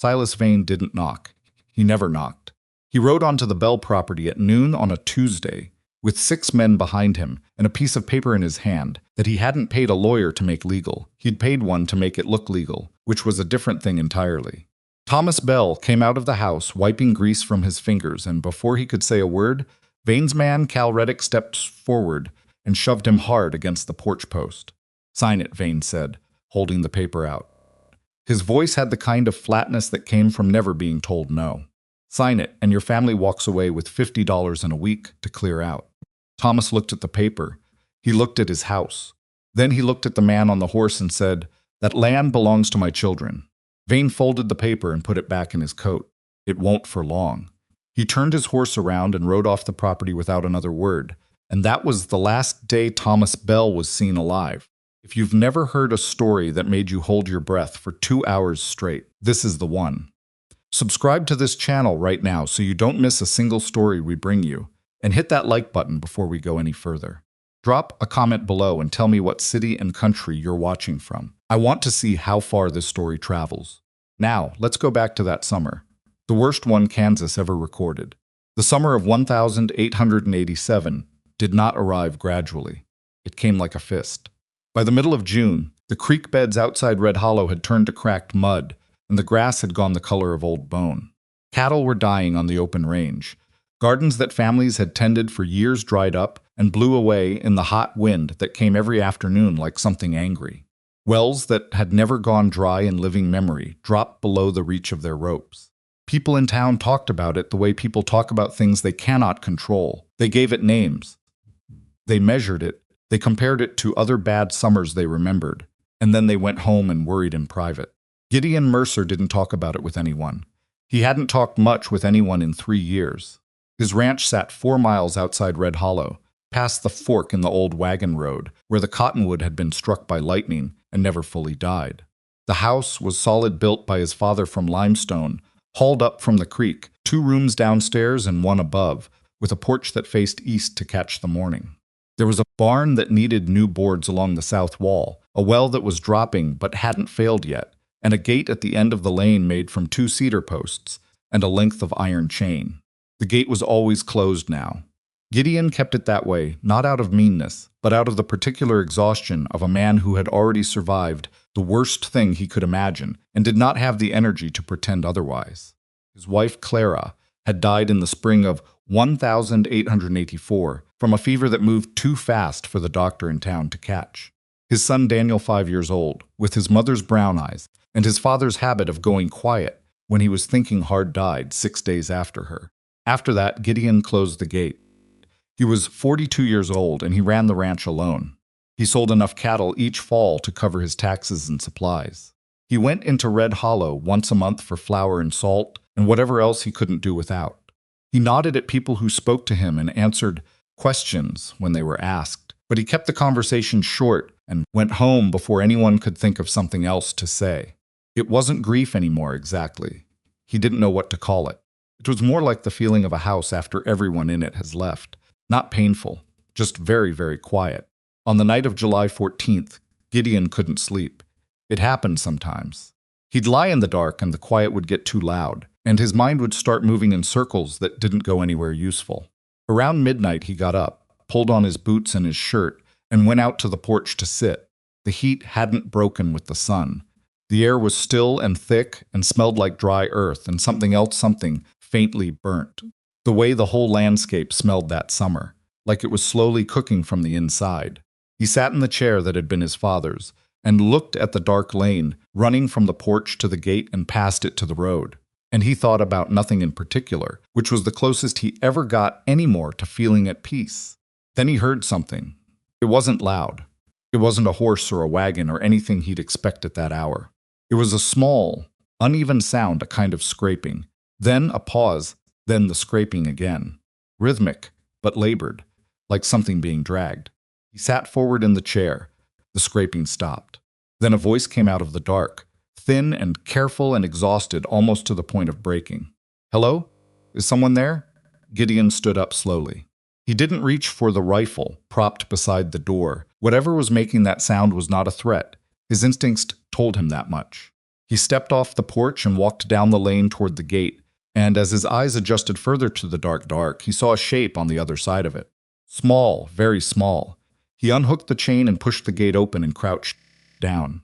Silas Vane didn't knock. He never knocked. He rode onto the Bell property at noon on a Tuesday, with 6 men behind him and a piece of paper in his hand that he hadn't paid a lawyer to make legal. He'd paid one to make it look legal, which was a different thing entirely. Thomas Bell came out of the house, wiping grease from his fingers, and before he could say a word, Vane's man, Cal Reddick, stepped forward and shoved him hard against the porch post. "Sign it," Vane said, holding the paper out. His voice had the kind of flatness that came from never being told no. "Sign it, and your family walks away with $50 in a week to clear out." Thomas looked at the paper. He looked at his house. Then he looked at the man on the horse and said, "That land belongs to my children." Vane folded the paper and put it back in his coat. "It won't for long." He turned his horse around and rode off the property without another word. And that was the last day Thomas Bell was seen alive. If you've never heard a story that made you hold your breath for 2 hours straight, this is the one. Subscribe to this channel right now so you don't miss a single story we bring you, and hit that like button before we go any further. Drop a comment below and tell me what city and country you're watching from. I want to see how far this story travels. Now, let's go back to that summer, the worst one Kansas ever recorded. The summer of 1887 did not arrive gradually. It came like a fist. By the middle of June, the creek beds outside Red Hollow had turned to cracked mud, and the grass had gone the color of old bone. Cattle were dying on the open range. Gardens that families had tended for years dried up and blew away in the hot wind that came every afternoon like something angry. Wells that had never gone dry in living memory dropped below the reach of their ropes. People in town talked about it the way people talk about things they cannot control. They gave it names. They measured it. They compared it to other bad summers they remembered. And then they went home and worried in private. Gideon Mercer didn't talk about it with anyone. He hadn't talked much with anyone in 3 years. His ranch sat 4 miles outside Red Hollow, past the fork in the old wagon road, where the cottonwood had been struck by lightning and never fully died. The house was solid, built by his father from limestone, hauled up from the creek, 2 rooms downstairs and 1 above, with a porch that faced east to catch the morning. There was a barn that needed new boards along the south wall, a well that was dropping but hadn't failed yet, and a gate at the end of the lane made from 2 cedar posts and a length of iron chain. The gate was always closed now. Gideon kept it that way, not out of meanness, but out of the particular exhaustion of a man who had already survived the worst thing he could imagine and did not have the energy to pretend otherwise. His wife, Clara, had died in the spring of 1884 from a fever that moved too fast for the doctor in town to catch. His son Daniel, 5 years old, with his mother's brown eyes and his father's habit of going quiet when he was thinking hard, died 6 days after her. After that, Gideon closed the gate. He was 42 years old, and he ran the ranch alone. He sold enough cattle each fall to cover his taxes and supplies. He went into Red Hollow once a month for flour and salt, and whatever else he couldn't do without. He nodded at people who spoke to him and answered questions when they were asked, but he kept the conversation short and went home before anyone could think of something else to say. It wasn't grief anymore, exactly. He didn't know what to call it. It was more like the feeling of a house after everyone in it has left. Not painful, just very, very quiet. On the night of July 14th, Gideon couldn't sleep. It happened sometimes. He'd lie in the dark and the quiet would get too loud, and his mind would start moving in circles that didn't go anywhere useful. Around midnight, he got up, pulled on his boots and his shirt, and went out to the porch to sit. The heat hadn't broken with the sun. The air was still and thick and smelled like dry earth and something faintly burnt. The way the whole landscape smelled that summer, like it was slowly cooking from the inside. He sat in the chair that had been his father's and looked at the dark lane running from the porch to the gate and past it to the road. And he thought about nothing in particular, which was the closest he ever got anymore to feeling at peace. Then he heard something. It wasn't loud. It wasn't a horse or a wagon or anything he'd expect at that hour. It was a small, uneven sound, a kind of scraping. Then a pause, then the scraping again. Rhythmic, but labored, like something being dragged. He sat forward in the chair. The scraping stopped. Then a voice came out of the dark, thin and careful and exhausted almost to the point of breaking. "Hello? Is someone there?" Gideon stood up slowly. He didn't reach for the rifle propped beside the door. Whatever was making that sound was not a threat. His instincts told him that much. He stepped off the porch and walked down the lane toward the gate, and as his eyes adjusted further to the dark, he saw a shape on the other side of it. Small, very small. He unhooked the chain and pushed the gate open and crouched down.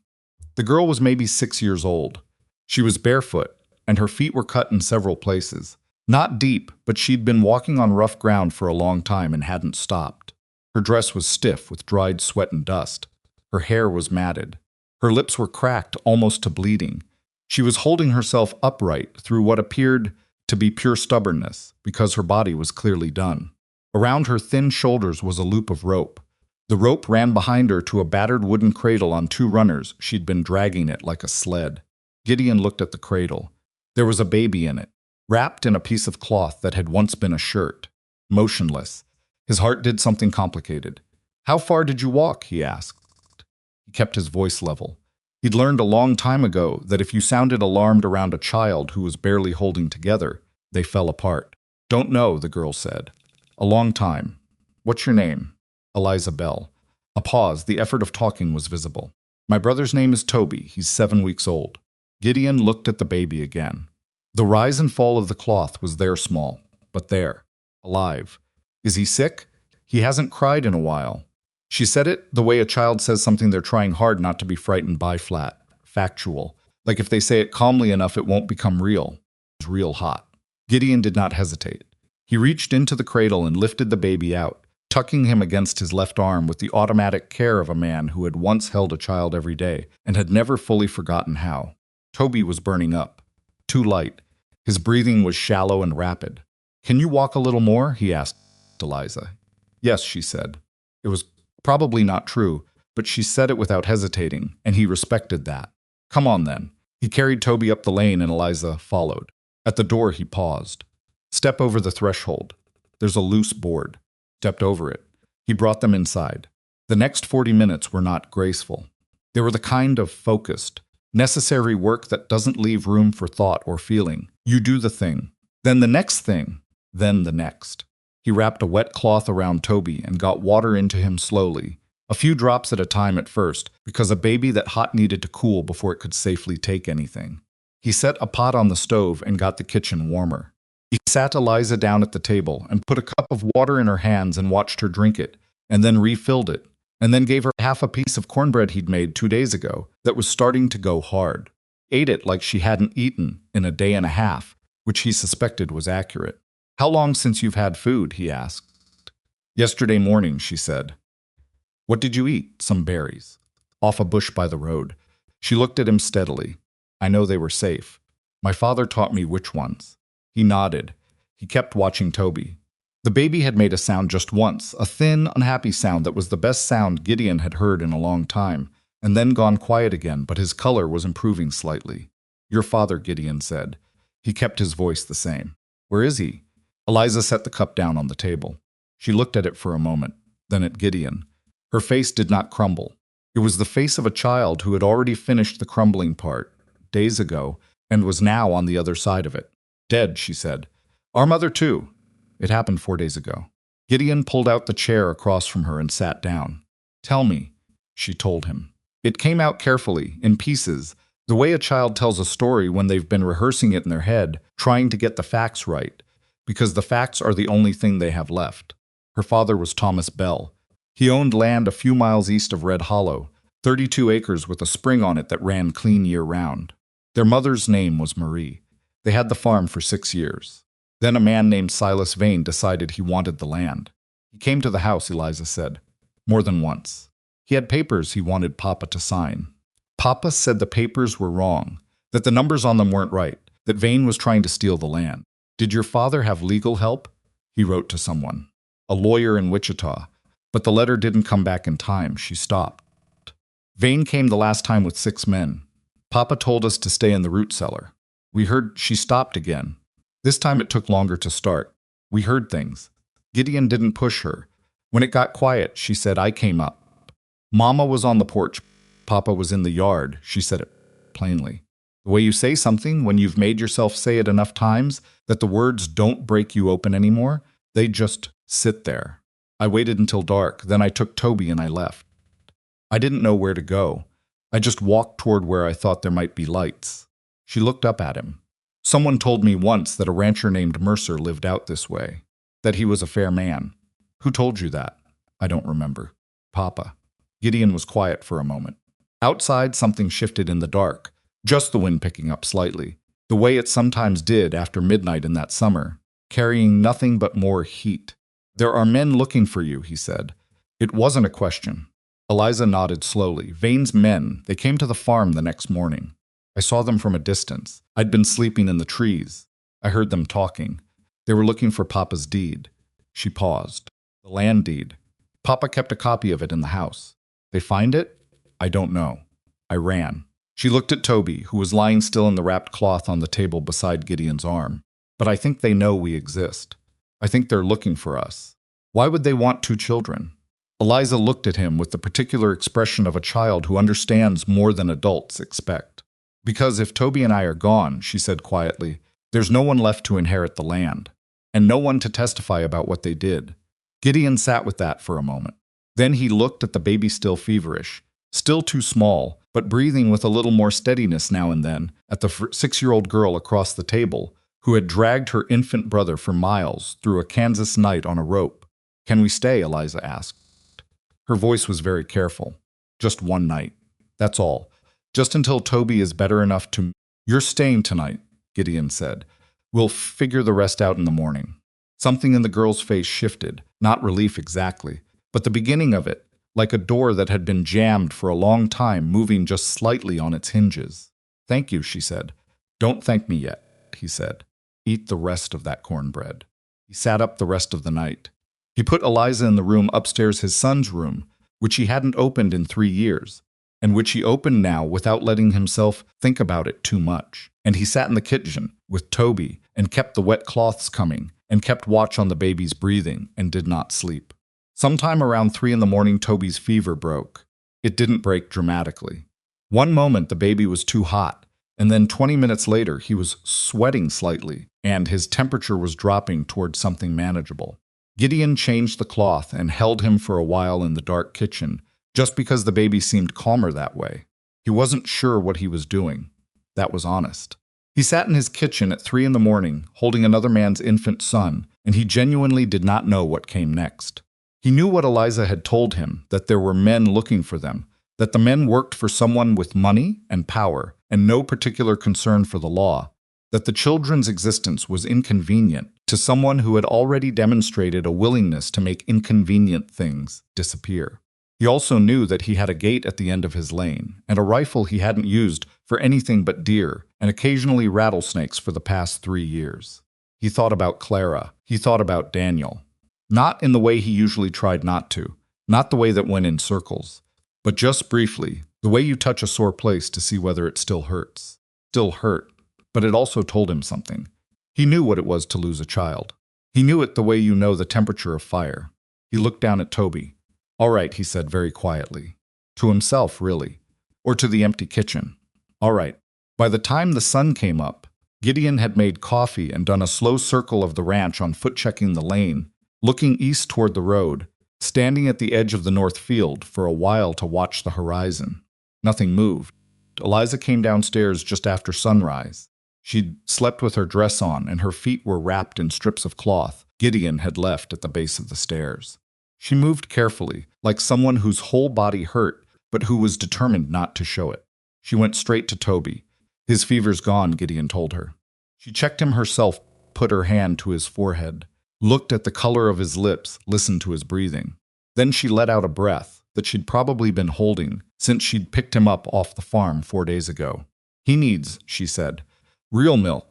The girl was maybe 6 years old. She was barefoot, and her feet were cut in several places. Not deep, but she'd been walking on rough ground for a long time and hadn't stopped. Her dress was stiff with dried sweat and dust. Her hair was matted. Her lips were cracked almost to bleeding. She was holding herself upright through what appeared to be pure stubbornness, because her body was clearly done. Around her thin shoulders was a loop of rope. The rope ran behind her to a battered wooden cradle on 2 runners. She'd been dragging it like a sled. Gideon looked at the cradle. There was a baby in it, wrapped in a piece of cloth that had once been a shirt. Motionless. His heart did something complicated. "How far did you walk?" he asked. He kept his voice level. He'd learned a long time ago that if you sounded alarmed around a child who was barely holding together, they fell apart. "Don't know," the girl said. "A long time. What's your name?" "Eliza Bell." A pause. The effort of talking was visible. "My brother's name is Toby. He's 7 weeks old." Gideon looked at the baby again. The rise and fall of the cloth was there small, but there, alive. "Is he sick?" "He hasn't cried in a while." She said it the way a child says something they're trying hard not to be frightened by, flat, factual. Like if they say it calmly enough, it won't become real. It's real hot. Gideon did not hesitate. He reached into the cradle and lifted the baby out, tucking him against his left arm with the automatic care of a man who had once held a child every day and had never fully forgotten how. Toby was burning up. Too light. His breathing was shallow and rapid. "Can you walk a little more?" he asked Eliza. "Yes," she said. It was probably not true, but she said it without hesitating, and he respected that. "Come on, then." He carried Toby up the lane, and Eliza followed. At the door, he paused. "Step over the threshold. There's a loose board." Stepped over it. He brought them inside. The next 40 minutes were not graceful. They were the kind of focused, necessary work that doesn't leave room for thought or feeling. You do the thing, then the next thing, then the next. He wrapped a wet cloth around Toby and got water into him slowly, a few drops at a time at first, because a baby that hot needed to cool before it could safely take anything. He set a pot on the stove and got the kitchen warmer. He sat Eliza down at the table and put a cup of water in her hands and watched her drink it, and then refilled it, and then gave her half a piece of cornbread he'd made 2 days ago that was starting to go hard. Ate it like she hadn't eaten in a day and a half, which he suspected was accurate. "How long since you've had food?" he asked. "Yesterday morning," she said. "What did you eat?" "Some berries. Off a bush by the road." She looked at him steadily. "I know they were safe. My father taught me which ones." He nodded. He kept watching Toby. The baby had made a sound just once, a thin, unhappy sound that was the best sound Gideon had heard in a long time, and then gone quiet again, but his color was improving slightly. "Your father," Gideon said. He kept his voice the same. "Where is he?" Eliza set the cup down on the table. She looked at it for a moment, then at Gideon. Her face did not crumble. It was the face of a child who had already finished the crumbling part, days ago, and was now on the other side of it. "Dead," she said. "Our mother, too. It happened 4 days ago." Gideon pulled out the chair across from her and sat down. "Tell me," she told him. It came out carefully, in pieces, the way a child tells a story when they've been rehearsing it in their head, trying to get the facts right, because the facts are the only thing they have left. Her father was Thomas Bell. He owned land a few miles east of Red Hollow, 32 acres with a spring on it that ran clean year-round. Their mother's name was Marie. They had the farm for 6 years. Then a man named Silas Vane decided he wanted the land. He came to the house, Eliza said, more than once. He had papers he wanted Papa to sign. Papa said the papers were wrong, that the numbers on them weren't right, that Vane was trying to steal the land. "Did your father have legal help?" he wrote to someone. "A lawyer in Wichita." But the letter didn't come back in time. She stopped. "Vane came the last time with 6 men. Papa told us to stay in the root cellar. We heard." She stopped again. This time it took longer to start. "We heard things." Gideon didn't push her. When it got quiet, she said, "I came up. Mama was on the porch. Papa was in the yard." She said it plainly. The way you say something when you've made yourself say it enough times that the words don't break you open anymore, they just sit there. "I waited until dark, then I took Toby and I left. I didn't know where to go. I just walked toward where I thought there might be lights. She looked up at him. Someone told me once that a rancher named Mercer lived out this way, that he was a fair man. Who told you that? I don't remember. Papa. Gideon was quiet for a moment. Outside, something shifted in the dark, just the wind picking up slightly, the way it sometimes did after midnight in that summer, carrying nothing but more heat. There are men looking for you, he said. It wasn't a question. Eliza nodded slowly. Vane's men, they came to the farm the next morning. I saw them from a distance. I'd been sleeping in the trees. I heard them talking. They were looking for Papa's deed. She paused. The land deed. Papa kept a copy of it in the house. They find it? I don't know. I ran. She looked at Toby, who was lying still in the wrapped cloth on the table beside Gideon's arm. But I think they know we exist. I think they're looking for us. Why would they want 2 children? Eliza looked at him with the particular expression of a child who understands more than adults expect. Because if Toby and I are gone, she said quietly, there's no one left to inherit the land, and no one to testify about what they did. Gideon sat with that for a moment. Then he looked at the baby still feverish, still too small, but breathing with a little more steadiness now and then, at the 6-year-old girl across the table, who had dragged her infant brother for miles through a Kansas night on a rope. Can we stay? Eliza asked. Her voice was very careful. Just one night. That's all. Just until Toby is better enough to... You're staying tonight, Gideon said. We'll figure the rest out in the morning. Something in the girl's face shifted, not relief exactly, but the beginning of it, like a door that had been jammed for a long time, moving just slightly on its hinges. Thank you, she said. Don't thank me yet, he said. Eat the rest of that cornbread. He sat up the rest of the night. He put Eliza in the room upstairs, his son's room, which he hadn't opened in 3 years, and which he opened now without letting himself think about it too much. And he sat in the kitchen with Toby and kept the wet cloths coming and kept watch on the baby's breathing and did not sleep. Sometime around 3 in the morning, Toby's fever broke. It didn't break dramatically. One moment the baby was too hot, and then 20 minutes later he was sweating slightly, and his temperature was dropping towards something manageable. Gideon changed the cloth and held him for a while in the dark kitchen, just because the baby seemed calmer that way. He wasn't sure what he was doing. That was honest. He sat in his kitchen at 3 in the morning, holding another man's infant son, and he genuinely did not know what came next. He knew what Eliza had told him, that there were men looking for them, that the men worked for someone with money and power and no particular concern for the law, that the children's existence was inconvenient to someone who had already demonstrated a willingness to make inconvenient things disappear. He also knew that he had a gate at the end of his lane, and a rifle he hadn't used for anything but deer, and occasionally rattlesnakes for the past 3 years. He thought about Clara. He thought about Daniel. Not in the way he usually tried not to, not the way that went in circles, but just briefly, the way you touch a sore place to see whether it still hurts. Still hurt, but it also told him something. He knew what it was to lose a child. He knew it the way you know the temperature of fire. He looked down at Toby. All right, he said very quietly. To himself, really. Or to the empty kitchen. All right. By the time the sun came up, Gideon had made coffee and done a slow circle of the ranch on foot checking the lane, looking east toward the road, standing at the edge of the north field for a while to watch the horizon. Nothing moved. Eliza came downstairs just after sunrise. She'd slept with her dress on, and her feet were wrapped in strips of cloth Gideon had left at the base of the stairs. She moved carefully, like someone whose whole body hurt, but who was determined not to show it. She went straight to Toby. His fever's gone, Gideon told her. She checked him herself, put her hand to his forehead, looked at the color of his lips, listened to his breathing. Then she let out a breath that she'd probably been holding since she'd picked him up off the farm 4 days ago. He needs, she said, real milk.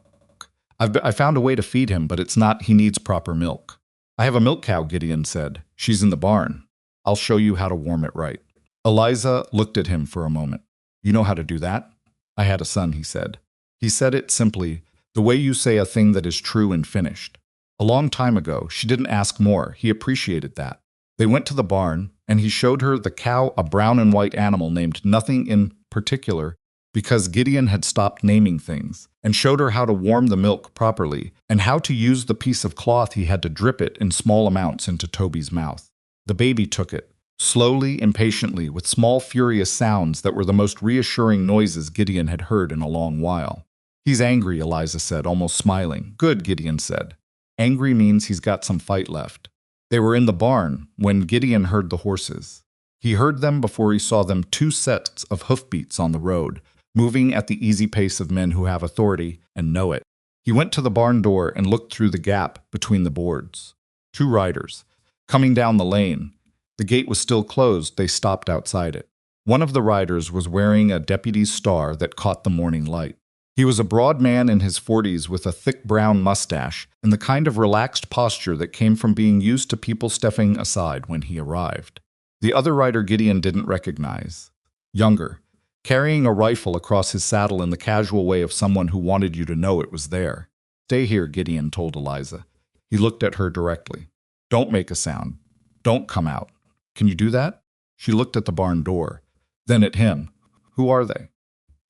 I found a way to feed him, but it's not he needs proper milk. I have a milk cow, Gideon said. She's in the barn. I'll show you how to warm it right. Eliza looked at him for a moment. You know how to do that? I had a son, he said. He said it simply, the way you say a thing that is true and finished. A long time ago, she didn't ask more. He appreciated that. They went to the barn, and he showed her the cow, a brown and white animal named nothing in particular, because Gideon had stopped naming things, and showed her how to warm the milk properly, and how to use the piece of cloth he had to drip it in small amounts into Toby's mouth. The baby took it, Slowly, impatiently, with small, furious sounds that were the most reassuring noises Gideon had heard in a long while. He's angry, Eliza said, almost smiling. Good, Gideon said. Angry means he's got some fight left. They were in the barn when Gideon heard the horses. He heard them before he saw them, 2 sets of hoofbeats on the road, moving at the easy pace of men who have authority and know it. He went to the barn door and looked through the gap between the boards. 2 riders. Coming down the lane. The gate was still closed. They stopped outside it. One of the riders was wearing a deputy's star that caught the morning light. He was a broad man in his 40s with a thick brown mustache and the kind of relaxed posture that came from being used to people stepping aside when he arrived. The other rider Gideon didn't recognize. Younger, carrying a rifle across his saddle in the casual way of someone who wanted you to know it was there. Stay here, Gideon told Eliza. He looked at her directly. Don't make a sound. Don't come out. Can you do that? She looked at the barn door, then at him. Who are they?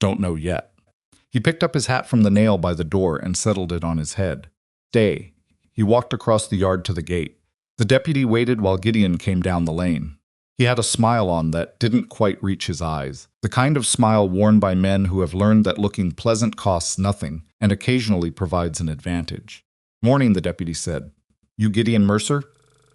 Don't know yet. He picked up his hat from the nail by the door and settled it on his head. Stay. He walked across the yard to the gate. The deputy waited while Gideon came down the lane. He had a smile on that didn't quite reach his eyes, the kind of smile worn by men who have learned that looking pleasant costs nothing and occasionally provides an advantage. Morning, the deputy said. You Gideon Mercer?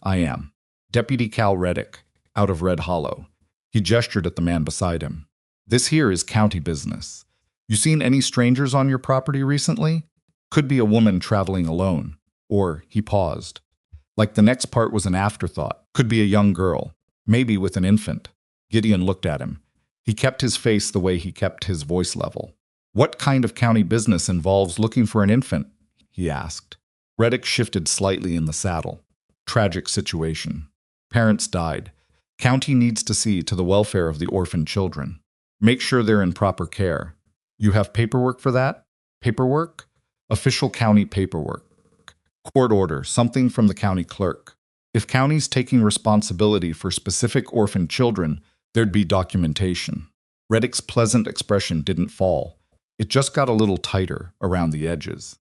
I am. Deputy Cal Reddick, out of Red Hollow. He gestured at the man beside him. This here is county business. You seen any strangers on your property recently? Could be a woman traveling alone. Or, he paused. Like the next part was an afterthought. Could be a young girl. Maybe with an infant. Gideon looked at him. He kept his face the way he kept his voice level. What kind of county business involves looking for an infant? He asked. Reddick shifted slightly in the saddle. Tragic situation. Parents died. County needs to see to the welfare of the orphan children. Make sure they're in proper care. You have paperwork for that? Paperwork? Official county paperwork. Court order, something from the county clerk. If county's taking responsibility for specific orphan children, there'd be documentation. Reddick's pleasant expression didn't fall. It just got a little tighter around the edges.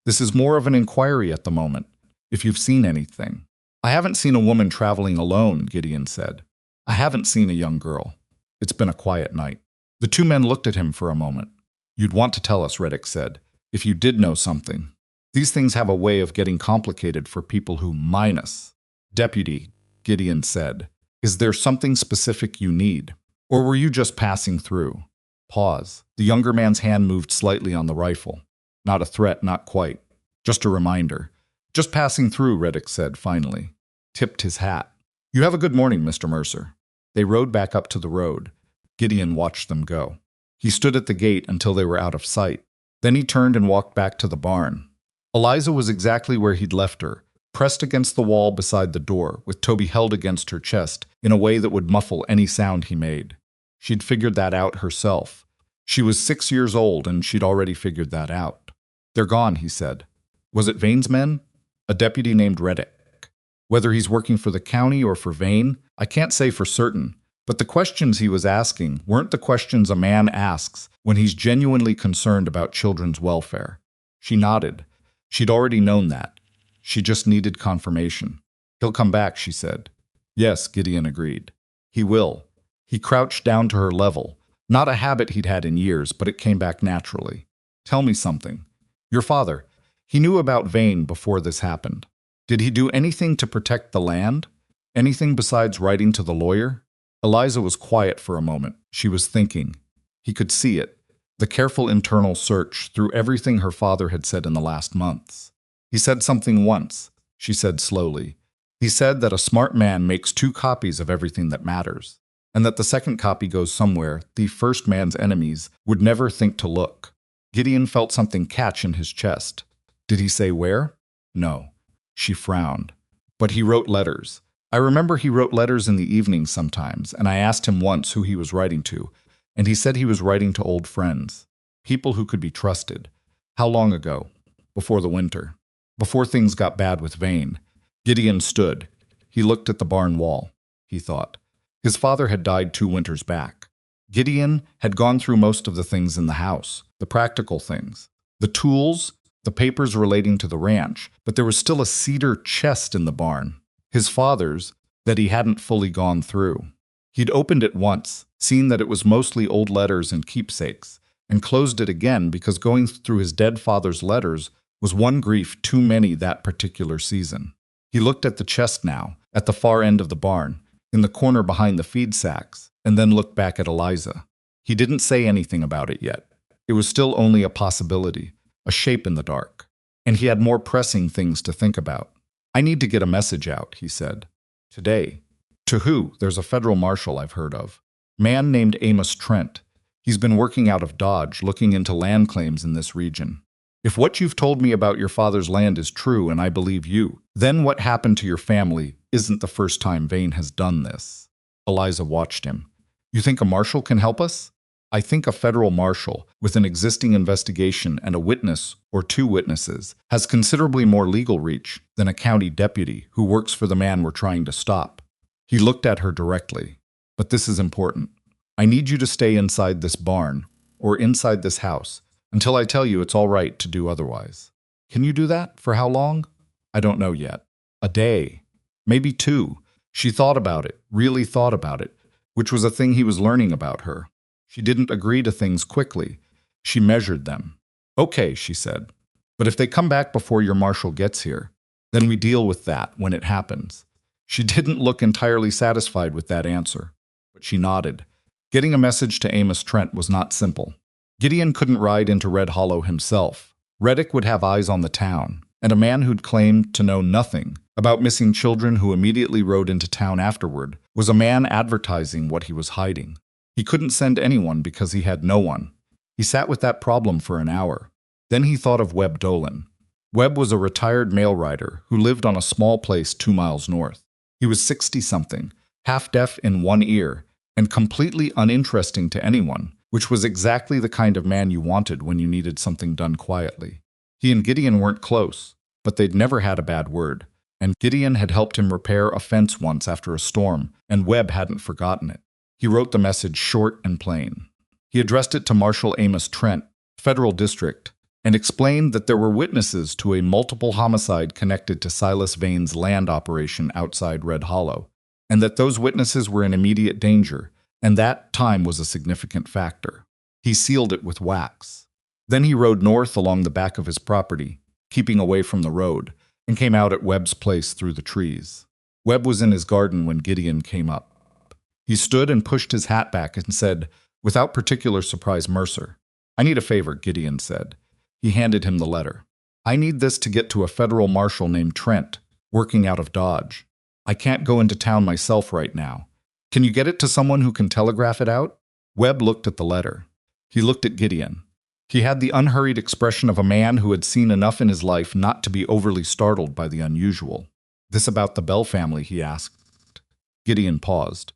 This is more of an inquiry at the moment, if you've seen anything. I haven't seen a woman traveling alone, Gideon said. I haven't seen a young girl. It's been a quiet night. The 2 men looked at him for a moment. You'd want to tell us, Reddick said, if you did know something. These things have a way of getting complicated for people who mine us. Deputy, Gideon said, is there something specific you need? Or were you just passing through? Pause. The younger man's hand moved slightly on the rifle. Not a threat, not quite. Just a reminder. Just passing through, Reddick said finally. Tipped his hat. You have a good morning, Mr. Mercer. They rode back up to the road. Gideon watched them go. He stood at the gate until they were out of sight. Then he turned and walked back to the barn. Eliza was exactly where he'd left her, pressed against the wall beside the door, with Toby held against her chest in a way that would muffle any sound he made. She'd figured that out herself. She was 6 years old, and she'd already figured that out. They're gone, he said. Was it Vane's men? A deputy named Reddick. Whether he's working for the county or for Vane, I can't say for certain, but the questions he was asking weren't the questions a man asks when he's genuinely concerned about children's welfare. She nodded. She'd already known that. She just needed confirmation. He'll come back, she said. Yes, Gideon agreed. He will. He crouched down to her level. Not a habit he'd had in years, but it came back naturally. Tell me something. Your father, he knew about Vane before this happened. Did he do anything to protect the land? Anything besides writing to the lawyer? Eliza was quiet for a moment. She was thinking. He could see it. The careful internal search through everything her father had said in the last months. He said something once, she said slowly. He said that a smart man makes 2 copies of everything that matters, and that the second copy goes somewhere the first man's enemies would never think to look. Gideon felt something catch in his chest. Did he say where? No. She frowned. But he wrote letters. I remember he wrote letters in the evenings sometimes, and I asked him once who he was writing to, and he said he was writing to old friends, people who could be trusted. How long ago? Before the winter. Before things got bad with Vane. Gideon stood. He looked at the barn wall. He thought. His father had died 2 winters back. Gideon had gone through most of the things in the house, the practical things, the tools, the papers relating to the ranch, but there was still a cedar chest in the barn. His father's, that he hadn't fully gone through. He'd opened it once, seen that it was mostly old letters and keepsakes, and closed it again because going through his dead father's letters was one grief too many that particular season. He looked at the chest now, at the far end of the barn, in the corner behind the feed sacks, and then looked back at Eliza. He didn't say anything about it yet. It was still only a possibility, a shape in the dark. And he had more pressing things to think about. "I need to get a message out," he said. "Today." "To who?" "There's a federal marshal I've heard of. Man named Amos Trent. He's been working out of Dodge, looking into land claims in this region. If what you've told me about your father's land is true and I believe you, then what happened to your family isn't the first time Vane has done this." Eliza watched him. "You think a marshal can help us?" "I think a federal marshal, with an existing investigation and a witness or two witnesses, has considerably more legal reach than a county deputy who works for the man we're trying to stop." He looked at her directly. "But this is important. I need you to stay inside this barn, or inside this house, until I tell you it's all right to do otherwise." "Can you do that? For how long?" "I don't know yet. A day. Maybe 2. She thought about it, really thought about it, which was a thing he was learning about her. She didn't agree to things quickly. She measured them. "Okay," she said. "But if they come back before your marshal gets here, then we deal with that when it happens." She didn't look entirely satisfied with that answer, but she nodded. Getting a message to Amos Trent was not simple. Gideon couldn't ride into Red Hollow himself. Reddick would have eyes on the town, and a man who'd claimed to know nothing about missing children who immediately rode into town afterward was a man advertising what he was hiding. He couldn't send anyone because he had no one. He sat with that problem for an hour. Then he thought of Webb Dolan. Webb was a retired mail rider who lived on a small place 2 miles north. He was 60-something, half-deaf in one ear, and completely uninteresting to anyone, which was exactly the kind of man you wanted when you needed something done quietly. He and Gideon weren't close, but they'd never had a bad word, and Gideon had helped him repair a fence once after a storm, and Webb hadn't forgotten it. He wrote the message short and plain. He addressed it to Marshal Amos Trent, Federal District, and explained that there were witnesses to a multiple homicide connected to Silas Vane's land operation outside Red Hollow, and that those witnesses were in immediate danger, and that time was a significant factor. He sealed it with wax. Then he rode north along the back of his property, keeping away from the road, and came out at Webb's place through the trees. Webb was in his garden when Gideon came up. He stood and pushed his hat back and said, without particular surprise, "Mercer." "I need a favor," Gideon said. He handed him the letter. "I need this to get to a federal marshal named Trent, working out of Dodge. I can't go into town myself right now. Can you get it to someone who can telegraph it out?" Webb looked at the letter. He looked at Gideon. He had the unhurried expression of a man who had seen enough in his life not to be overly startled by the unusual. "This about the Bell family?" he asked. Gideon paused.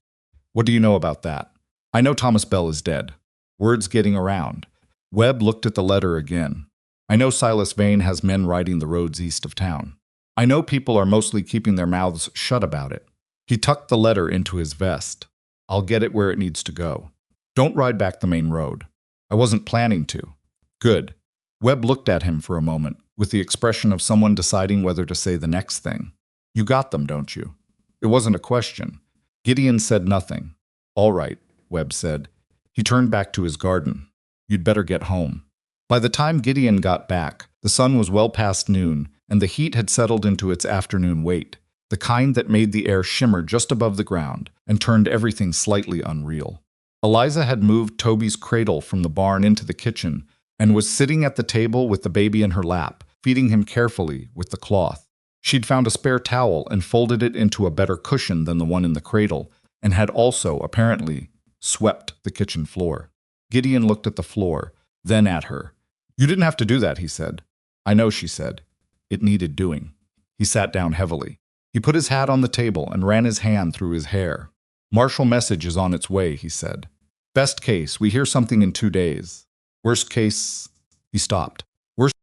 "What do you know about that?" "I know Thomas Bell is dead. Word's getting around." Webb looked at the letter again. "I know Silas Vane has men riding the roads east of town. I know people are mostly keeping their mouths shut about it." He tucked the letter into his vest. "I'll get it where it needs to go. Don't ride back the main road." "I wasn't planning to." "Good." Webb looked at him for a moment, with the expression of someone deciding whether to say the next thing. "You got them, don't you?" It wasn't a question. Gideon said nothing. "All right," Webb said. He turned back to his garden. "You'd better get home." By the time Gideon got back, the sun was well past noon, and the heat had settled into its afternoon weight, the kind that made the air shimmer just above the ground and turned everything slightly unreal. Eliza had moved Toby's cradle from the barn into the kitchen and was sitting at the table with the baby in her lap, feeding him carefully with the cloth. She'd found a spare towel and folded it into a better cushion than the one in the cradle, and had also, apparently, swept the kitchen floor. Gideon looked at the floor, then at her. "You didn't have to do that," he said. "I know," she said. "It needed doing." He sat down heavily. He put his hat on the table and ran his hand through his hair. "Marshal message is on its way," he said. "Best case, we hear something in 2 days. Worst case—" He stopped. "Worst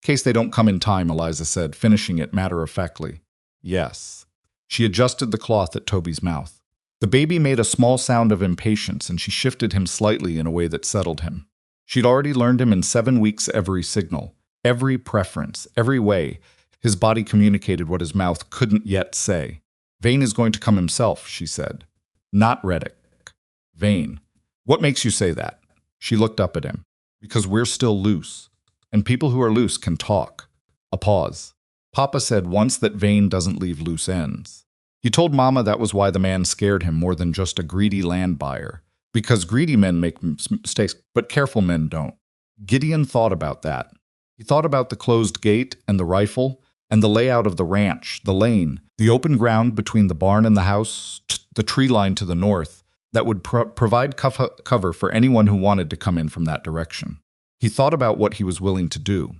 case they don't come in time," Eliza said, finishing it matter-of-factly. "Yes." She adjusted the cloth at Toby's mouth. The baby made a small sound of impatience, and she shifted him slightly in a way that settled him. She'd already learned him in 7 weeks every signal, every preference, every way. His body communicated what his mouth couldn't yet say. Vane is going to come himself, she said. Not Reddick. Vane. What makes you say that? She looked up at him. Because we're still loose. And people who are loose can talk. A pause. Papa said once that Vane doesn't leave loose ends. He told Mama that was why the man scared him more than just a greedy land buyer. Because greedy men make mistakes, but careful men don't. Gideon thought about that. He thought about the closed gate and the rifle and the layout of the ranch, the lane, the open ground between the barn and the house, the tree line to the north that would provide cover for anyone who wanted to come in from that direction. He thought about what he was willing to do.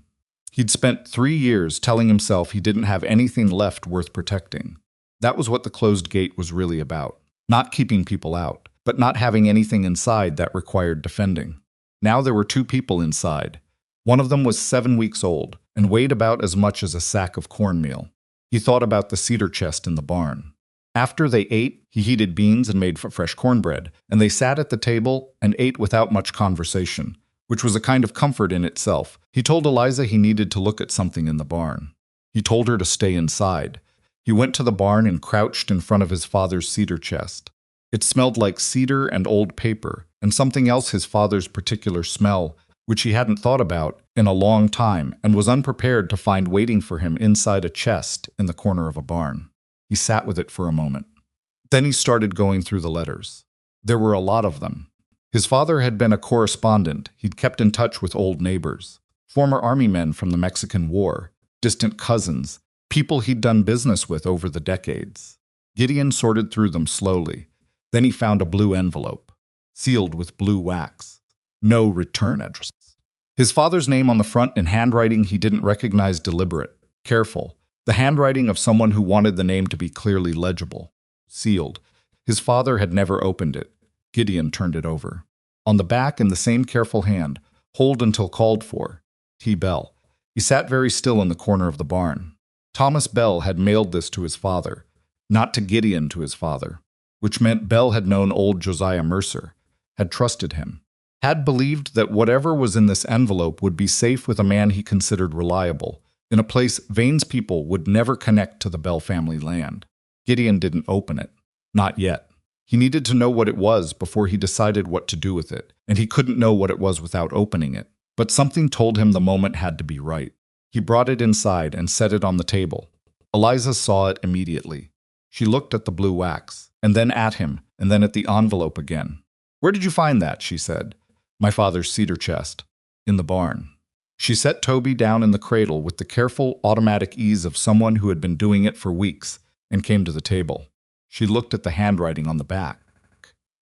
He'd spent 3 years telling himself he didn't have anything left worth protecting. That was what the closed gate was really about. Not keeping people out, but not having anything inside that required defending. Now there were 2 people inside. One of them was 7 weeks old and weighed about as much as a sack of cornmeal. He thought about the cedar chest in the barn. After they ate, he heated beans and made fresh cornbread, and they sat at the table and ate without much conversation, which was a kind of comfort in itself. He told Eliza he needed to look at something in the barn. He told her to stay inside. He went to the barn and crouched in front of his father's cedar chest. It smelled like cedar and old paper, and something else, his father's particular smell, which he hadn't thought about in a long time and was unprepared to find waiting for him inside a chest in the corner of a barn. He sat with it for a moment. Then he started going through the letters. There were a lot of them. His father had been a correspondent. He'd kept in touch with old neighbors, former army men from the Mexican War, distant cousins, people he'd done business with over the decades. Gideon sorted through them slowly. Then he found a blue envelope, sealed with blue wax. No return addresses. His father's name on the front in handwriting he didn't recognize, deliberate, careful, the handwriting of someone who wanted the name to be clearly legible. Sealed. His father had never opened it. Gideon turned it over. On the back, in the same careful hand, hold until called for. T. Bell. He sat very still in the corner of the barn. Thomas Bell had mailed this to his father, not to Gideon, to his father, which meant Bell had known old Josiah Mercer, had trusted him, had believed that whatever was in this envelope would be safe with a man he considered reliable, in a place Vane's people would never connect to the Bell family land. Gideon didn't open it. Not yet. He needed to know what it was before he decided what to do with it, and he couldn't know what it was without opening it. But something told him the moment had to be right. He brought it inside and set it on the table. Eliza saw it immediately. She looked at the blue wax, and then at him, and then at the envelope again. "Where did you find that?" she said. "My father's cedar chest. In the barn." She set Toby down in the cradle with the careful, automatic ease of someone who had been doing it for weeks, and came to the table. She looked at the handwriting on the back.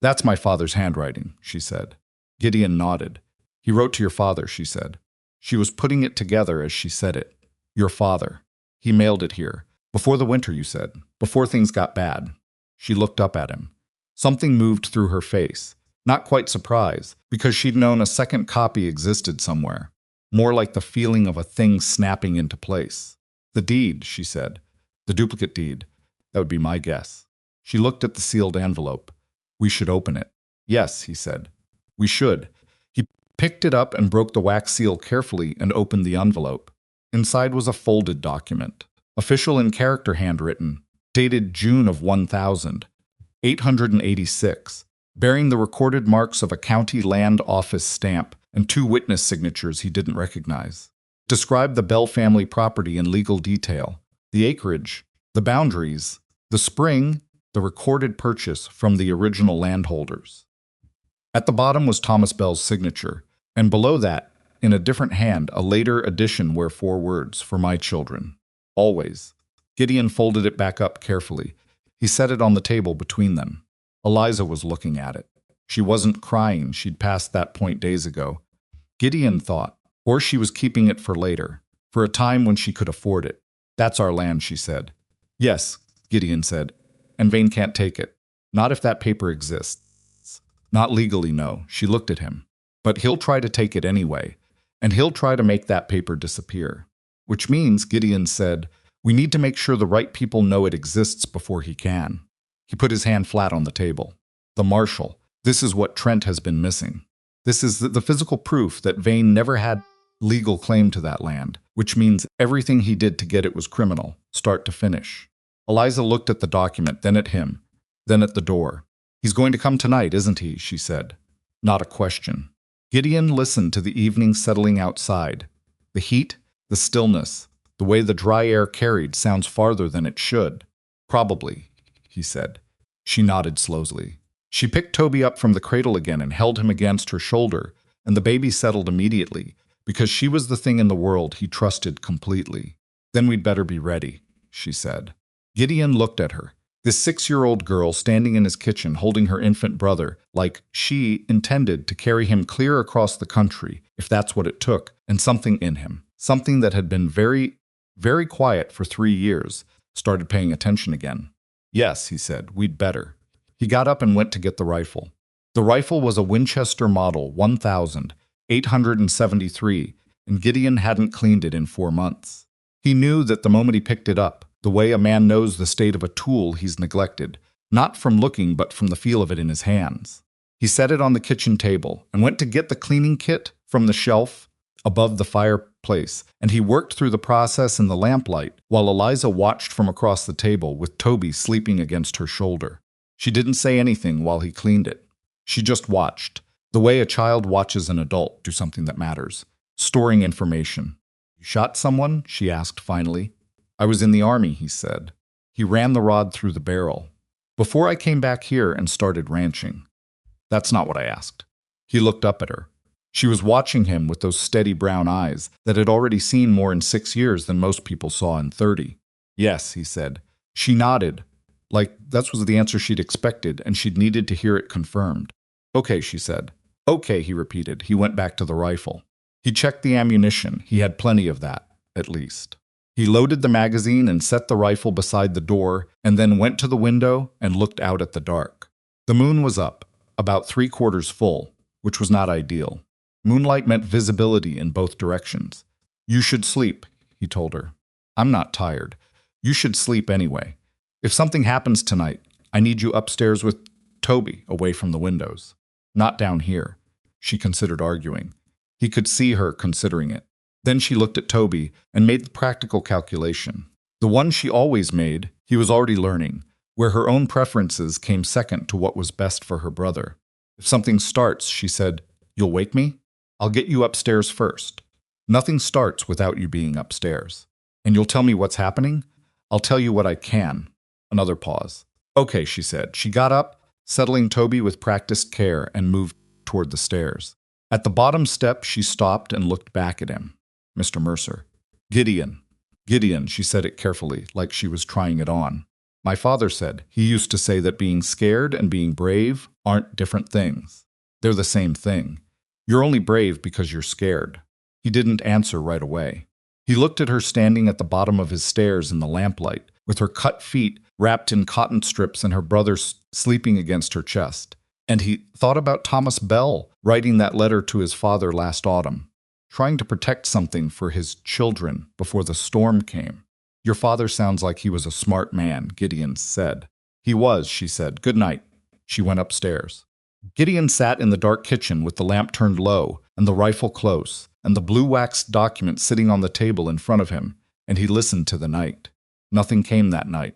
"That's my father's handwriting," she said. Gideon nodded. "He wrote to your father," she said. She was putting it together as she said it. "Your father. He mailed it here. Before the winter, you said. Before things got bad." She looked up at him. Something moved through her face. Not quite surprise, because she'd known a second copy existed somewhere. More like the feeling of a thing snapping into place. "The deed," she said. "The duplicate deed. That would be my guess." She looked at the sealed envelope. "We should open it." "Yes," he said. "We should." He picked it up and broke the wax seal carefully and opened the envelope. Inside was a folded document, official in character handwritten, dated June of 1886, bearing the recorded marks of a county land office stamp and 2 witness signatures he didn't recognize. Described the Bell family property in legal detail, the acreage, the boundaries, the spring, the recorded purchase from the original landholders. At the bottom was Thomas Bell's signature, and below that, in a different hand, a later addition were 4 words, "For my children. Always." Gideon folded it back up carefully. He set it on the table between them. Eliza was looking at it. She wasn't crying. She'd passed that point days ago. Gideon thought, or she was keeping it for later, for a time when she could afford it. "That's our land," she said. "Yes," Gideon said, "and Vane can't take it. Not if that paper exists. Not legally, no." She looked at him. "But he'll try to take it anyway, and he'll try to make that paper disappear. Which means," Gideon said, "we need to make sure the right people know it exists before he can." He put his hand flat on the table. "The marshal. This is what Trent has been missing. This is the physical proof that Vane never had legal claim to that land, which means everything he did to get it was criminal, start to finish. Eliza looked at the document, then at him, then at the door. "He's going to come tonight, isn't he?" she said. Not a question. Gideon listened to the evening settling outside. The heat, the stillness, the way the dry air carried sounds farther than it should. "Probably," he said. She nodded slowly. She picked Toby up from the cradle again and held him against her shoulder, and the baby settled immediately, because she was the thing in the world he trusted completely. "Then we'd better be ready," she said. Gideon looked at her. This 6-year-old girl standing in his kitchen holding her infant brother, like she intended to carry him clear across the country, if that's what it took, and something in him, something that had been very, very quiet for 3 years, started paying attention again. "Yes," he said, "we'd better." He got up and went to get the rifle. The rifle was a Winchester Model 1873, and Gideon hadn't cleaned it in 4 months. He knew that the moment he picked it up, the way a man knows the state of a tool he's neglected, not from looking but from the feel of it in his hands. He set it on the kitchen table and went to get the cleaning kit from the shelf above the fireplace, and he worked through the process in the lamplight while Eliza watched from across the table with Toby sleeping against her shoulder. She didn't say anything while he cleaned it. She just watched, the way a child watches an adult do something that matters, storing information. "You shot someone?" she asked finally. "I was in the army," he said. He ran the rod through the barrel. "Before I came back here and started ranching." "That's not what I asked." He looked up at her. She was watching him with those steady brown eyes that had already seen more in 6 years than most people saw in 30. "Yes," he said. She nodded, like that was the answer she'd expected, and she'd needed to hear it confirmed. "Okay," she said. "Okay," he repeated. He went back to the rifle. He checked the ammunition. He had plenty of that, at least. He loaded the magazine and set the rifle beside the door, and then went to the window and looked out at the dark. The moon was up, about 3/4 full, which was not ideal. Moonlight meant visibility in both directions. "You should sleep," he told her. "I'm not tired. You should sleep anyway. If something happens tonight, I need you upstairs with Toby, away from the windows. Not down here." She considered arguing. He could see her considering it. Then she looked at Toby and made the practical calculation. The one she always made, he was already learning, where her own preferences came second to what was best for her brother. "If something starts," she said, "you'll wake me? I'll get you upstairs first. Nothing starts without you being upstairs. And you'll tell me what's happening? I'll tell you what I can." Another pause. "Okay," she said. She got up, settling Toby with practiced care, and moved toward the stairs. At the bottom step, she stopped and looked back at him. "Mr. Mercer." "Gideon." "Gideon," she said it carefully, like she was trying it on. "My father said, he used to say that being scared and being brave aren't different things. They're the same thing. You're only brave because you're scared." He didn't answer right away. He looked at her standing at the bottom of his stairs in the lamplight, with her cut feet wrapped in cotton strips and her brother sleeping against her chest. And he thought about Thomas Bell writing that letter to his father last autumn, trying to protect something for his children before the storm came. "Your father sounds like he was a smart man," Gideon said. "He was," she said. "Good night." She went upstairs. Gideon sat in the dark kitchen with the lamp turned low and the rifle close and the blue waxed document sitting on the table in front of him, and he listened to the night. Nothing came that night,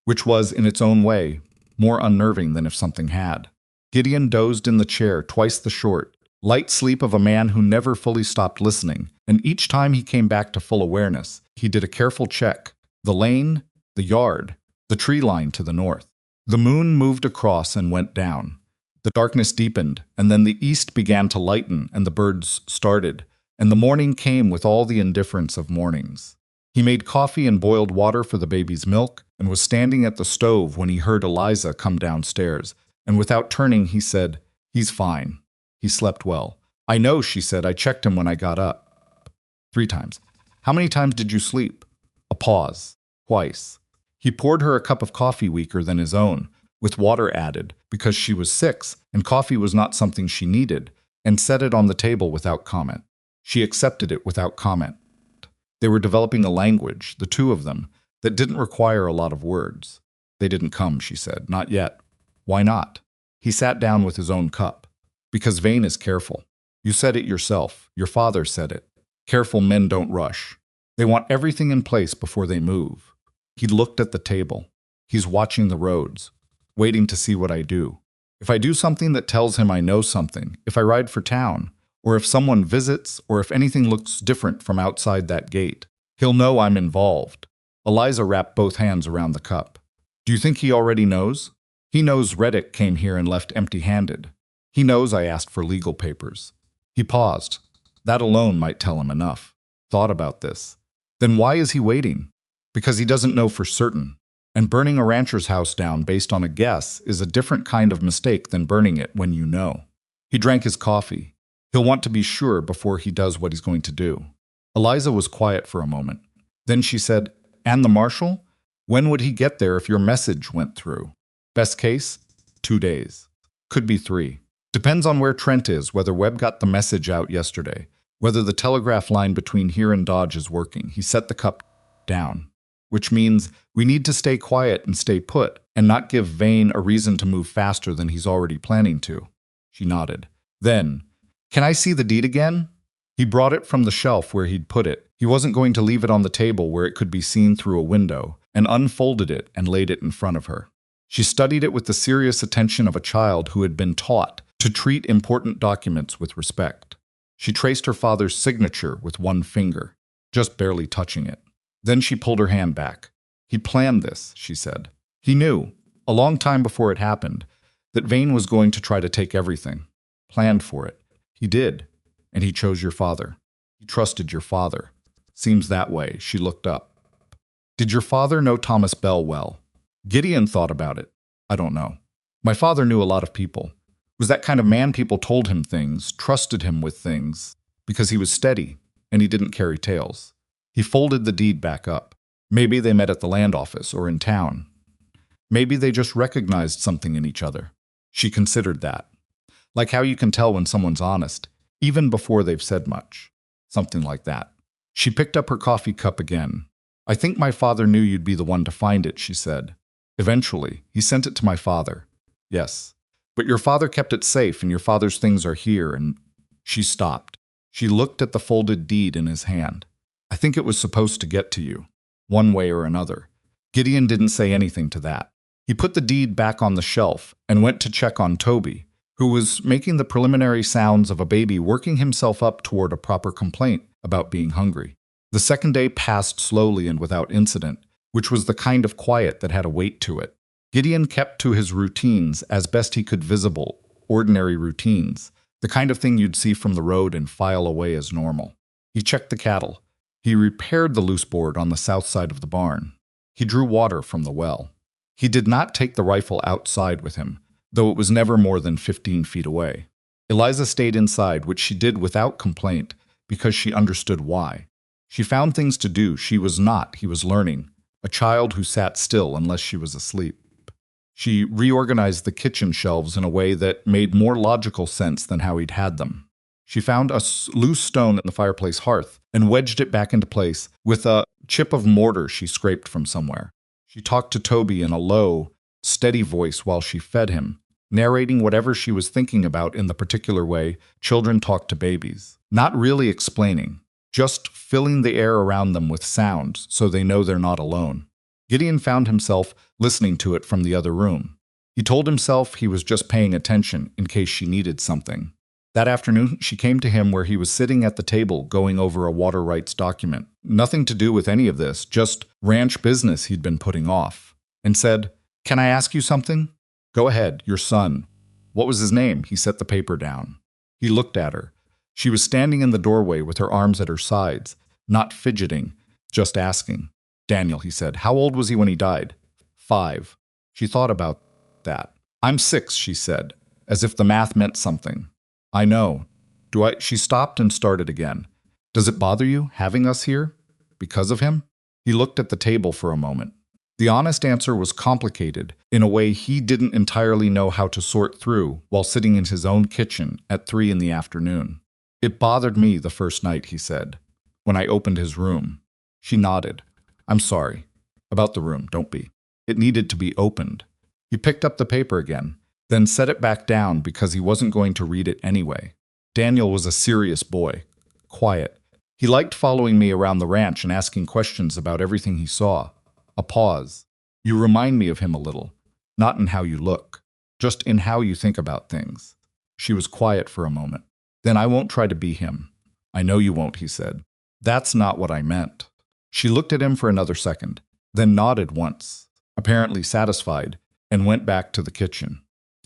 which was, in its own way, more unnerving than if something had. Gideon dozed in the chair twice the short, light sleep of a man who never fully stopped listening, and each time he came back to full awareness, he did a careful check: the lane, the yard, the tree line to the north. The moon moved across and went down. The darkness deepened, and then the east began to lighten, and the birds started, and the morning came with all the indifference of mornings. He made coffee and boiled water for the baby's milk, and was standing at the stove when he heard Eliza come downstairs, and without turning he said, "He's fine. He slept well." "I know," she said. "I checked him when I got up." 3 times. "How many times did you sleep?" A pause. "Twice." He poured her a cup of coffee weaker than his own, with water added, because she was 6, and coffee was not something she needed, and set it on the table without comment. She accepted it without comment. They were developing a language, the two of them, that didn't require a lot of words. "They didn't come," she said. "Not yet." "Why not?" He sat down with his own cup. "Because Vane is careful. You said it yourself. Your father said it. Careful men don't rush. They want everything in place before they move." He looked at the table. He's watching the roads, waiting to see what I do. If I do something that tells him I know something, if I ride for town, or if someone visits, or if anything looks different from outside that gate, he'll know I'm involved. Eliza wrapped both hands around the cup. Do you think he already knows? He knows Reddick came here and left empty-handed. He knows I asked for legal papers. He paused. That alone might tell him enough. Thought about this. Then why is he waiting? Because he doesn't know for certain. And burning a rancher's house down based on a guess is a different kind of mistake than burning it when you know. He drank his coffee. He'll want to be sure before he does what he's going to do. Eliza was quiet for a moment. Then she said, "And the marshal? When would he get there if your message went through?" Best case, 2 days. Could be 3. Depends on where Trent is, whether Webb got the message out yesterday, whether the telegraph line between here and Dodge is working. He set the cup down, which means we need to stay quiet and stay put and not give Vane a reason to move faster than he's already planning to. She nodded. Then, "Can I see the deed again?" He brought it from the shelf where he'd put it. He wasn't going to leave it on the table where it could be seen through a window, and unfolded it and laid it in front of her. She studied it with the serious attention of a child who had been taught to treat important documents with respect. She traced her father's signature with one finger, just barely touching it. Then she pulled her hand back. He planned this, she said. He knew, a long time before it happened, that Vane was going to try to take everything. Planned for it. He did, and he chose your father. He trusted your father. Seems that way. She looked up. Did your father know Thomas Bell well? Gideon thought about it. I don't know. My father knew a lot of people. Was that kind of man people told him things, trusted him with things, because he was steady, and he didn't carry tales. He folded the deed back up. Maybe they met at the land office or in town. Maybe they just recognized something in each other. She considered that. Like how you can tell when someone's honest, even before they've said much. Something like that. She picked up her coffee cup again. I think my father knew you'd be the one to find it, she said. Eventually, he sent it to my father. Yes. But your father kept it safe, and your father's things are here, and... She stopped. She looked at the folded deed in his hand. I think it was supposed to get to you, one way or another. Gideon didn't say anything to that. He put the deed back on the shelf and went to check on Toby, who was making the preliminary sounds of a baby working himself up toward a proper complaint about being hungry. The second day passed slowly and without incident, which was the kind of quiet that had a weight to it. Gideon kept to his routines as best he could, visible, ordinary routines, the kind of thing you'd see from the road and file away as normal. He checked the cattle. He repaired the loose board on the south side of the barn. He drew water from the well. He did not take the rifle outside with him, though it was never more than 15 feet away. Eliza stayed inside, which she did without complaint, because she understood why. She found things to do she was not, he was learning, a child who sat still unless she was asleep. She reorganized the kitchen shelves in a way that made more logical sense than how he'd had them. She found a loose stone in the fireplace hearth and wedged it back into place with a chip of mortar she scraped from somewhere. She talked to Toby in a low, steady voice while she fed him, narrating whatever she was thinking about in the particular way children talk to babies. Not really explaining, just filling the air around them with sounds so they know they're not alone. Gideon found himself listening to it from the other room. He told himself he was just paying attention in case she needed something. That afternoon, she came to him where he was sitting at the table going over a water rights document. Nothing to do with any of this, just ranch business he'd been putting off. And said, "Can I ask you something?" "Go ahead, your son." "What was his name?" He set the paper down. He looked at her. She was standing in the doorway with her arms at her sides, not fidgeting, just asking. "Daniel," he said. "How old was he when he died?" 5. She thought about that. "I'm 6, she said, as if the math meant something. "I know. She stopped and started again. "Does it bother you, having us here? Because of him?" He looked at the table for a moment. The honest answer was complicated in a way he didn't entirely know how to sort through while sitting in his own kitchen at 3 in the afternoon. "It bothered me the first night," he said, "when I opened his room." She nodded. "I'm sorry. About the room, don't be. It needed to be opened." He picked up the paper again, then set it back down because he wasn't going to read it anyway. Daniel was a serious boy, quiet. He liked following me around the ranch and asking questions about everything he saw. A pause. You remind me of him a little. Not in how you look, just in how you think about things. She was quiet for a moment. Then I won't try to be him. I know you won't, he said. That's not what I meant. She looked at him for another second, then nodded once, apparently satisfied, and went back to the kitchen.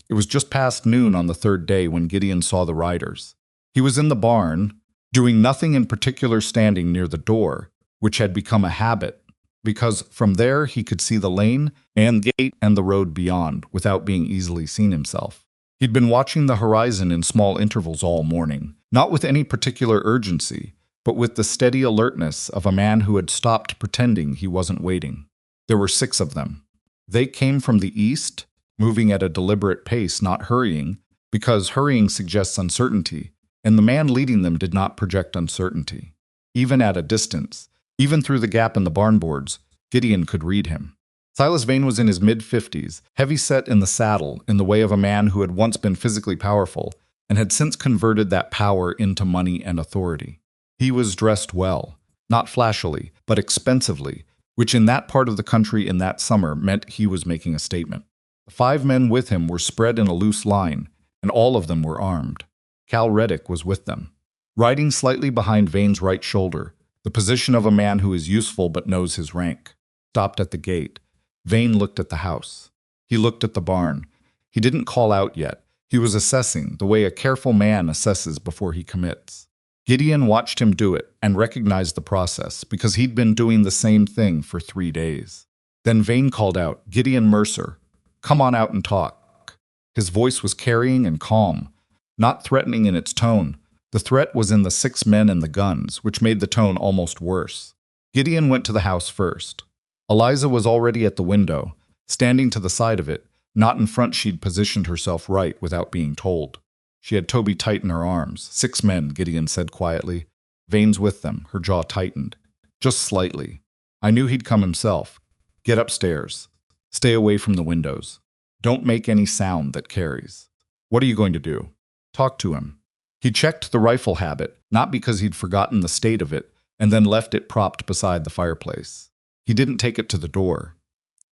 It was just past noon on the third day when Gideon saw the riders. He was in the barn, doing nothing in particular, standing near the door, which had become a habit, because from there he could see the lane and gate and the road beyond without being easily seen himself. He'd been watching the horizon in small intervals all morning, not with any particular urgency, but with the steady alertness of a man who had stopped pretending he wasn't waiting. There were 6 of them. They came from the east, moving at a deliberate pace, not hurrying, because hurrying suggests uncertainty, and the man leading them did not project uncertainty. Even at a distance, even through the gap in the barn boards, Gideon could read him. Silas Vane was in his mid-50s, heavy-set in the saddle, in the way of a man who had once been physically powerful and had since converted that power into money and authority. He was dressed well, not flashily, but expensively, which in that part of the country in that summer meant he was making a statement. The 5 men with him were spread in a loose line, and all of them were armed. Cal Reddick was with them. Riding slightly behind Vane's right shoulder, the position of a man who is useful but knows his rank. Stopped at the gate. Vane looked at the house. He looked at the barn. He didn't call out yet. He was assessing, the way a careful man assesses before he commits. Gideon watched him do it and recognized the process because he'd been doing the same thing for 3 days. Then Vane called out, "Gideon Mercer, come on out and talk." His voice was carrying and calm, not threatening in its tone. The threat was in the 6 men and the guns, which made the tone almost worse. Gideon went to the house first. Eliza was already at the window, standing to the side of it, not in front. She'd positioned herself right without being told. She had Toby tight in her arms. 6 men, Gideon said quietly. Vane's with them. Her jaw tightened. Just slightly. I knew he'd come himself. Get upstairs. Stay away from the windows. Don't make any sound that carries. What are you going to do? Talk to him. He checked the rifle habit, not because he'd forgotten the state of it, and then left it propped beside the fireplace. He didn't take it to the door.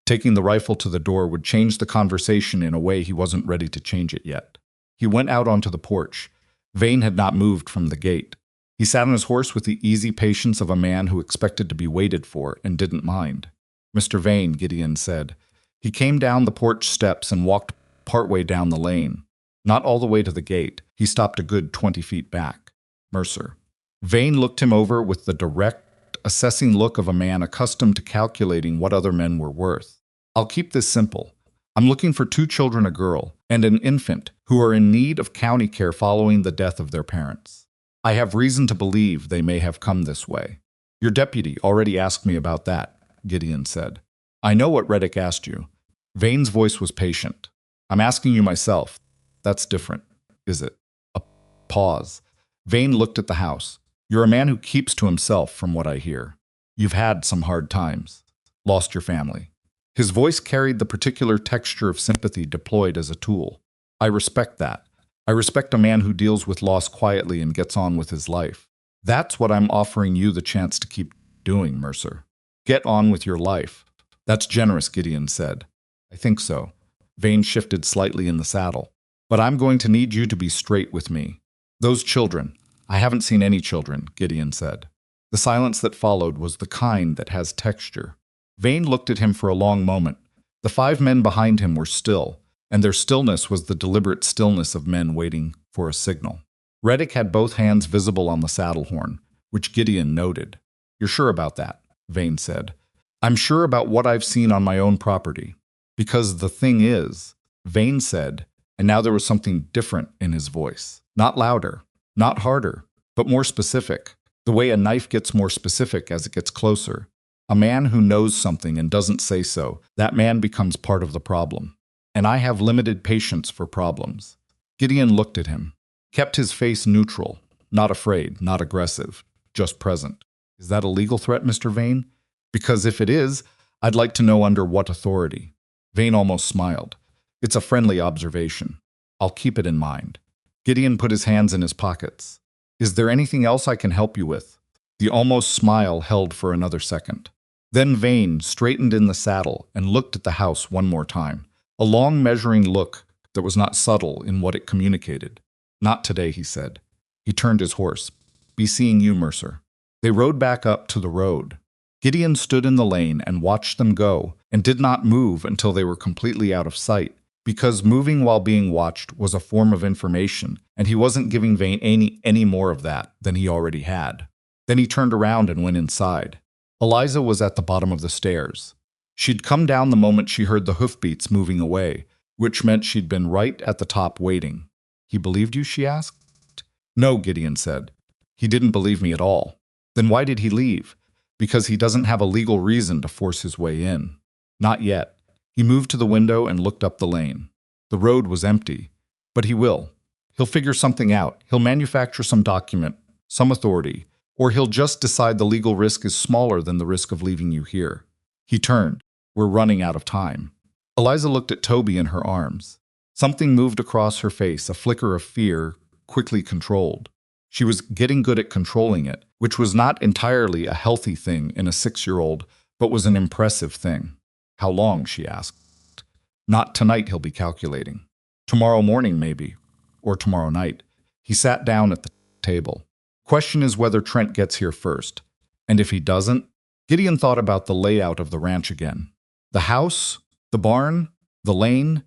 Taking the rifle to the door would change the conversation in a way he wasn't ready to change it yet. He went out onto the porch. Vane had not moved from the gate. He sat on his horse with the easy patience of a man who expected to be waited for and didn't mind. "Mr. Vane," Gideon said. He came down the porch steps and walked partway down the lane. Not all the way to the gate. He stopped a good 20 feet back. "Mercer." Vane looked him over with the direct, assessing look of a man accustomed to calculating what other men were worth. "I'll keep this simple. I'm looking for 2 children, a girl and an infant, who are in need of county care following the death of their parents. I have reason to believe they may have come this way." "Your deputy already asked me about that," Gideon said. "I know what Reddick asked you." Vane's voice was patient. "I'm asking you myself. That's different, is it?" A pause. Vane looked at the house. "You're a man who keeps to himself, from what I hear. You've had some hard times. Lost your family." His voice carried the particular texture of sympathy deployed as a tool. "I respect that. I respect a man who deals with loss quietly and gets on with his life. That's what I'm offering you the chance to keep doing, Mercer. Get on with your life." "That's generous," Gideon said. "I think so." Vane shifted slightly in the saddle. "But I'm going to need you to be straight with me. Those children—" "I haven't seen any children," Gideon said. The silence that followed was the kind that has texture. Vane looked at him for a long moment. The 5 men behind him were still, and their stillness was the deliberate stillness of men waiting for a signal. Reddick had both hands visible on the saddle horn, which Gideon noted. "You're sure about that?" Vane said. "I'm sure about what I've seen on my own property. Because the thing is," Vane said, and now there was something different in his voice. Not louder, not harder, but more specific. The way a knife gets more specific as it gets closer. A man who knows something and doesn't say so, that man becomes part of the problem. And I have limited patience for problems. Gideon looked at him, kept his face neutral, not afraid, not aggressive, just present. "Is that a legal threat, Mr. Vane? Because if it is, I'd like to know under what authority." Vane almost smiled. "It's a friendly observation. I'll keep it in mind." Gideon put his hands in his pockets. "Is there anything else I can help you with?" The almost smile held for another second. Then Vane straightened in the saddle and looked at the house one more time, a long measuring look that was not subtle in what it communicated. "Not today," he said. He turned his horse. "Be seeing you, Mercer." They rode back up to the road. Gideon stood in the lane and watched them go, and did not move until they were completely out of sight, because moving while being watched was a form of information, and he wasn't giving Vane any more of that than he already had. Then he turned around and went inside. Eliza was at the bottom of the stairs. She'd come down the moment she heard the hoofbeats moving away, which meant she'd been right at the top waiting. "He believed you?" she asked. "No," Gideon said. "He didn't believe me at all." "Then why did he leave?" "Because he doesn't have a legal reason to force his way in." "Not yet." He moved to the window and looked up the lane. The road was empty. "But he will. He'll figure something out. He'll manufacture some document, some authority, or he'll just decide the legal risk is smaller than the risk of leaving you here." He turned. "We're running out of time." Eliza looked at Toby in her arms. Something moved across her face, a flicker of fear, quickly controlled. She was getting good at controlling it, which was not entirely a healthy thing in a 6-year-old, but was an impressive thing. "How long?" she asked. "Not tonight," he'll be calculating. "Tomorrow morning, maybe. Or tomorrow night." He sat down at the table. "Question is whether Trent gets here first. And if he doesn't?" Gideon thought about the layout of the ranch again. The house, the barn, the lane,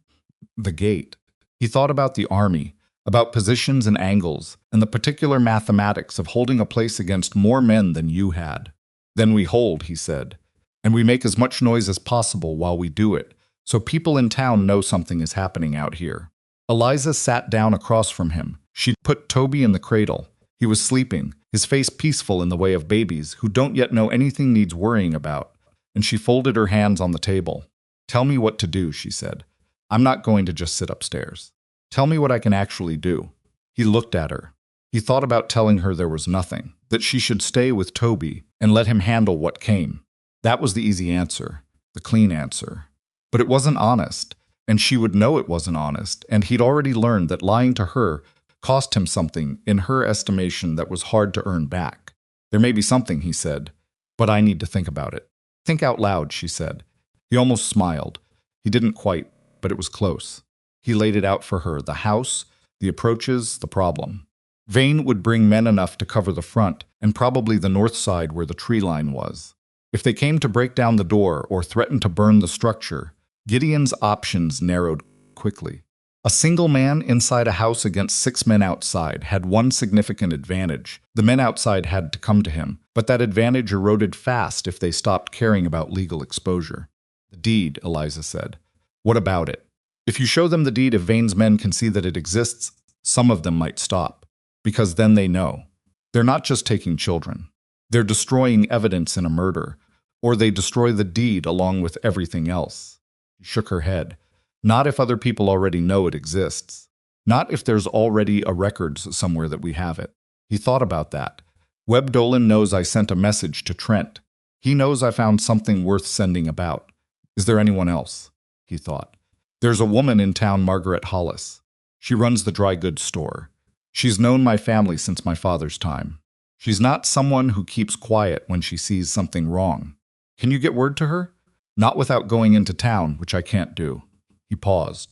the gate. He thought about the army, about positions and angles, and the particular mathematics of holding a place against more men than you had. "Then we hold," he said, "and we make as much noise as possible while we do it, so people in town know something is happening out here." Eliza sat down across from him. She'd put Toby in the cradle. He was sleeping, his face peaceful in the way of babies who don't yet know anything needs worrying about, and she folded her hands on the table. "Tell me what to do," she said. "I'm not going to just sit upstairs. Tell me what I can actually do." He looked at her. He thought about telling her there was nothing, that she should stay with Toby and let him handle what came. That was the easy answer, the clean answer. But it wasn't honest, and she would know it wasn't honest, and he'd already learned that lying to her cost him something, in her estimation, that was hard to earn back. "There may be something," he said, "but I need to think about it." "Think out loud," she said. He almost smiled. He didn't quite, but it was close. He laid it out for her, the house, the approaches, the problem. Vane would bring men enough to cover the front, and probably the north side where the tree line was. If they came to break down the door or threaten to burn the structure, Gideon's options narrowed quickly. A single man inside a house against 6 men outside had one significant advantage. The men outside had to come to him, but that advantage eroded fast if they stopped caring about legal exposure. "The deed," Eliza said. "What about it?" "If you show them the deed, if Vane's men can see that it exists, some of them might stop. Because then they know. They're not just taking children. They're destroying evidence in a murder, or they destroy the deed along with everything else." She shook her head. "Not if other people already know it exists. Not if there's already a record somewhere that we have it." He thought about that. "Webb Dolan knows I sent a message to Trent. He knows I found something worth sending about. Is there anyone else?" He thought. "There's a woman in town, Margaret Hollis. She runs the dry goods store. She's known my family since my father's time. She's not someone who keeps quiet when she sees something wrong. Can you get word to her? Not without going into town, which I can't do." He paused.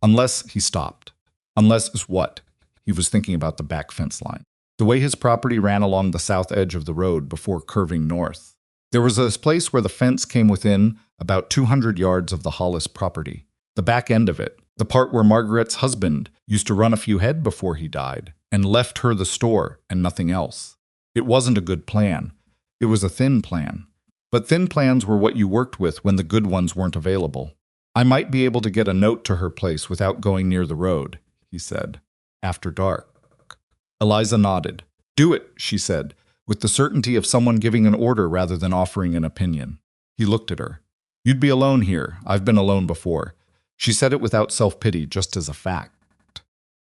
"Unless," he stopped. "Unless is what?" He was thinking about the back fence line. The way his property ran along the south edge of the road before curving north. There was a place where the fence came within about 200 yards of the Hollis property. The back end of it, the part where Margaret's husband used to run a few head before he died, and left her the store and nothing else. It wasn't a good plan. It was a thin plan. But thin plans were what you worked with when the good ones weren't available. "I might be able to get a note to her place without going near the road," he said. "After dark." Eliza nodded. "Do it," she said, with the certainty of someone giving an order rather than offering an opinion. He looked at her. "You'd be alone here. I've been alone before." She said it without self-pity, just as a fact.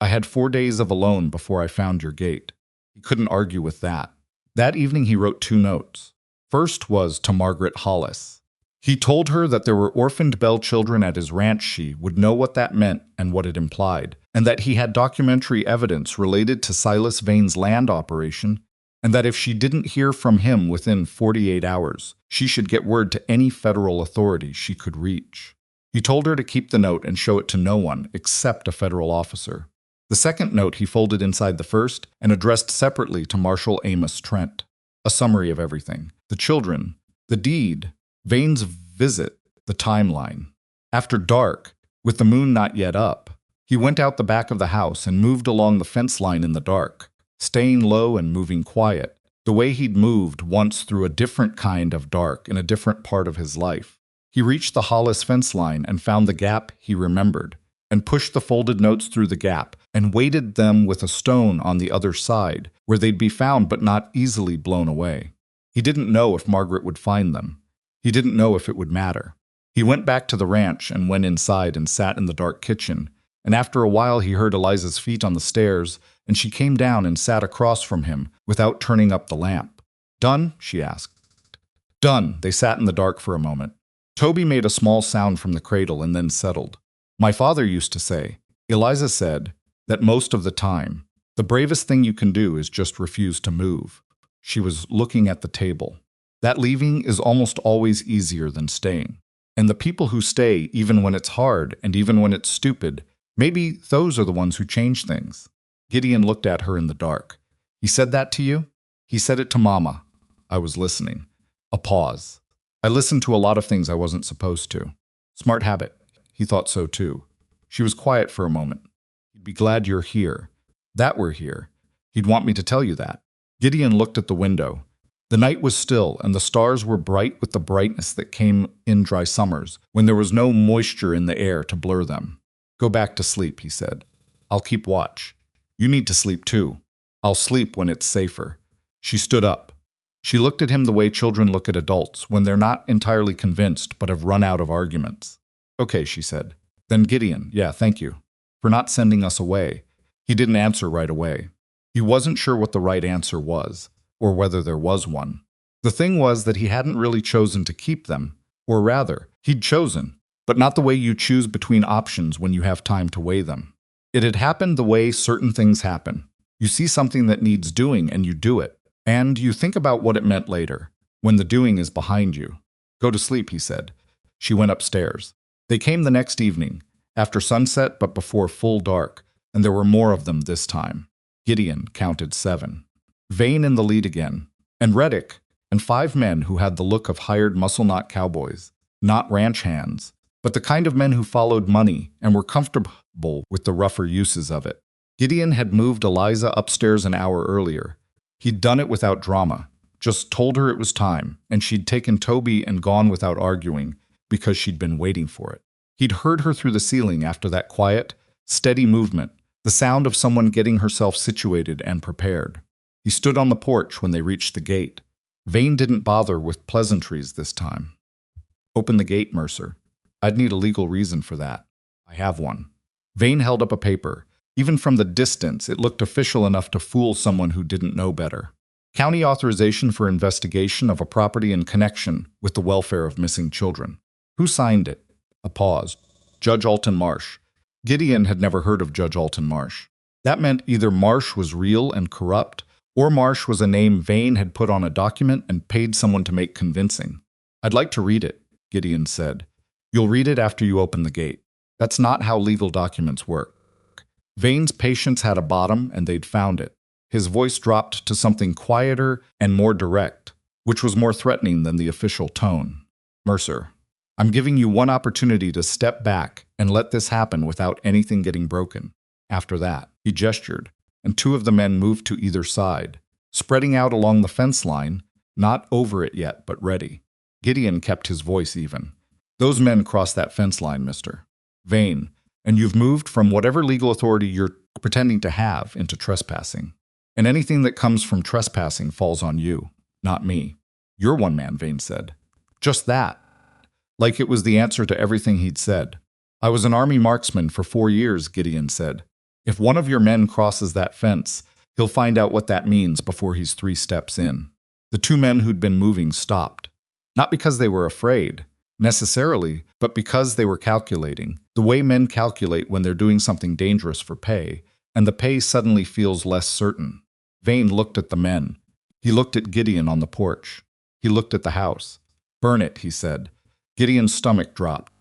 "I had 4 days of alone before I found your gate." He couldn't argue with that. That evening he wrote 2 notes. First was to Margaret Hollis. He told her that there were orphaned Bell children at his ranch. She would know what that meant and what it implied, and that he had documentary evidence related to Silas Vane's land operation, and that if she didn't hear from him within 48 hours, she should get word to any federal authority she could reach. He told her to keep the note and show it to no one except a federal officer. The second note he folded inside the first and addressed separately to Marshal Amos Trent. A summary of everything: the children, the deed, Vane's visit, the timeline. After dark, with the moon not yet up, he went out the back of the house and moved along the fence line in the dark, staying low and moving quiet, the way he'd moved once through a different kind of dark in a different part of his life. He reached the Hollis fence line and found the gap he remembered, and pushed the folded notes through the gap and weighted them with a stone on the other side, where they'd be found but not easily blown away. He didn't know if Margaret would find them. He didn't know if it would matter. He went back to the ranch and went inside and sat in the dark kitchen, and after a while he heard Eliza's feet on the stairs, and she came down and sat across from him without turning up the lamp. "Done?" she asked. "Done." They sat in the dark for a moment. Toby made a small sound from the cradle and then settled. "My father used to say," Eliza said, "that most of the time, the bravest thing you can do is just refuse to move." She was looking at the table. "That leaving is almost always easier than staying. And the people who stay, even when it's hard and even when it's stupid, maybe those are the ones who change things." Gideon looked at her in the dark. "He said that to you?" "He said it to Mama." "I was listening." A pause. "I listened to a lot of things I wasn't supposed to." Smart habit. He thought so too. She was quiet for a moment. "He'd be glad you're here. That we're here. He'd want me to tell you that." Gideon looked at the window. The night was still, and the stars were bright with the brightness that came in dry summers, when there was no moisture in the air to blur them. "Go back to sleep," he said. "I'll keep watch. You need to sleep too." "I'll sleep when it's safer." She stood up. She looked at him the way children look at adults when they're not entirely convinced but have run out of arguments. "Okay," she said. "Then Gideon, yeah, thank you for not sending us away." He didn't answer right away. He wasn't sure what the right answer was, or whether there was one. The thing was that he hadn't really chosen to keep them, or rather, he'd chosen, but not the way you choose between options when you have time to weigh them. It had happened the way certain things happen. You see something that needs doing and you do it, and you think about what it meant later, when the doing is behind you. "Go to sleep," he said. She went upstairs. They came the next evening, after sunset but before full dark, and there were more of them this time. Gideon counted 7. Vane in the lead again, and Reddick, and 5 men who had the look of hired muscle-knot cowboys, not ranch hands, but the kind of men who followed money and were comfortable with the rougher uses of it. Gideon had moved Eliza upstairs an hour earlier. He'd done it without drama, just told her it was time, and she'd taken Toby and gone without arguing, because she'd been waiting for it. He'd heard her through the ceiling after that quiet, steady movement, the sound of someone getting herself situated and prepared. He stood on the porch when they reached the gate. Vane didn't bother with pleasantries this time. "Open the gate, Mercer." "I'd need a legal reason for that." "I have one." Vane held up a paper. Even from the distance, it looked official enough to fool someone who didn't know better. "County authorization for investigation of a property in connection with the welfare of missing children." "Who signed it?" A pause. "Judge Alton Marsh." Gideon had never heard of Judge Alton Marsh. That meant either Marsh was real and corrupt, or Marsh was a name Vane had put on a document and paid someone to make convincing. "I'd like to read it," Gideon said. "You'll read it after you open the gate." That's not how legal documents work. Vane's patience had a bottom, and they'd found it. His voice dropped to something quieter and more direct, which was more threatening than the official tone. "Mercer, I'm giving you one opportunity to step back and let this happen without anything getting broken." After that, he gestured, and 2 of the men moved to either side, spreading out along the fence line, not over it yet, but ready. Gideon kept his voice even. "Those men crossed that fence line, Mr. Vane, and you've moved from whatever legal authority you're pretending to have into trespassing. And anything that comes from trespassing falls on you, not me." "You're one man," Vane said. "Just that." Like it was the answer to everything he'd said. "I was an army marksman for 4 years, Gideon said. "If one of your men crosses that fence, he'll find out what that means before he's 3 steps in." The 2 men who'd been moving stopped. Not because they were afraid, necessarily, but because they were calculating, the way men calculate when they're doing something dangerous for pay, and the pay suddenly feels less certain. Vane looked at the men. He looked at Gideon on the porch. He looked at the house. "Burn it," he said. Gideon's stomach dropped.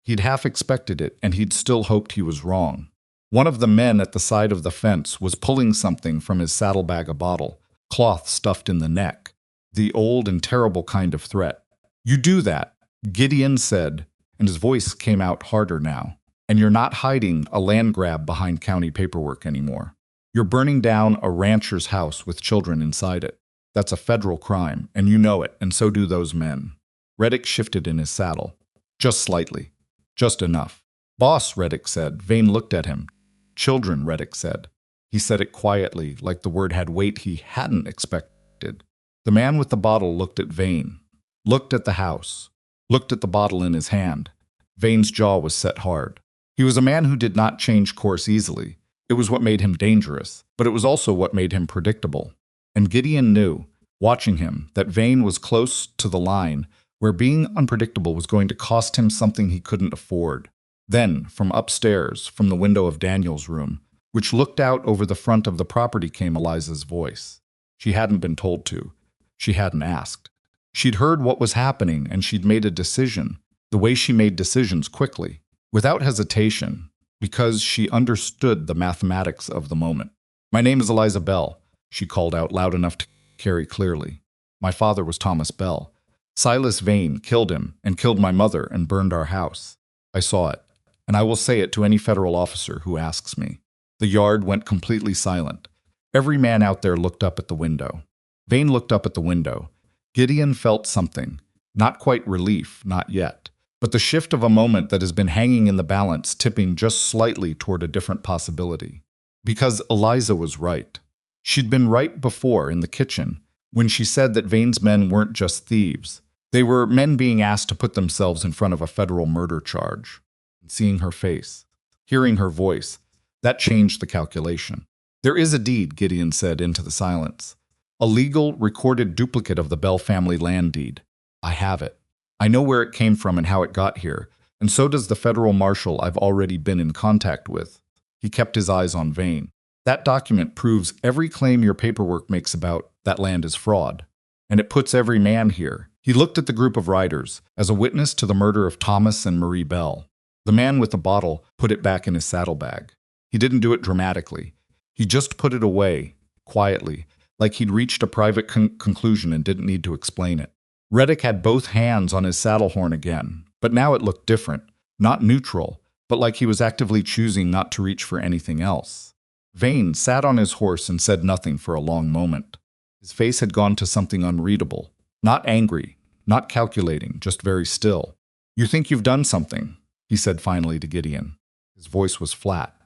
He'd half expected it, and he'd still hoped he was wrong. One of the men at the side of the fence was pulling something from his saddlebag, a bottle, cloth stuffed in the neck. The old and terrible kind of threat. "You do that," Gideon said, and his voice came out harder now. "And you're not hiding a land grab behind county paperwork anymore. You're burning down a rancher's house with children inside it. That's a federal crime, and you know it, and so do those men." Reddick shifted in his saddle. "Just slightly. Just enough." "Boss," Reddick said. Vane looked at him. "Children," Reddick said. He said it quietly, like the word had weight he hadn't expected. The man with the bottle looked at Vane, looked at the house, looked at the bottle in his hand. Vane's jaw was set hard. He was a man who did not change course easily. It was what made him dangerous, but it was also what made him predictable. And Gideon knew, watching him, that Vane was close to the line where being unpredictable was going to cost him something he couldn't afford. Then, from upstairs, from the window of Daniel's room, which looked out over the front of the property, came Eliza's voice. She hadn't been told to. She hadn't asked. She'd heard what was happening, and she'd made a decision, the way she made decisions quickly, without hesitation, because she understood the mathematics of the moment. "My name is Eliza Bell," she called out loud enough to carry clearly. "My father was Thomas Bell. Silas Vane killed him and killed my mother and burned our house. I saw it, and I will say it to any federal officer who asks me." The yard went completely silent. Every man out there looked up at the window. Vane looked up at the window. Gideon felt something. Not quite relief, not yet, but the shift of a moment that has been hanging in the balance, tipping just slightly toward a different possibility. Because Eliza was right. She'd been right before in the kitchen, when she said that Vane's men weren't just thieves. They were men being asked to put themselves in front of a federal murder charge. Seeing her face, hearing her voice, that changed the calculation. "There is a deed," Gideon said into the silence. "A legal, recorded duplicate of the Bell family land deed. I have it. I know where it came from and how it got here, and so does the federal marshal I've already been in contact with." He kept his eyes on Vane. "That document proves every claim your paperwork makes about that land is fraud, and it puts every man here." He looked at the group of riders as a witness to the murder of Thomas and Marie Bell. The man with the bottle put it back in his saddlebag. He didn't do it dramatically. He just put it away, quietly, like he'd reached a private conclusion and didn't need to explain it. Reddick had both hands on his saddle horn again, but now it looked different, not neutral, but like he was actively choosing not to reach for anything else. Vane sat on his horse and said nothing for a long moment. His face had gone to something unreadable, not angry, not calculating, just very still. "You think you've done something," he said finally to Gideon. His voice was flat.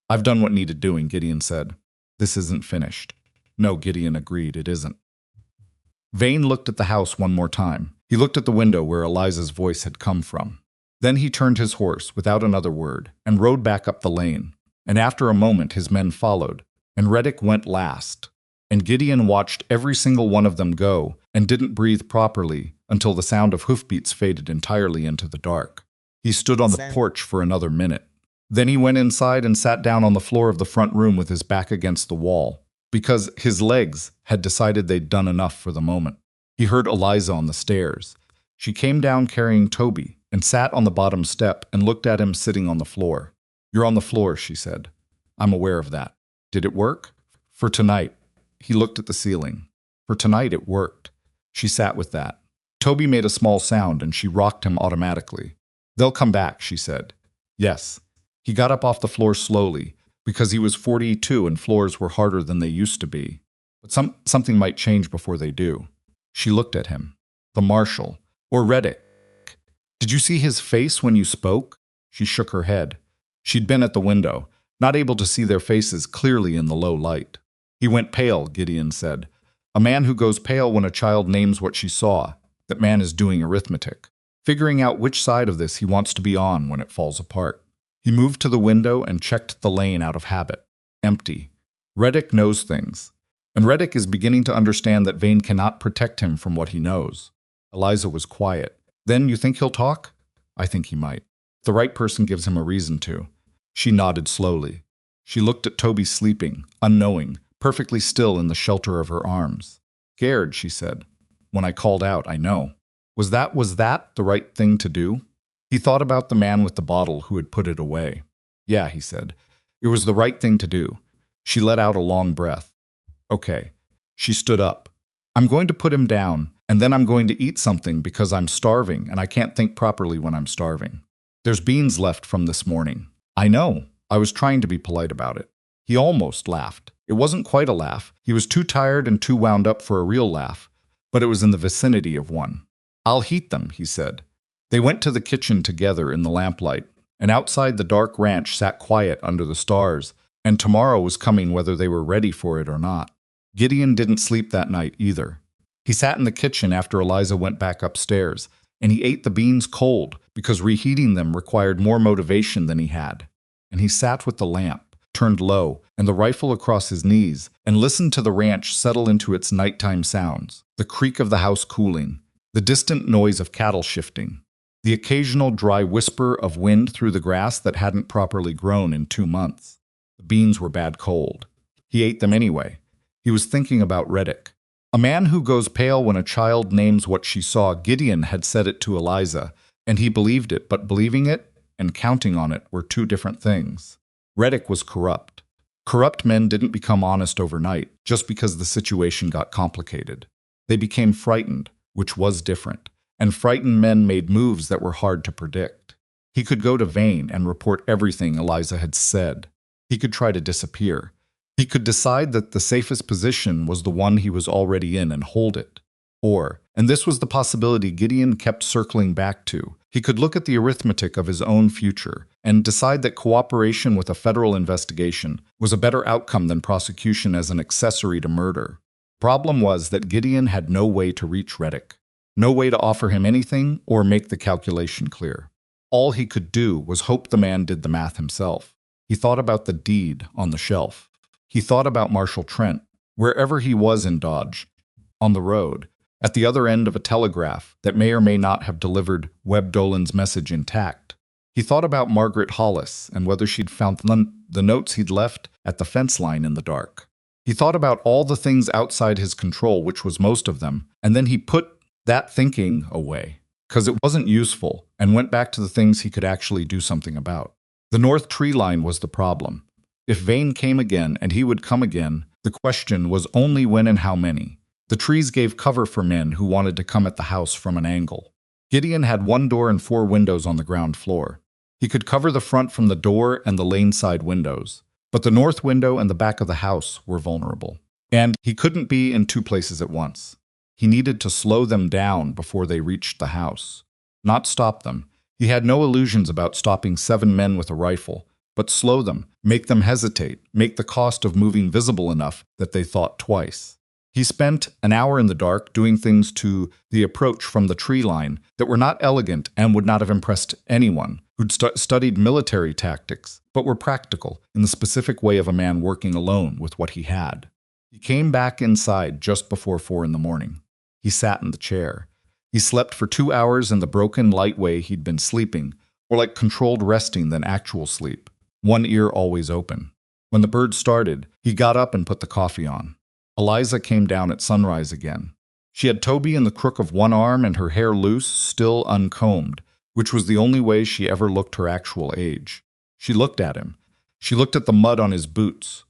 "I've done what needed doing," Gideon said. "This isn't finished." "No," Gideon agreed, "it isn't." Vane looked at the house one more time. He looked at the window where Eliza's voice had come from. Then he turned his horse without another word and rode back up the lane. And after a moment his men followed, and Reddick went last. And Gideon watched every single one of them go and didn't breathe properly until the sound of hoofbeats faded entirely into the dark. He stood on the porch for another minute. Then he went inside and sat down on the floor of the front room with his back against the wall, because his legs had decided they'd done enough for the moment. He heard Eliza on the stairs. She came down carrying Toby and sat on the bottom step and looked at him sitting on the floor. "You're on the floor," she said. "I'm aware of that. Did it work?" "For tonight." He looked at the ceiling. "For tonight it worked." She sat with that. Toby made a small sound and she rocked him automatically. "They'll come back," she said. "Yes." He got up off the floor slowly, because he was 42 and floors were harder than they used to be. But something might change before they do. She looked at him. "The marshal. Or Reddick. Did you see his face when you spoke?" She shook her head. She'd been at the window, not able to see their faces clearly in the low light. "He went pale," Gideon said. "A man who goes pale when a child names what she saw. That man is doing arithmetic, figuring out which side of this he wants to be on when it falls apart." He moved to the window and checked the lane out of habit. Empty. Reddick knows things. And Reddick is beginning to understand that Vane cannot protect him from what he knows. Eliza was quiet. "Then you think he'll talk?" "I think he might. If the right person gives him a reason to." She nodded slowly. She looked at Toby sleeping, unknowing, perfectly still in the shelter of her arms. Scared, she said. When I called out, I know. Was that the right thing to do? He thought about the man with the bottle who had put it away. Yeah, he said. It was the right thing to do. She let out a long breath. Okay. She stood up. I'm going to put him down, and then I'm going to eat something because I'm starving and I can't think properly when I'm starving. There's beans left from this morning. I know. I was trying to be polite about it. He almost laughed. It wasn't quite a laugh. He was too tired and too wound up for a real laugh, but it was in the vicinity of one. I'll heat them, he said. They went to the kitchen together in the lamplight, and outside the dark ranch sat quiet under the stars, and tomorrow was coming whether they were ready for it or not. Gideon didn't sleep that night either. He sat in the kitchen after Eliza went back upstairs, and he ate the beans cold because reheating them required more motivation than he had. And he sat with the lamp, turned low, and the rifle across his knees, and listened to the ranch settle into its nighttime sounds, the creak of the house cooling, the distant noise of cattle shifting, the occasional dry whisper of wind through the grass that hadn't properly grown in 2 months. The beans were bad cold. He ate them anyway. He was thinking about Reddick. A man who goes pale when a child names what she saw. Gideon had said it to Eliza, and he believed it, but believing it and counting on it were two different things. Reddick was corrupt. Corrupt men didn't become honest overnight just because the situation got complicated. They became frightened, which was different, and frightened men made moves that were hard to predict. He could go to Vane and report everything Eliza had said. He could try to disappear. He could decide that the safest position was the one he was already in and hold it. Or, and this was the possibility Gideon kept circling back to, he could look at the arithmetic of his own future and decide that cooperation with a federal investigation was a better outcome than prosecution as an accessory to murder. Problem was that Gideon had no way to reach Reddick, no way to offer him anything or make the calculation clear. All he could do was hope the man did the math himself. He thought about the deed on the shelf. He thought about Marshall Trent, wherever he was in Dodge, on the road, at the other end of a telegraph that may or may not have delivered Webb Dolan's message intact. He thought about Margaret Hollis and whether she'd found the notes he'd left at the fence line in the dark. He thought about all the things outside his control, which was most of them, and then he put that thinking away, because it wasn't useful, and went back to the things he could actually do something about. The north tree line was the problem. If Vane came again, and he would come again, the question was only when and how many. The trees gave cover for men who wanted to come at the house from an angle. Gideon had 1 door and 4 windows on the ground floor. He could cover the front from the door and the lane side windows, but the north window and the back of the house were vulnerable. And he couldn't be in 2 places at once. He needed to slow them down before they reached the house, not stop them. He had no illusions about stopping 7 men with a rifle, but slow them, make them hesitate, make the cost of moving visible enough that they thought twice. He spent an hour in the dark doing things to the approach from the tree line that were not elegant and would not have impressed anyone who'd studied military tactics, but were practical in the specific way of a man working alone with what he had. He came back inside just before 4 in the morning. He sat in the chair. He slept for 2 hours in the broken, light way he'd been sleeping, more like controlled resting than actual sleep, 1 ear always open. When the bird started, he got up and put the coffee on. Eliza came down at sunrise again. She had Toby in the crook of 1 arm and her hair loose, still uncombed, which was the only way she ever looked her actual age. She looked at him. She looked at the mud on his boots.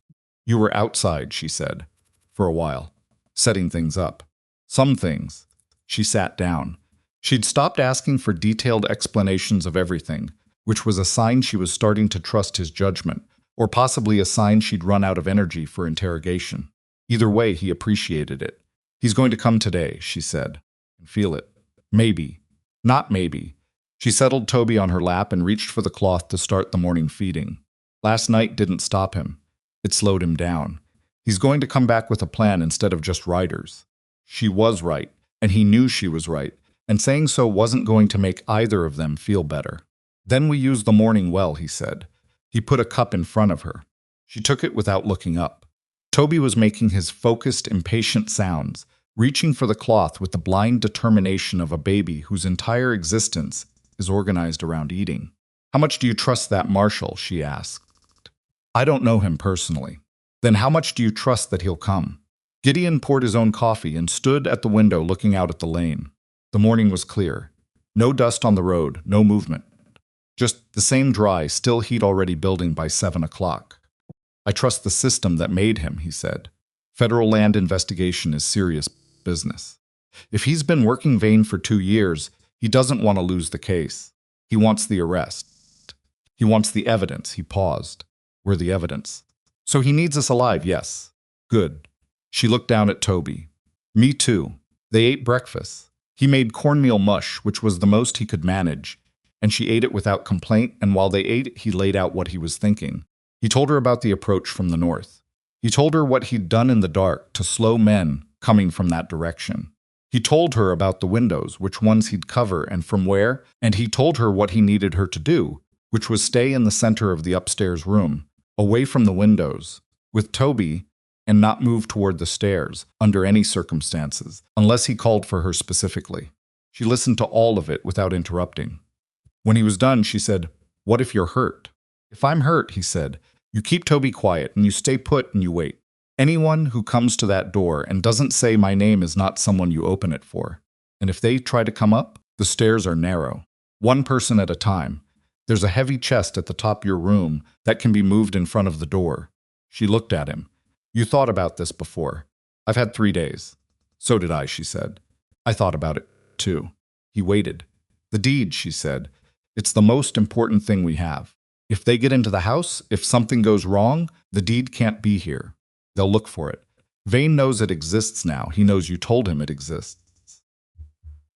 You were outside, she said, for a while, setting things up. Some things. She sat down. She'd stopped asking for detailed explanations of everything, which was a sign she was starting to trust his judgment, or possibly a sign she'd run out of energy for interrogation. Either way, he appreciated it. He's going to come today, she said. Feel it. Maybe. Not maybe. She settled Toby on her lap and reached for the cloth to start the morning feeding. Last night didn't stop him. It slowed him down. He's going to come back with a plan instead of just riders. She was right, and he knew she was right, and saying so wasn't going to make either of them feel better. Then we use the morning well, he said. He put a cup in front of her. She took it without looking up. Toby was making his focused, impatient sounds, reaching for the cloth with the blind determination of a baby whose entire existence is organized around eating. How much do you trust that Marshall? She asked. I don't know him personally. Then how much do you trust that he'll come? Gideon poured his own coffee and stood at the window looking out at the lane. The morning was clear. No dust on the road, no movement. Just the same dry, still heat already building by 7 o'clock. I trust the system that made him, he said. Federal land investigation is serious business. If he's been working Vane for 2 years, he doesn't want to lose the case. He wants the arrest. He wants the evidence. He paused. We're the evidence. So he needs us alive, yes. Good. She looked down at Toby. Me too. They ate breakfast. He made cornmeal mush, which was the most he could manage, and she ate it without complaint, and while they ate, he laid out what he was thinking. He told her about the approach from the north. He told her what he'd done in the dark to slow men coming from that direction. He told her about the windows, which ones he'd cover and from where, and he told her what he needed her to do, which was stay in the center of the upstairs room, away from the windows, with Toby, and not move toward the stairs, under any circumstances, unless he called for her specifically. She listened to all of it without interrupting. When he was done, she said, "What if you're hurt?" "If I'm hurt," he said, "you keep Toby quiet and you stay put and you wait. Anyone who comes to that door and doesn't say my name is not someone you open it for. And if they try to come up, the stairs are narrow. One person at a time. There's a heavy chest at the top of your room that can be moved in front of the door." She looked at him. "You thought about this before." "I've had 3 days." "So did I," she said. "I thought about it, too." He waited. "The deed," she said. "It's the most important thing we have. If they get into the house, if something goes wrong, the deed can't be here. They'll look for it. Vane knows it exists now. He knows you told him it exists."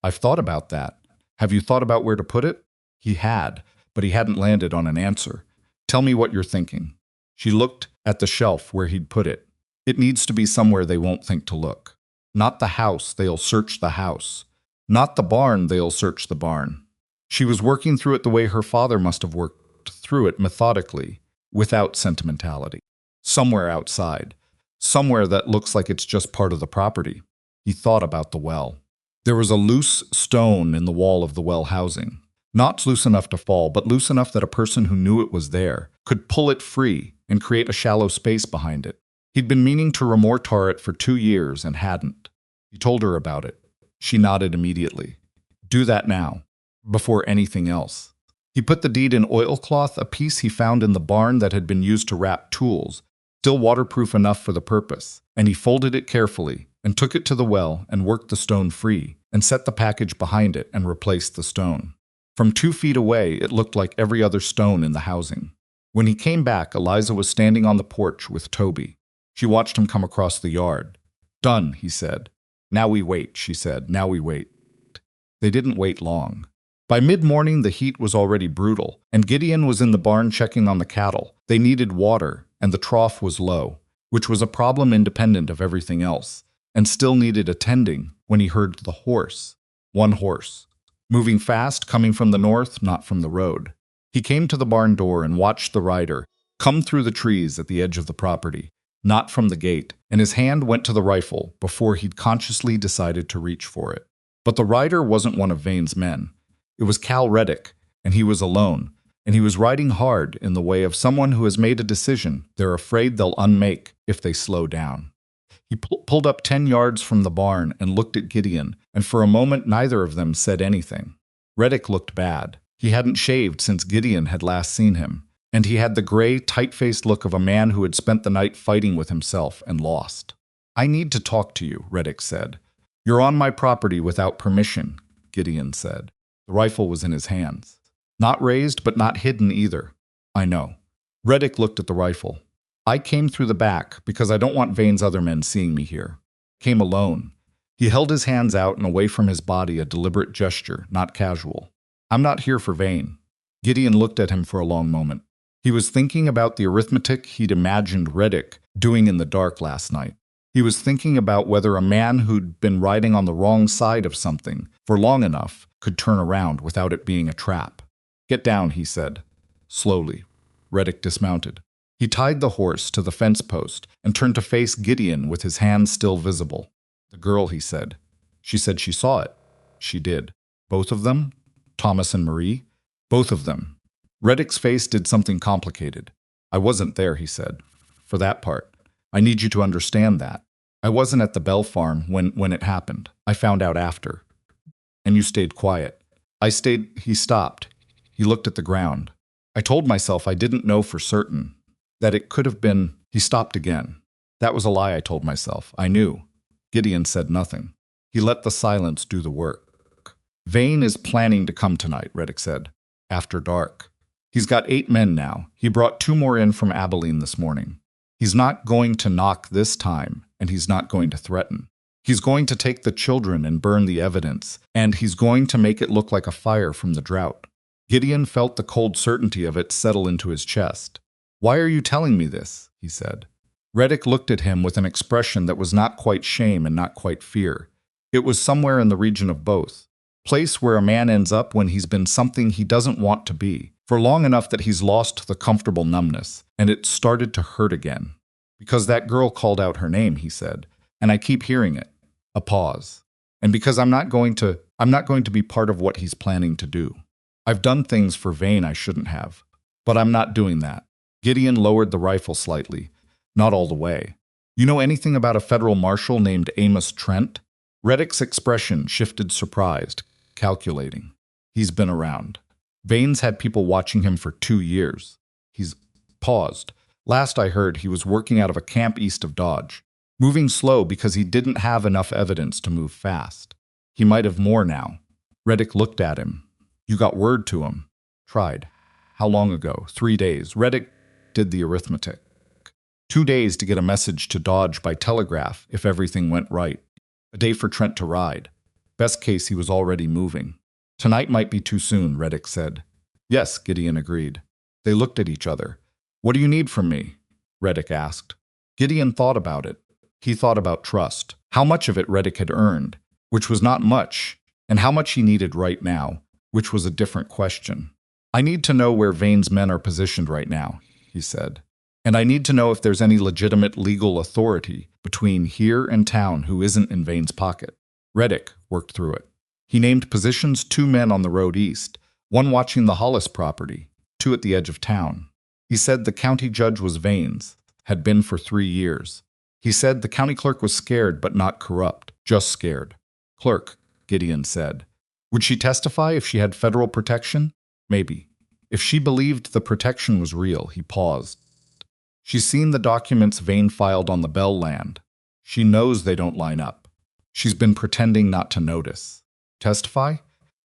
"I've thought about that. Have you thought about where to put it?" He had, but he hadn't landed on an answer. "Tell me what you're thinking." She looked at the shelf where he'd put it. "It needs to be somewhere they won't think to look. Not the house, they'll search the house. Not the barn, they'll search the barn." She was working through it the way her father must have worked through it, methodically, without sentimentality. Somewhere outside. Somewhere that looks like it's just part of the property. He thought about the well. There was a loose stone in the wall of the well housing. Not loose enough to fall, but loose enough that a person who knew it was there could pull it free and create a shallow space behind it. He'd been meaning to remortar it for 2 years and hadn't. He told her about it. She nodded immediately. "Do that now, before anything else." He put the deed in oilcloth, a piece he found in the barn that had been used to wrap tools, still waterproof enough for the purpose, and he folded it carefully and took it to the well and worked the stone free and set the package behind it and replaced the stone. From 2 feet away, it looked like every other stone in the housing. When he came back, Eliza was standing on the porch with Toby. She watched him come across the yard. "Done," he said. "Now we wait," she said. "Now we wait." They didn't wait long. By mid-morning, the heat was already brutal, and Gideon was in the barn checking on the cattle. They needed water, and the trough was low, which was a problem independent of everything else, and still needed attending when he heard the horse. One horse. Moving fast, coming from the north, not from the road. He came to the barn door and watched the rider come through the trees at the edge of the property, not from the gate, and his hand went to the rifle before he'd consciously decided to reach for it. But the rider wasn't one of Vane's men. It was Cal Reddick, and he was alone, and he was riding hard in the way of someone who has made a decision they're afraid they'll unmake if they slow down. He pulled up 10 yards from the barn and looked at Gideon, and for a moment neither of them said anything. Reddick looked bad. He hadn't shaved since Gideon had last seen him, and he had the gray, tight-faced look of a man who had spent the night fighting with himself and lost. "I need to talk to you," Reddick said. "You're on my property without permission," Gideon said. The rifle was in his hands. Not raised, but not hidden either. "I know." Reddick looked at the rifle. "I came through the back because I don't want Vane's other men seeing me here. Came alone." He held his hands out and away from his body, a deliberate gesture, not casual. "I'm not here for Vane." Gideon looked at him for a long moment. He was thinking about the arithmetic he'd imagined Reddick doing in the dark last night. He was thinking about whether a man who'd been riding on the wrong side of something for long enough could turn around without it being a trap. "Get down," he said. Slowly. Reddick dismounted. He tied the horse to the fence post and turned to face Gideon with his hands still visible. "The girl," he said. "She said she saw it." "She did." "Both of them? Thomas and Marie?" "Both of them." Reddick's face did something complicated. "I wasn't there," he said. "For that part. I need you to understand that." I wasn't at the Bell farm when it happened. I found out after. And you stayed quiet. I stayed. He stopped. He looked at the ground. I told myself I didn't know for certain. That it could have been. He stopped again. That was a lie, I told myself. I knew. Gideon said nothing. He let the silence do the work. Vane is planning to come tonight, Reddick said. After dark. He's got 8 men now. He brought 2 more in from Abilene this morning. He's not going to knock this time, and he's not going to threaten. He's going to take the children and burn the evidence, and he's going to make it look like a fire from the drought. Gideon felt the cold certainty of it settle into his chest. Why are you telling me this? He said. Reddick looked at him with an expression that was not quite shame and not quite fear. It was somewhere in the region of both. Place where a man ends up when he's been something he doesn't want to be, for long enough that he's lost the comfortable numbness, and it started to hurt again. Because that girl called out her name, he said, and I keep hearing it. A pause. And because I'm not going to be part of what he's planning to do. I've done things for Vane I shouldn't have. But I'm not doing that. Gideon lowered the rifle slightly. Not all the way. You know anything about a federal marshal named Amos Trent? Reddick's expression shifted surprised, calculating. He's been around. Vane's had people watching him for 2 years. He's paused. Last I heard, he was working out of a camp east of Dodge. Moving slow because he didn't have enough evidence to move fast. He might have more now. Reddick looked at him. You got word to him. Tried. How long ago? 3 days. Reddick did the arithmetic. 2 days to get a message to Dodge by telegraph if everything went right. A day for Trent to ride. Best case, he was already moving. Tonight might be too soon, Reddick said. Yes, Gideon agreed. They looked at each other. What do you need from me? Reddick asked. Gideon thought about it. He thought about trust. How much of it Reddick had earned, which was not much, and how much he needed right now, which was a different question. I need to know where Vane's men are positioned right now, he said. And I need to know if there's any legitimate legal authority between here and town who isn't in Vane's pocket. Reddick worked through it. He named positions 2 men on the road east, 1 watching the Hollis property, 2 at the edge of town. He said the county judge was Vane's, had been for 3 years. He said the county clerk was scared but not corrupt, just scared. Clerk, Gideon said. Would she testify if she had federal protection? Maybe. If she believed the protection was real, he paused. She's seen the documents Vane filed on the Bell land. She knows they don't line up. She's been pretending not to notice. Testify?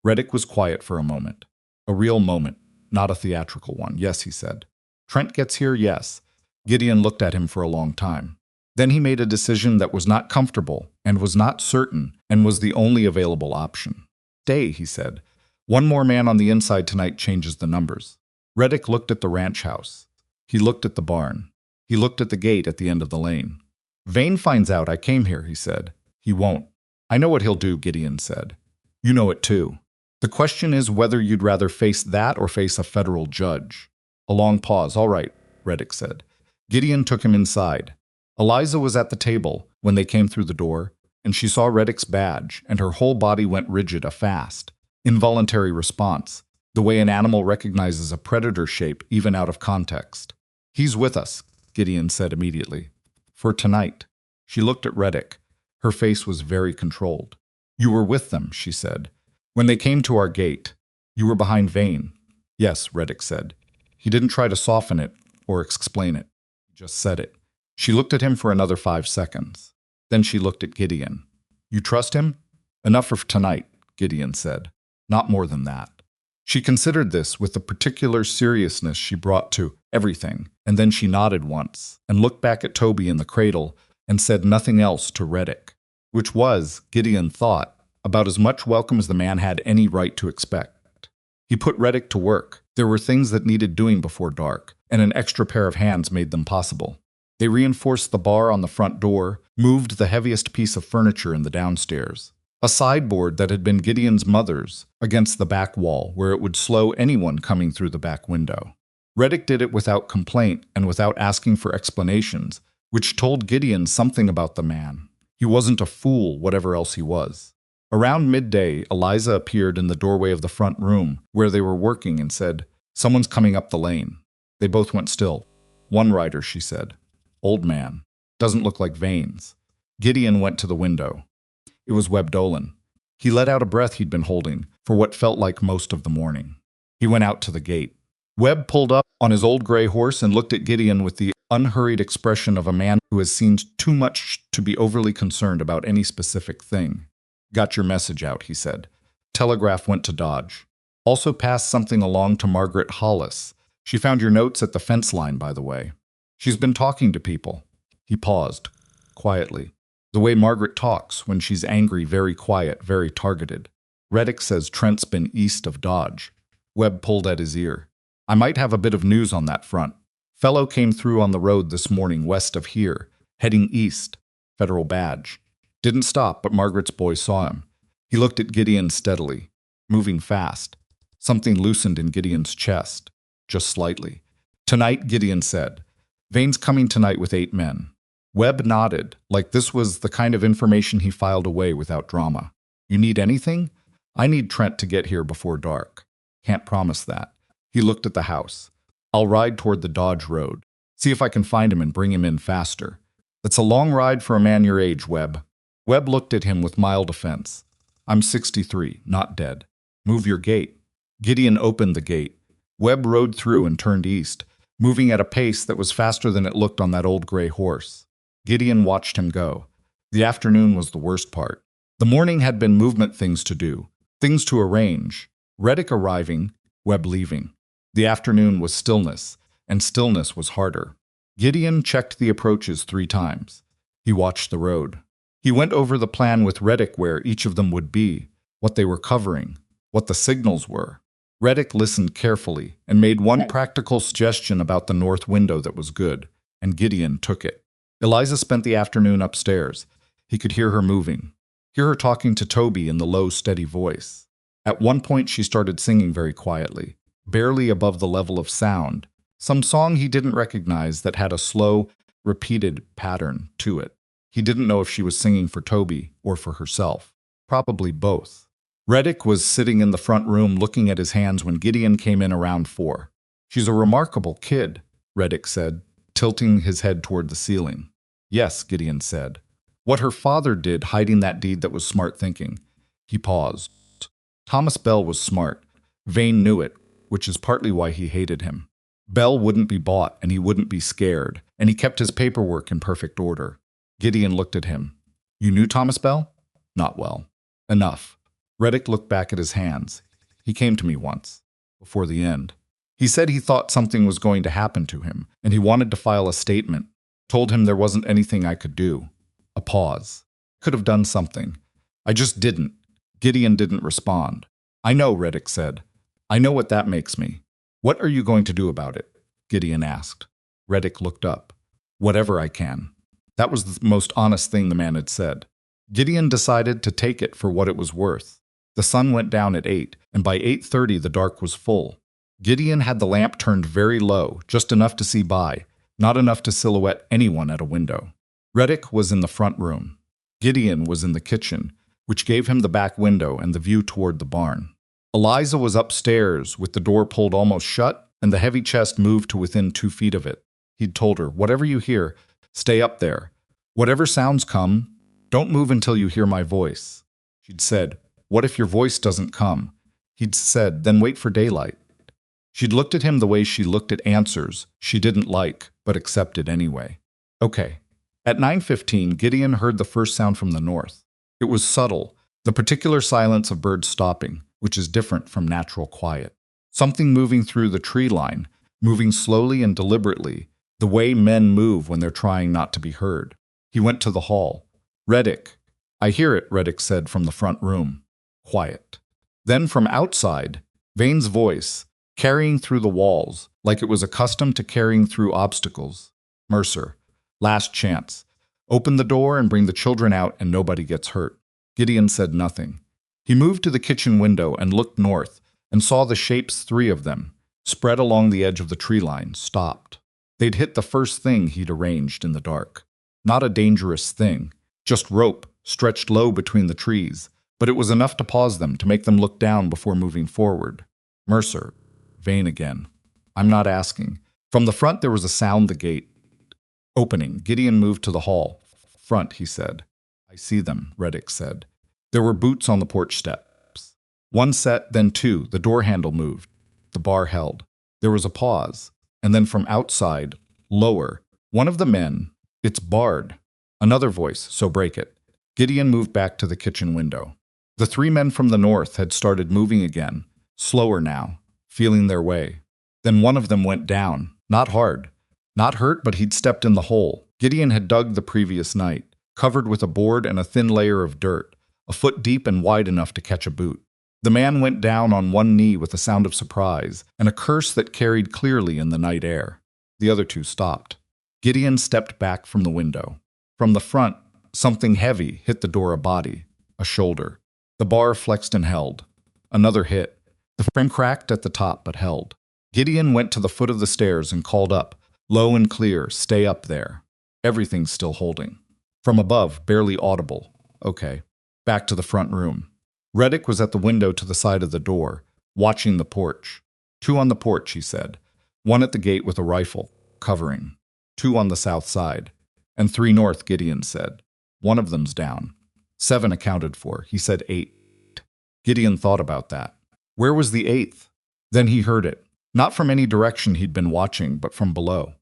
Reddick was quiet for a moment. A real moment, not a theatrical one. Yes, he said. Trent gets here, yes. Gideon looked at him for a long time. Then he made a decision that was not comfortable and was not certain and was the only available option. Stay, he said. 1 more man on the inside tonight changes the numbers. Reddick looked at the ranch house. He looked at the barn. He looked at the gate at the end of the lane. Vane finds out I came here, he said. He won't. I know what he'll do, Gideon said. You know it too. The question is whether you'd rather face that or face a federal judge. A long pause. All right, Reddick said. Gideon took him inside. Eliza was at the table when they came through the door, and she saw Reddick's badge, and her whole body went rigid, a fast, involuntary response, the way an animal recognizes a predator shape even out of context. He's with us, Gideon said immediately. For tonight. She looked at Reddick. Her face was very controlled. You were with them, she said. When they came to our gate, you were behind Vane. Yes, Reddick said. He didn't try to soften it or explain it. He just said it. She looked at him for another 5 seconds. Then she looked at Gideon. You trust him? Enough for tonight, Gideon said. Not more than that. She considered this with the particular seriousness she brought to everything, and then she nodded once and looked back at Toby in the cradle and said nothing else to Reddick, which was, Gideon thought, about as much welcome as the man had any right to expect. He put Reddick to work. There were things that needed doing before dark, and an extra pair of hands made them possible. They reinforced the bar on the front door, moved the heaviest piece of furniture in the downstairs, a sideboard that had been Gideon's mother's, against the back wall where it would slow anyone coming through the back window. Reddick did it without complaint and without asking for explanations, which told Gideon something about the man. He wasn't a fool, whatever else he was. Around midday, Eliza appeared in the doorway of the front room where they were working and said, Someone's coming up the lane. They both went still. One rider, she said. Old man. Doesn't look like Vane's. Gideon went to the window. It was Webb Dolan. He let out a breath he'd been holding for what felt like most of the morning. He went out to the gate. Webb pulled up on his old gray horse and looked at Gideon with the unhurried expression of a man who has seen too much to be overly concerned about any specific thing. "Got your message out," he said. "Telegraph went to Dodge. Also passed something along to Margaret Hollis. She found your notes at the fence line, by the way. She's been talking to people." He paused, quietly. The way Margaret talks when she's angry, very quiet, very targeted. "Reddick says Trent's been east of Dodge." Webb pulled at his ear. "I might have a bit of news on that front. Fellow came through on the road this morning west of here, heading east. Federal badge. Didn't stop, but Margaret's boy saw him." He looked at Gideon steadily, moving fast. Something loosened in Gideon's chest, just slightly. "Tonight," Gideon said. "Vane's coming tonight with 8 men. Webb nodded, like this was the kind of information he filed away without drama. "You need anything?" "I need Trent to get here before dark." "Can't promise that." He looked at the house. "I'll ride toward the Dodge Road. See if I can find him and bring him in faster." "That's a long ride for a man your age, Webb." Webb looked at him with mild offense. "I'm 63, not dead. Move your gait." Gideon opened the gate. Webb rode through and turned east, moving at a pace that was faster than it looked on that old gray horse. Gideon watched him go. The afternoon was the worst part. The morning had been movement things to do, things to arrange. Reddick arriving, Webb leaving. The afternoon was stillness, and stillness was harder. Gideon checked the approaches 3 times. He watched the road. He went over the plan with Reddick where each of them would be, what they were covering, what the signals were. Reddick listened carefully and made one practical suggestion about the north window that was good, and Gideon took it. Eliza spent the afternoon upstairs. He could hear her moving, hear her talking to Toby in the low, steady voice. At one point she started singing very quietly, barely above the level of sound, some song he didn't recognize that had a slow, repeated pattern to it. He didn't know if she was singing for Toby or for herself. Probably both. Reddick was sitting in the front room looking at his hands when Gideon came in around 4. "She's a remarkable kid," Reddick said, tilting his head toward the ceiling. "Yes," Gideon said. "What her father did, hiding that deed, that was smart thinking." He paused. Thomas Bell was smart. Vane knew it, which is partly why he hated him. Bell wouldn't be bought, and he wouldn't be scared, and he kept his paperwork in perfect order. Gideon looked at him. "You knew Thomas Bell?" "Not well." "Enough." Reddick looked back at his hands. "He came to me once, before the end. He said he thought something was going to happen to him, and he wanted to file a statement. Told him there wasn't anything I could do." A pause. "Could have done something. I just didn't." Gideon didn't respond. "I know," Reddick said. "I know what that makes me." "What are you going to do about it?" Gideon asked. Reddick looked up. "Whatever I can." That was the most honest thing the man had said. Gideon decided to take it for what it was worth. The sun went down at 8, and by 8:30 the dark was full. Gideon had the lamp turned very low, just enough to see by, not enough to silhouette anyone at a window. Reddick was in the front room. Gideon was in the kitchen, which gave him the back window and the view toward the barn. Eliza was upstairs, with the door pulled almost shut and the heavy chest moved to within 2 feet of it. He'd told her, "Whatever you hear, stay up there. Whatever sounds come, don't move until you hear my voice." She'd said, "What if your voice doesn't come?" He'd said, "Then wait for daylight." She'd looked at him the way she looked at answers she didn't like, but accepted anyway. Okay. At 9:15, Gideon heard the first sound from the north. It was subtle, the particular silence of birds stopping, which is different from natural quiet. Something moving through the tree line, moving slowly and deliberately, the way men move when they're trying not to be heard. He went to the hall. "Reddick." "I hear it," Reddick said from the front room. Quiet. Then from outside, Vane's voice, carrying through the walls, like it was accustomed to carrying through obstacles. "Mercer. Last chance. Open the door and bring the children out and nobody gets hurt." Gideon said nothing. He moved to the kitchen window and looked north and saw the shapes, 3 of them, spread along the edge of the tree line, stopped. They'd hit the first thing he'd arranged in the dark. Not a dangerous thing, just rope stretched low between the trees, but it was enough to pause them, to make them look down before moving forward. "Mercer." Vane again. "I'm not asking." From the front there was a sound, the gate opening. Gideon moved to the hall. Front, he said. I see them, Reddick said. There were boots on the porch steps. One set, then two. The door handle moved. The bar held. There was a pause. And then from outside, lower, one of the men, it's barred. Another voice, so break it. Gideon moved back to the kitchen window. The three men from the north had started moving again, slower now, feeling their way. Then one of them went down, not hard. Not hurt, but he'd stepped in the hole. Gideon had dug the previous night, covered with a board and a thin layer of dirt, a foot deep and wide enough to catch a boot. The man went down on one knee with a sound of surprise and a curse that carried clearly in the night air. The other two stopped. Gideon stepped back from the window. From the front, something heavy hit the door, a body, a shoulder. The bar flexed and held. Another hit. The frame cracked at the top but held. Gideon went to the foot of the stairs and called up, low and clear, stay up there. Everything's still holding. From above, barely audible. Okay. Back to the front room. Reddick was at the window to the side of the door, watching the porch. Two on the porch, he said. One at the gate with a rifle, covering. Two on the south side. And three north, Gideon said. One of them's down. 7 accounted for. He said 8. Gideon thought about that. Where was the 8th? Then he heard it. Not from any direction he'd been watching, but from below.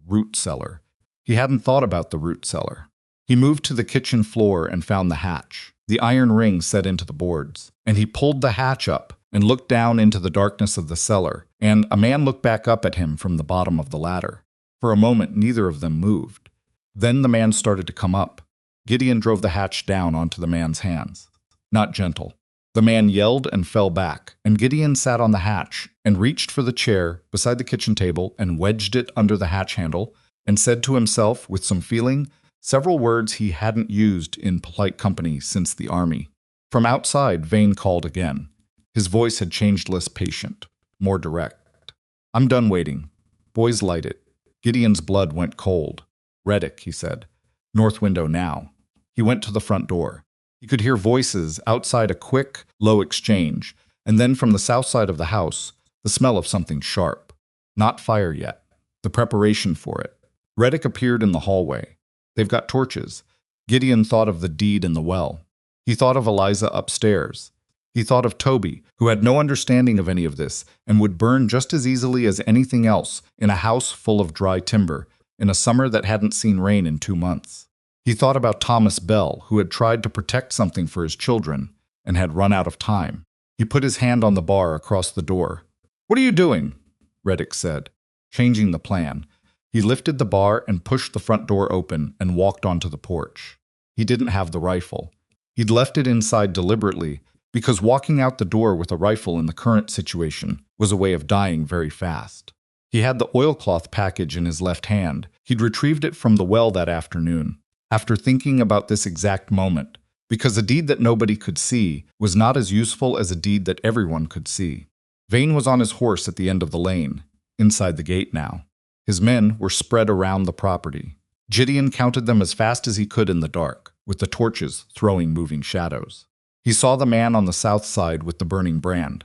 Root cellar. He hadn't thought about the root cellar. He moved to the kitchen floor and found the hatch, the iron ring set into the boards. And he pulled the hatch up and looked down into the darkness of the cellar, and a man looked back up at him from the bottom of the ladder. For a moment, neither of them moved. Then the man started to come up. Gideon drove the hatch down onto the man's hands. Not gentle. The man yelled and fell back, and Gideon sat on the hatch and reached for the chair beside the kitchen table and wedged it under the hatch handle and said to himself with some feeling several words he hadn't used in polite company since the army. From outside, Vane called again. His voice had changed, less patient, more direct. I'm done waiting. Boys, light it. Gideon's blood went cold. Reddick, he said. North window now. He went to the front door. He could hear voices outside, a quick, low exchange, and then from the south side of the house, the smell of something sharp. Not fire yet. The preparation for it. Reddick appeared in the hallway. They've got torches. Gideon thought of the deed in the well. He thought of Eliza upstairs. He thought of Toby, who had no understanding of any of this and would burn just as easily as anything else in a house full of dry timber in a summer that hadn't seen rain in 2 months. He thought about Thomas Bell, who had tried to protect something for his children and had run out of time. He put his hand on the bar across the door. What are you doing? Reddick said, changing the plan. He lifted the bar and pushed the front door open and walked onto the porch. He didn't have the rifle. He'd left it inside deliberately because walking out the door with a rifle in the current situation was a way of dying very fast. He had the oilcloth package in his left hand. He'd retrieved it from the well that afternoon. After thinking about this exact moment, because a deed that nobody could see was not as useful as a deed that everyone could see. Vane was on his horse at the end of the lane, inside the gate now. His men were spread around the property. Gideon counted them as fast as he could in the dark, with the torches throwing moving shadows. He saw the man on the south side with the burning brand.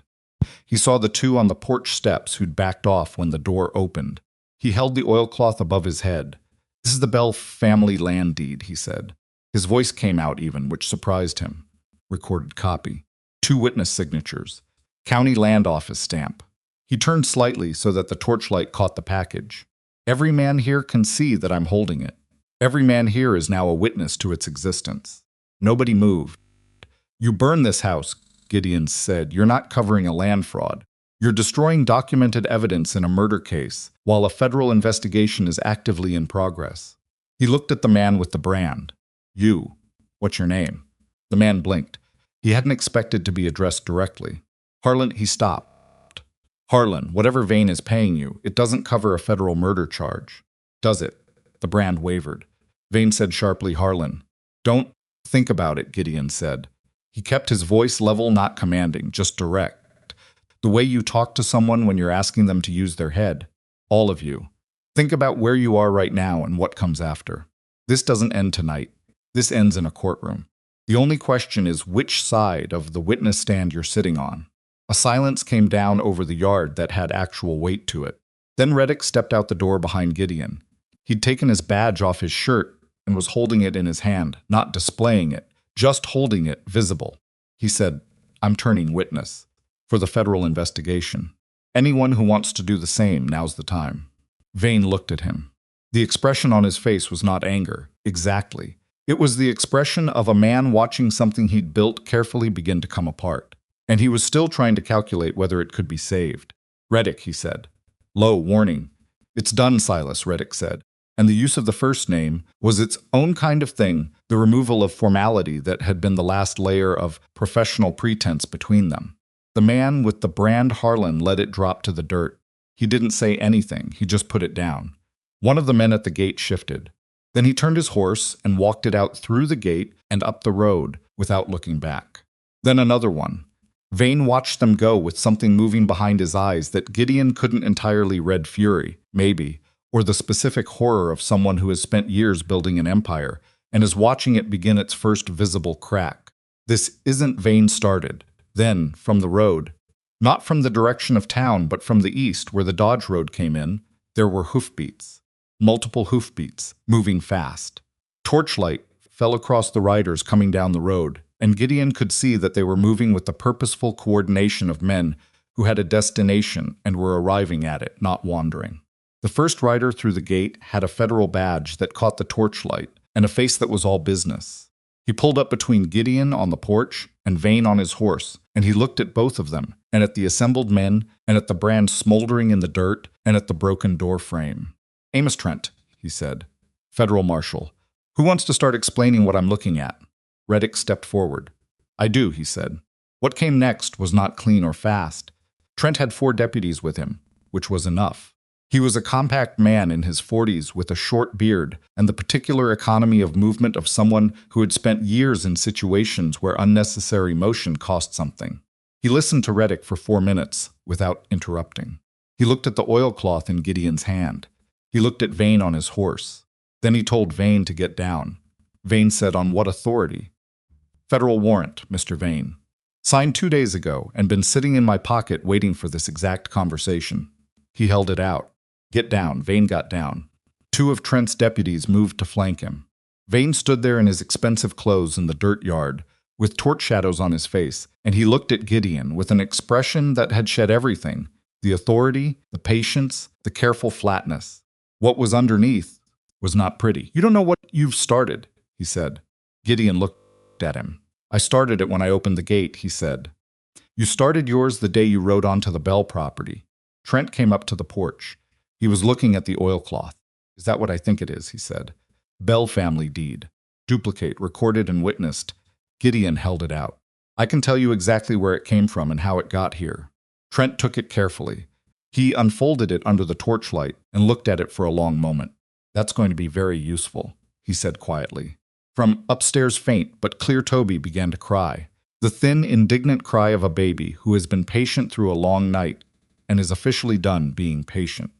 He saw the two on the porch steps who'd backed off when the door opened. He held the oilcloth above his head. This is the Bell family land deed, he said. His voice came out even, which surprised him. Recorded copy. 2 witness signatures. County Land Office stamp. He turned slightly so that the torchlight caught the package. Every man here can see that I'm holding it. Every man here is now a witness to its existence. Nobody moved. You burn this house, Gideon said. You're not covering a land fraud. You're destroying documented evidence in a murder case while a federal investigation is actively in progress. He looked at the man with the brand. You. What's your name? The man blinked. He hadn't expected to be addressed directly. Harlan, he stopped. Harlan, whatever Vane is paying you, it doesn't cover a federal murder charge. Does it? The brand wavered. Vane said sharply, Harlan. Don't think about it, Gideon said. He kept his voice level, not commanding, just direct. The way you talk to someone when you're asking them to use their head. All of you. Think about where you are right now and what comes after. This doesn't end tonight. This ends in a courtroom. The only question is which side of the witness stand you're sitting on. A silence came down over the yard that had actual weight to it. Then Reddick stepped out the door behind Gideon. He'd taken his badge off his shirt and was holding it in his hand, not displaying it, just holding it visible. He said, "I'm turning witness for the federal investigation. Anyone who wants to do the same, now's the time." Vane looked at him. The expression on his face was not anger, exactly. It was the expression of a man watching something he'd built carefully begin to come apart. And he was still trying to calculate whether it could be saved. "Reddick," he said. "Low, warning." "It's done, Silas," Reddick said. And the use of the first name was its own kind of thing, the removal of formality that had been the last layer of professional pretense between them. The man with the brand Harlan let it drop to the dirt. He didn't say anything, he just put it down. One of the men at the gate shifted. Then he turned his horse and walked it out through the gate and up the road without looking back. Then another one. Vane watched them go with something moving behind his eyes that Gideon couldn't entirely read: fury, maybe, or the specific horror of someone who has spent years building an empire and is watching it begin its first visible crack. This isn't Vane started. Then, from the road, not from the direction of town, but from the east where the Dodge Road came in, there were hoofbeats. Multiple hoofbeats, moving fast. Torchlight fell across the riders coming down the road, and Gideon could see that they were moving with the purposeful coordination of men who had a destination and were arriving at it, not wandering. The first rider through the gate had a federal badge that caught the torchlight and a face that was all business. He pulled up between Gideon on the porch and Vane on his horse, and he looked at both of them, and at the assembled men, and at the brand smoldering in the dirt, and at the broken door frame. "Amos Trent," he said. "Federal Marshal. Who wants to start explaining what I'm looking at?" Reddick stepped forward. "I do," he said. What came next was not clean or fast. Trent had 4 deputies with him, which was enough. He was a compact man in his 40s with a short beard and the particular economy of movement of someone who had spent years in situations where unnecessary motion cost something. He listened to Reddick for 4 minutes without interrupting. He looked at the oilcloth in Gideon's hand. He looked at Vane on his horse. Then he told Vane to get down. Vane said, "On what authority?" "Federal warrant, Mr. Vane. Signed 2 days ago and been sitting in my pocket waiting for this exact conversation." He held it out. "Get down." Vane got down. 2 of Trent's deputies moved to flank him. Vane stood there in his expensive clothes in the dirt yard, with torch shadows on his face, and he looked at Gideon with an expression that had shed everything: the authority, the patience, the careful flatness. What was underneath was not pretty. "You don't know what you've started," he said. Gideon looked at him. "I started it when I opened the gate," he said. "You started yours the day you rode onto the Bell property." Trent came up to the porch. He was looking at the oilcloth. "Is that what I think it is?" he said. "Bell family deed. Duplicate, recorded and witnessed." Gideon held it out. "I can tell you exactly where it came from and how it got here." Trent took it carefully. He unfolded it under the torchlight and looked at it for a long moment. "That's going to be very useful," he said quietly. From upstairs faint but clear Toby began to cry. The thin, indignant cry of a baby who has been patient through a long night and is officially done being patient.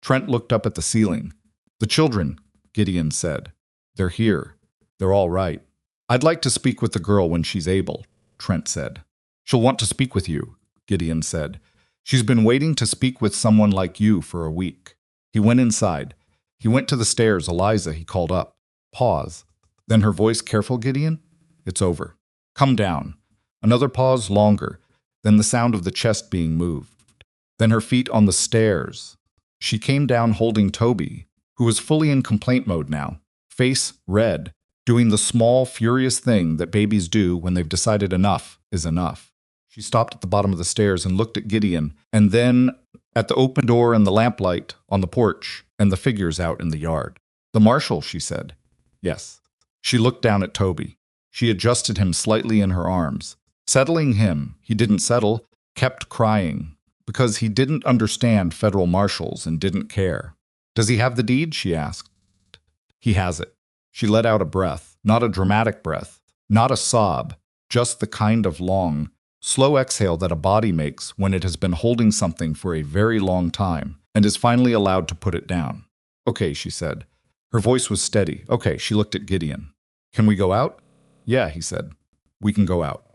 Trent looked up at the ceiling. "The children," Gideon said. "They're here. They're all right." "I'd like to speak with the girl when she's able," Trent said. "She'll want to speak with you," Gideon said. "She's been waiting to speak with someone like you for a week." He went inside. He went to the stairs. "Eliza," he called up. Pause. Then her voice, "Careful, Gideon. It's over. Come down." Another pause, longer. Then the sound of the chest being moved. Then her feet on the stairs. She came down holding Toby, who was fully in complaint mode now, face red, doing the small, furious thing that babies do when they've decided enough is enough. She stopped at the bottom of the stairs and looked at Gideon, and then at the open door and the lamplight on the porch and the figures out in the yard. "The marshal," she said. "Yes." She looked down at Toby. She adjusted him slightly in her arms. Settling him, he didn't settle, kept crying, because he didn't understand federal marshals and didn't care. "Does he have the deed?" she asked. "He has it." She let out a breath, not a dramatic breath, not a sob, just the kind of long, slow exhale that a body makes when it has been holding something for a very long time and is finally allowed to put it down. "Okay," she said. Her voice was steady. "Okay," she looked at Gideon. "Can we go out?" "Yeah," he said. "We can go out."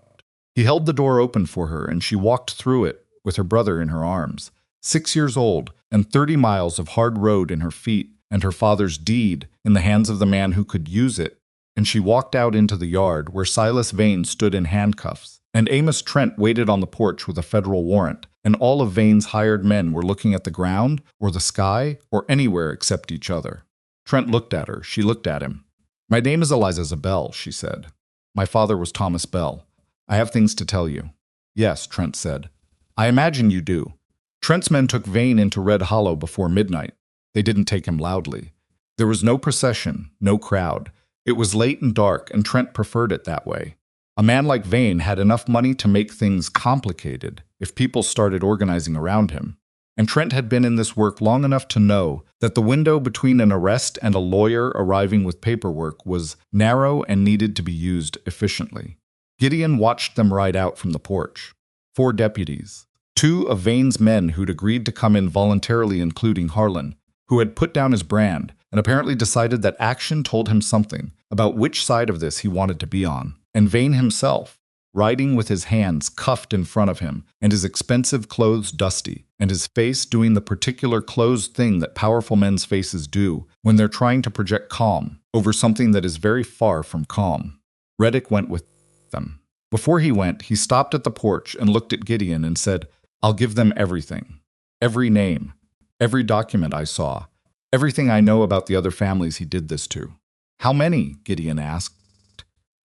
He held the door open for her, and she walked through it with her brother in her arms. 6 years old and 30 miles of hard road in her feet and her father's deed in the hands of the man who could use it, and she walked out into the yard where Silas Vane stood in handcuffs, and Amos Trent waited on the porch with a federal warrant, and all of Vane's hired men were looking at the ground, or the sky, or anywhere except each other. Trent looked at her. She looked at him. "My name is Eliza Bell," she said. "My father was Thomas Bell. I have things to tell you." "Yes," Trent said. "I imagine you do." Trent's men took Vane into Red Hollow before midnight. They didn't take him loudly. There was no procession, no crowd. It was late and dark, and Trent preferred it that way. A man like Vane had enough money to make things complicated if people started organizing around him. And Trent had been in this work long enough to know that the window between an arrest and a lawyer arriving with paperwork was narrow and needed to be used efficiently. Gideon watched them ride out from the porch. 4 deputies. 2 of Vane's men who'd agreed to come in voluntarily, including Harlan, who had put down his brand and apparently decided that action told him something about which side of this he wanted to be on. And Vane himself, riding with his hands cuffed in front of him and his expensive clothes dusty, and his face doing the particular closed thing that powerful men's faces do when they're trying to project calm over something that is very far from calm. Reddick went with them. Before he went, he stopped at the porch and looked at Gideon and said, "I'll give them everything. Every name. Every document I saw. Everything I know about the other families he did this to." "How many?" Gideon asked.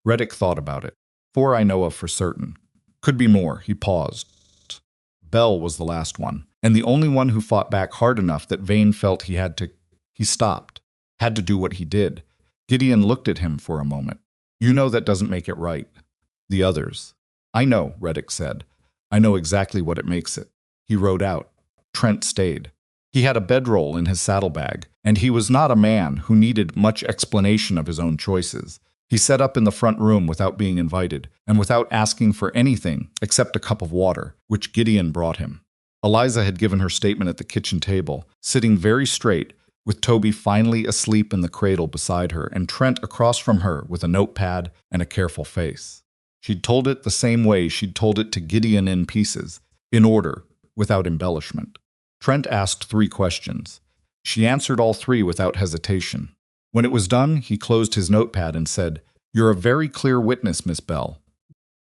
Reddick thought about it. 4 I know of for certain. Could be more. He paused. Bell was the last one, and the only one who fought back hard enough that Vane felt he had to. He stopped. Had to do what he did. Gideon looked at him for a moment. "You know that doesn't make it right." "The others." "I know," Reddick said. "I know exactly what it makes it." He rode out. Trent stayed. He had a bedroll in his saddlebag, and he was not a man who needed much explanation of his own choices. He sat up in the front room without being invited, and without asking for anything except a cup of water, which Gideon brought him. Eliza had given her statement at the kitchen table, sitting very straight, with Toby finally asleep in the cradle beside her, and Trent across from her with a notepad and a careful face. She'd told it the same way she'd told it to Gideon in pieces, in order, without embellishment. Trent asked 3 questions. She answered all 3 without hesitation. When it was done, he closed his notepad and said, "You're a very clear witness, Miss Bell."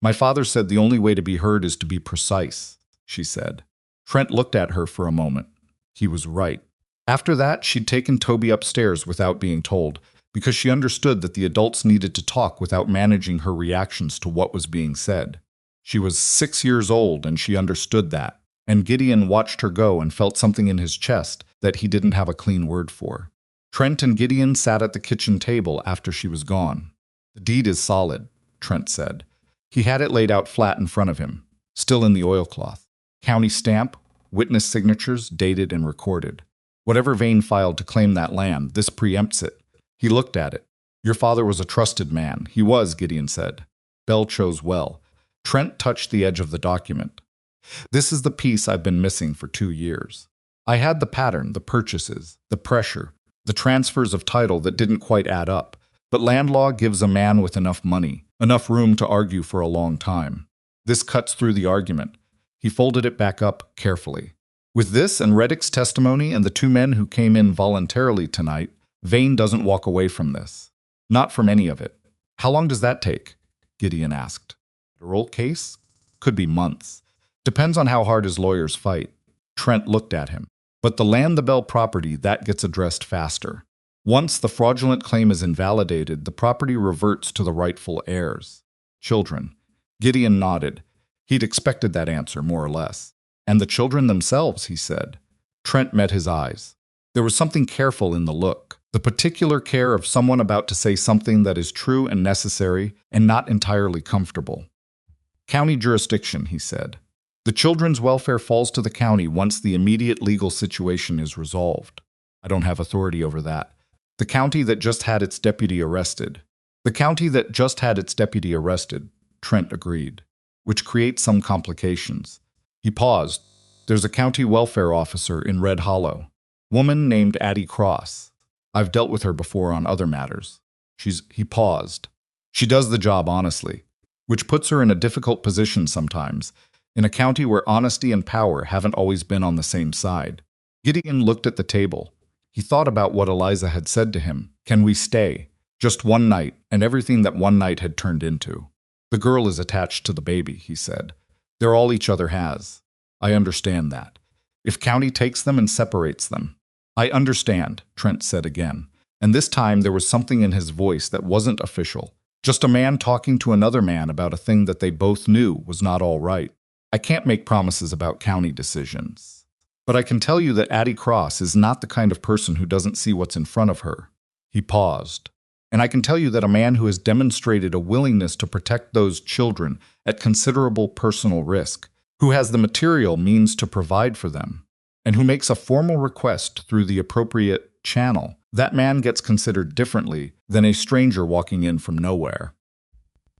"My father said the only way to be heard is to be precise," she said. Trent looked at her for a moment. He was right. After that, she'd taken Toby upstairs without being told, because she understood that the adults needed to talk without managing her reactions to what was being said. She was 6 years old, and she understood that, and Gideon watched her go and felt something in his chest that he didn't have a clean word for. Trent and Gideon sat at the kitchen table after she was gone. "The deed is solid," Trent said. He had it laid out flat in front of him, still in the oilcloth. County stamp, witness signatures, dated and recorded. Whatever Vane filed to claim that land, this preempts it. He looked at it. "Your father was a trusted man." "He was," Gideon said. Bell chose well. Trent touched the edge of the document. "This is the piece I've been missing for 2 years. I had the pattern, the purchases, the pressure, the transfers of title that didn't quite add up, but land law gives a man with enough money, enough room to argue for a long time. This cuts through the argument." He folded it back up carefully. "With this and Reddick's testimony and the 2 men who came in voluntarily tonight, Vane doesn't walk away from this. Not from any of it." "How long does that take?" Gideon asked. "A roll case? Could be months. Depends on how hard his lawyers fight." Trent looked at him. "But the land, the Bell property, that gets addressed faster. Once the fraudulent claim is invalidated, the property reverts to the rightful heirs. Children." Gideon nodded. He'd expected that answer, more or less. "And the children themselves," he said. Trent met his eyes. There was something careful in the look, the particular care of someone about to say something that is true and necessary and not entirely comfortable. "County jurisdiction," he said. "The children's welfare falls to the county once the immediate legal situation is resolved. I don't have authority over that. The county that just had its deputy arrested." "The county that just had its deputy arrested," Trent agreed, "which creates some complications." He paused. "There's a county welfare officer in Red Hollow. Woman named Addie Cross. I've dealt with her before on other matters. He paused. "She does the job honestly, which puts her in a difficult position sometimes, in a county where honesty and power haven't always been on the same side." Gideon looked at the table. He thought about what Eliza had said to him. Can we stay? Just one night, and everything that one night had turned into. The girl is attached to the baby, he said. They're all each other has. I understand that. If county takes them and separates them. I understand, Trent said again. And this time there was something in his voice that wasn't official. Just a man talking to another man about a thing that they both knew was not all right. I can't make promises about county decisions. But I can tell you that Addie Cross is not the kind of person who doesn't see what's in front of her. He paused. And I can tell you that a man who has demonstrated a willingness to protect those children at considerable personal risk, who has the material means to provide for them, and who makes a formal request through the appropriate channel, that man gets considered differently than a stranger walking in from nowhere.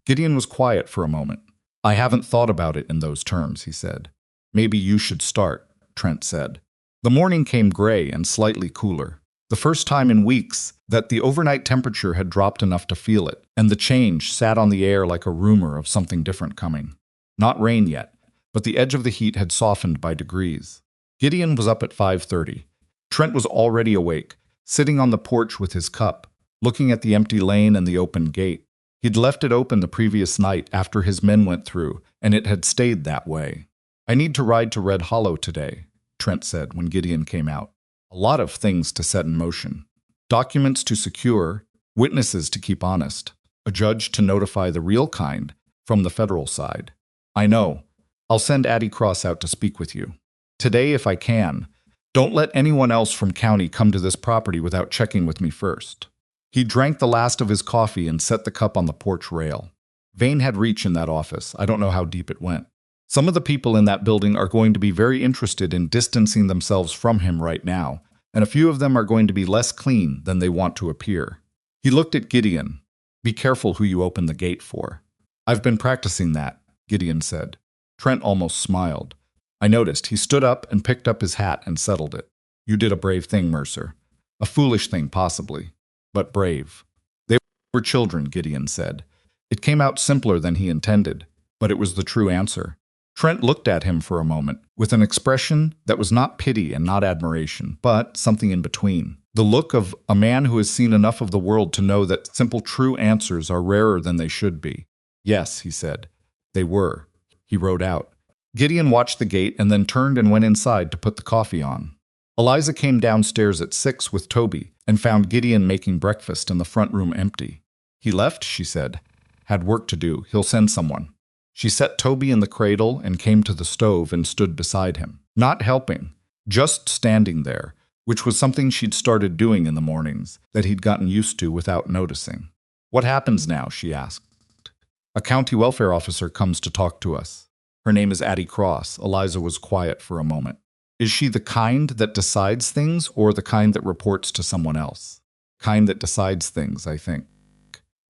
Gideon was quiet for a moment. I haven't thought about it in those terms, he said. Maybe you should start, Trent said. The morning came gray and slightly cooler. The first time in weeks that the overnight temperature had dropped enough to feel it, and the change sat on the air like a rumor of something different coming. Not rain yet, but the edge of the heat had softened by degrees. Gideon was up at 5:30. Trent was already awake, sitting on the porch with his cup, looking at the empty lane and the open gate. He'd left it open the previous night after his men went through, and it had stayed that way. I need to ride to Red Hollow today, Trent said when Gideon came out. A lot of things to set in motion. Documents to secure, witnesses to keep honest, a judge to notify the real kind from the federal side. I know. I'll send Addie Cross out to speak with you. Today if I can. Don't let anyone else from county come to this property without checking with me first. He drank the last of his coffee and set the cup on the porch rail. Vane had reach in that office. I don't know how deep it went. Some of the people in that building are going to be very interested in distancing themselves from him right now, and a few of them are going to be less clean than they want to appear. He looked at Gideon. Be careful who you open the gate for. I've been practicing that, Gideon said. Trent almost smiled. I noticed. He stood up and picked up his hat and settled it. You did a brave thing, Mercer. A foolish thing, possibly, but brave. They were children, Gideon said. It came out simpler than he intended, but it was the true answer. Trent looked at him for a moment, with an expression that was not pity and not admiration, but something in between. The look of a man who has seen enough of the world to know that simple true answers are rarer than they should be. Yes, he said. They were. He rode out. Gideon watched the gate and then turned and went inside to put the coffee on. Eliza came downstairs at 6 with Toby and found Gideon making breakfast and the front room empty. He left, she said. Had work to do. He'll send someone. She set Toby in the cradle and came to the stove and stood beside him. Not helping, just standing there, which was something she'd started doing in the mornings that he'd gotten used to without noticing. What happens now, she asked. A county welfare officer comes to talk to us. Her name is Addie Cross. Eliza was quiet for a moment. Is she the kind that decides things or the kind that reports to someone else? Kind that decides things, I think.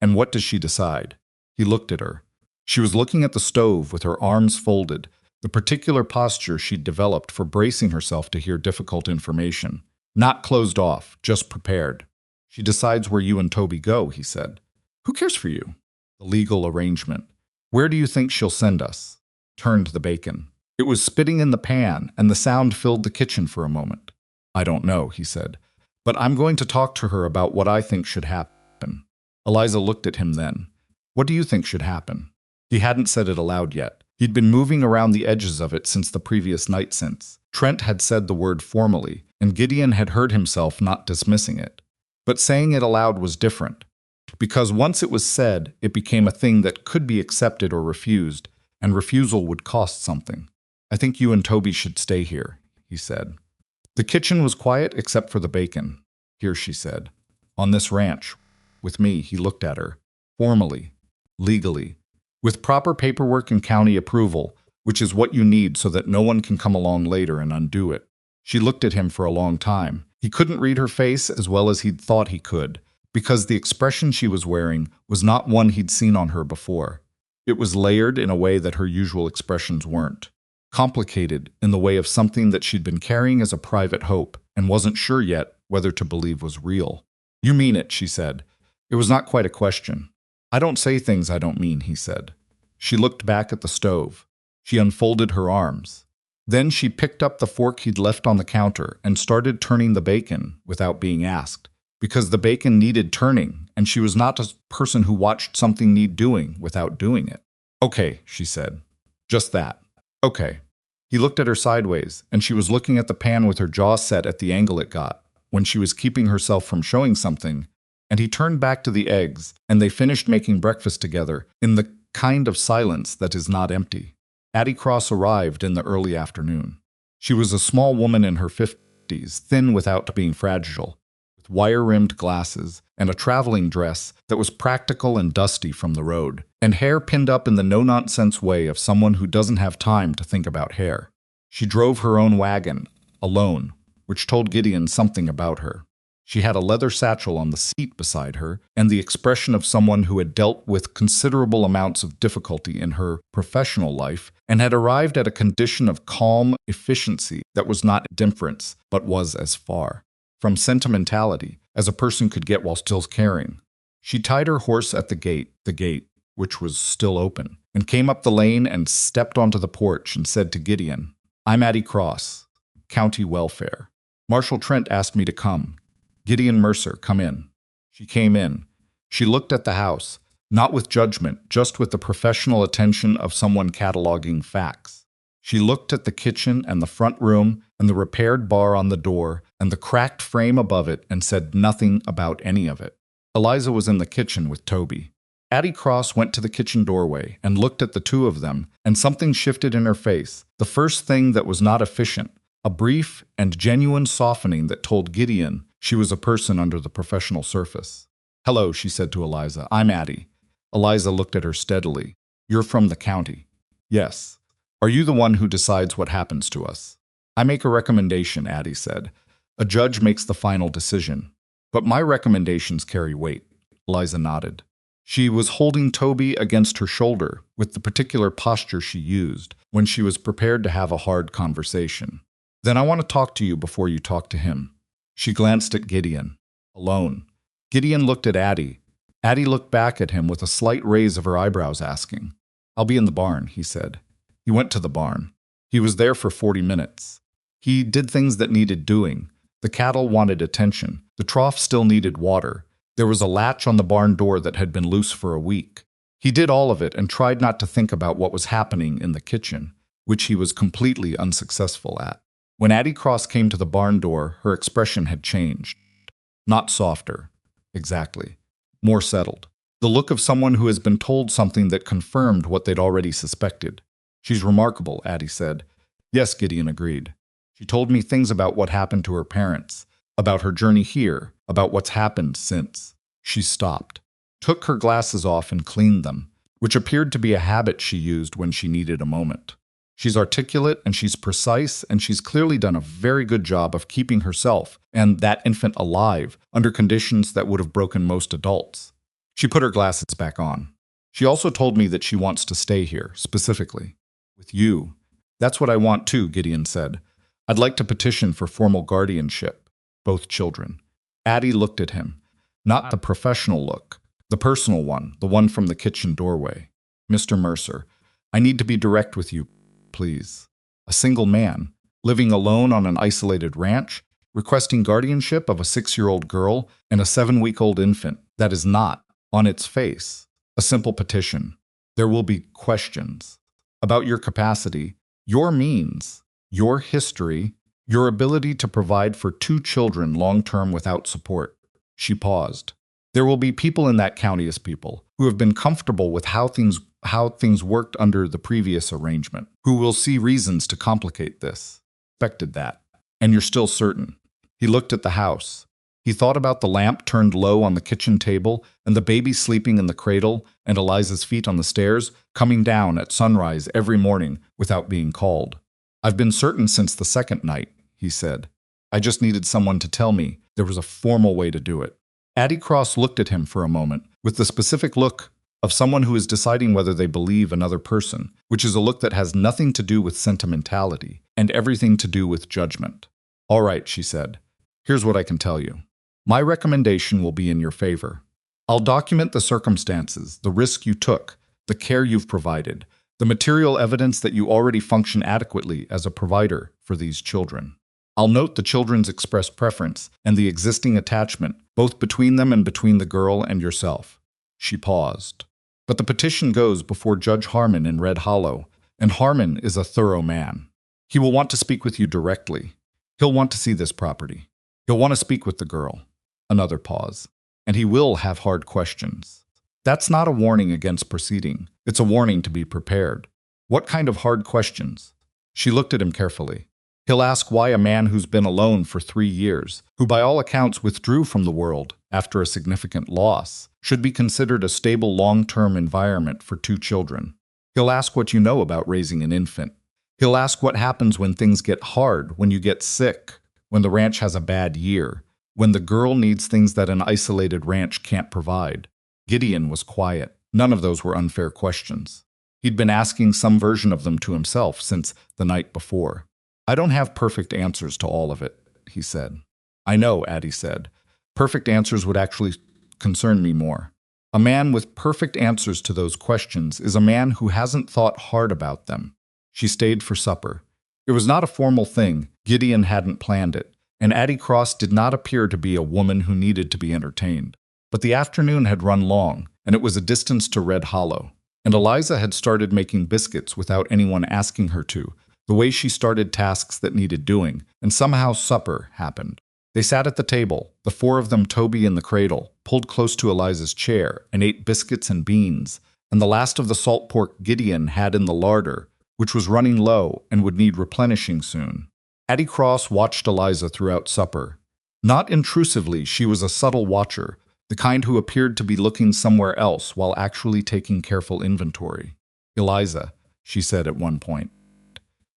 And what does she decide? He looked at her. She was looking at the stove with her arms folded, the particular posture she'd developed for bracing herself to hear difficult information. Not closed off, just prepared. She decides where you and Toby go, he said. Who cares for you? The legal arrangement. Where do you think she'll send us? Turned the bacon. It was spitting in the pan, and the sound filled the kitchen for a moment. I don't know, he said. But I'm going to talk to her about what I think should happen. Eliza looked at him then. What do you think should happen? He hadn't said it aloud yet. He'd been moving around the edges of it since the previous night since. Trent had said the word formally, and Gideon had heard himself not dismissing it. But saying it aloud was different. Because once it was said, it became a thing that could be accepted or refused, and refusal would cost something. I think you and Toby should stay here, he said. The kitchen was quiet except for the bacon. Here, she said. On this ranch. With me, he looked at her. Formally. Legally. With proper paperwork and county approval, which is what you need so that no one can come along later and undo it. She looked at him for a long time. He couldn't read her face as well as he'd thought he could, because the expression she was wearing was not one he'd seen on her before. It was layered in a way that her usual expressions weren't. Complicated in the way of something that she'd been carrying as a private hope and wasn't sure yet whether to believe was real. You mean it, she said. It was not quite a question. I don't say things I don't mean, he said. She looked back at the stove. She unfolded her arms. Then she picked up the fork he'd left on the counter and started turning the bacon without being asked, because the bacon needed turning, and she was not a person who watched something need doing without doing it. "Okay," she said. "Just that. Okay." He looked at her sideways, and she was looking at the pan with her jaw set at the angle it got, when she was keeping herself from showing something, and he turned back to the eggs, and they finished making breakfast together in the kind of silence that is not empty. Addie Cross arrived in the early afternoon. She was a small woman in her 50s, thin without being fragile, with wire-rimmed glasses and a traveling dress that was practical and dusty from the road, and hair pinned up in the no-nonsense way of someone who doesn't have time to think about hair. She drove her own wagon, alone, which told Gideon something about her. She had a leather satchel on the seat beside her, and the expression of someone who had dealt with considerable amounts of difficulty in her professional life and had arrived at a condition of calm efficiency that was not indifference, but was as far from sentimentality as a person could get while still caring. She tied her horse at the gate, which was still open, and came up the lane and stepped onto the porch and said to Gideon, "I'm Addie Cross, County Welfare. Marshal Trent asked me to come. Gideon Mercer, come in." She came in. She looked at the house, not with judgment, just with the professional attention of someone cataloging facts. She looked at the kitchen and the front room and the repaired bar on the door and the cracked frame above it and said nothing about any of it. Eliza was in the kitchen with Toby. Addie Cross went to the kitchen doorway and looked at the two of them, and something shifted in her face, the first thing that was not efficient, a brief and genuine softening that told Gideon she was a person under the professional surface. "Hello," she said to Eliza. "I'm Addie." Eliza looked at her steadily. "You're from the county." "Yes." "Are you the one who decides what happens to us?" "I make a recommendation," Addie said. "A judge makes the final decision. But my recommendations carry weight." Eliza nodded. She was holding Toby against her shoulder with the particular posture she used when she was prepared to have a hard conversation. "Then I want to talk to you before you talk to him." She glanced at Gideon. "Alone." Gideon looked at Addie. Addie looked back at him with a slight raise of her eyebrows, asking. "I'll be in the barn," he said. He went to the barn. He was there for 40 minutes. He did things that needed doing. The cattle wanted attention. The trough still needed water. There was a latch on the barn door that had been loose for a week. He did all of it and tried not to think about what was happening in the kitchen, which he was completely unsuccessful at. When Addie Cross came to the barn door, her expression had changed. Not softer. Exactly. More settled. The look of someone who has been told something that confirmed what they'd already suspected. "She's remarkable," Addie said. "Yes," Gideon agreed. "She told me things about what happened to her parents, about her journey here, about what's happened since." She stopped, took her glasses off and cleaned them, which appeared to be a habit she used when she needed a moment. "She's articulate and she's precise, and she's clearly done a very good job of keeping herself and that infant alive under conditions that would have broken most adults." She put her glasses back on. "She also told me that she wants to stay here, specifically. With you." "That's what I want too," Gideon said. "I'd like to petition for formal guardianship. Both children." Addie looked at him. Not the professional look, the personal one, the one from the kitchen doorway. "Mr. Mercer, I need to be direct with you, please. A single man, living alone on an isolated ranch, requesting guardianship of a 6-year-old girl and a 7-week-old infant. That is not, on its face, a simple petition. There will be questions about your capacity, your means, your history, your ability to provide for 2 children long-term without support." She paused. "There will be people in that county as people who have been comfortable with how things worked under the previous arrangement, who will see reasons to complicate this. Expected that. And you're still certain." He looked at the house. He thought about the lamp turned low on the kitchen table and the baby sleeping in the cradle and Eliza's feet on the stairs, coming down at sunrise every morning without being called. "I've been certain since the second night," he said. "I just needed someone to tell me there was a formal way to do it." Addie Cross looked at him for a moment with the specific look of someone who is deciding whether they believe another person, which is a look that has nothing to do with sentimentality and everything to do with judgment. "All right," she said. "Here's what I can tell you. My recommendation will be in your favor. I'll document the circumstances, the risk you took, the care you've provided. The material evidence that you already function adequately as a provider for these children. I'll note the children's expressed preference and the existing attachment, both between them and between the girl and yourself. She paused. But the petition goes before Judge Harmon in Red Hollow, and Harmon is a thorough man. He will want to speak with you directly. He'll want to see this property. He'll want to speak with the girl. Another pause. And he will have hard questions. That's not a warning against proceeding. It's a warning to be prepared. What kind of hard questions? She looked at him carefully. He'll ask why a man who's been alone for 3 years, who by all accounts withdrew from the world after a significant loss, should be considered a stable long-term environment for 2 children. He'll ask what you know about raising an infant. He'll ask what happens when things get hard, when you get sick, when the ranch has a bad year, when the girl needs things that an isolated ranch can't provide. Gideon was quiet. None of those were unfair questions. He'd been asking some version of them to himself since the night before. I don't have perfect answers to all of it, he said. I know, Addie said. Perfect answers would actually concern me more. A man with perfect answers to those questions is a man who hasn't thought hard about them. She stayed for supper. It was not a formal thing. Gideon hadn't planned it, and Addie Cross did not appear to be a woman who needed to be entertained. But the afternoon had run long, and it was a distance to Red Hollow, and Eliza had started making biscuits without anyone asking her to, the way she started tasks that needed doing, and somehow supper happened. They sat at the table, the 4 of them, Toby in the cradle, pulled close to Eliza's chair, and ate biscuits and beans, and the last of the salt pork Gideon had in the larder, which was running low and would need replenishing soon. Addie Cross watched Eliza throughout supper. Not intrusively, she was a subtle watcher, the kind who appeared to be looking somewhere else while actually taking careful inventory. Eliza, she said at one point,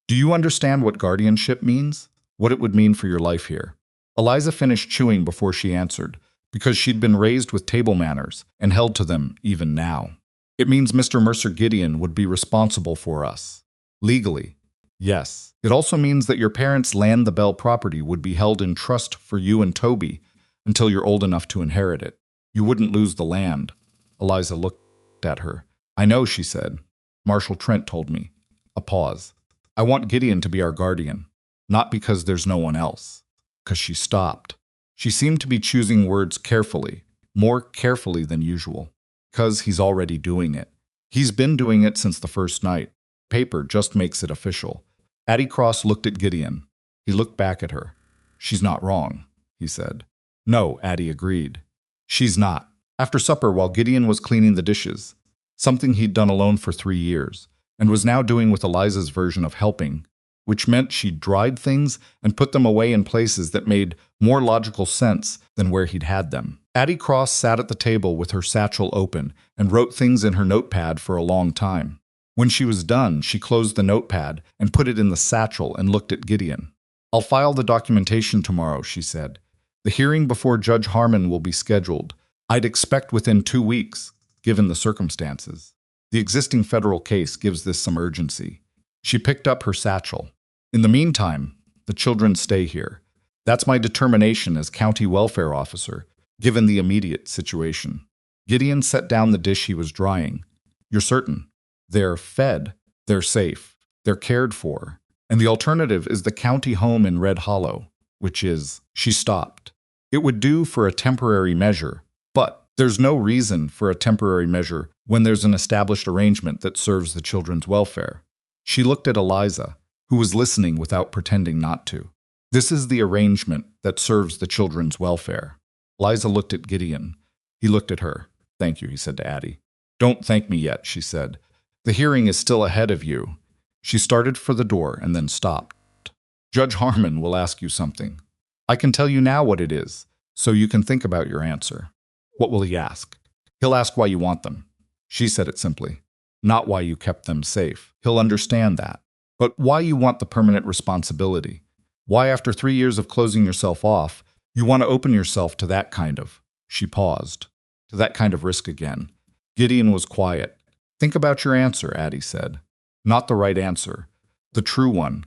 do you understand what guardianship means? What it would mean for your life here? Eliza finished chewing before she answered, because she'd been raised with table manners and held to them even now. It means Mr. Mercer Gideon would be responsible for us. Legally, yes. It also means that your parents' the Bell property would be held in trust for you and Toby until you're old enough to inherit it. You wouldn't lose the land. Eliza looked at her. I know, she said. Marshal Trent told me. A pause. I want Gideon to be our guardian, not because there's no one else. Because she stopped. She seemed to be choosing words carefully, more carefully than usual. Because he's already doing it. He's been doing it since the first night. Paper just makes it official. Addie Cross looked at Gideon. He looked back at her. She's not wrong, he said. No, Addie agreed. She's not. After supper, while Gideon was cleaning the dishes, something he'd done alone for 3 years, and was now doing with Eliza's version of helping, which meant she dried things and put them away in places that made more logical sense than where he'd had them. Addie Cross sat at the table with her satchel open and wrote things in her notepad for a long time. When she was done, she closed the notepad and put it in the satchel and looked at Gideon. I'll file the documentation tomorrow, she said. The hearing before Judge Harmon will be scheduled. I'd expect within 2 weeks, given the circumstances. The existing federal case gives this some urgency. She picked up her satchel. In the meantime, the children stay here. That's my determination as county welfare officer, given the immediate situation. Gideon set down the dish he was drying. You're certain? They're fed, they're safe, they're cared for, and the alternative is the county home in Red Hollow, which is, she stopped. It would do for a temporary measure, but there's no reason for a temporary measure when there's an established arrangement that serves the children's welfare. She looked at Eliza, who was listening without pretending not to. This is the arrangement that serves the children's welfare. Eliza looked at Gideon. He looked at her. Thank you, he said to Addie. Don't thank me yet, she said. The hearing is still ahead of you. She started for the door and then stopped. Judge Harmon will ask you something. I can tell you now what it is, so you can think about your answer. What will he ask? He'll ask why you want them. She said it simply. Not why you kept them safe. He'll understand that. But why you want the permanent responsibility. Why after 3 years of closing yourself off, you want to open yourself to that kind of, she paused, to that kind of risk again. Gideon was quiet. Think about your answer, Addie said. Not the right answer. The true one.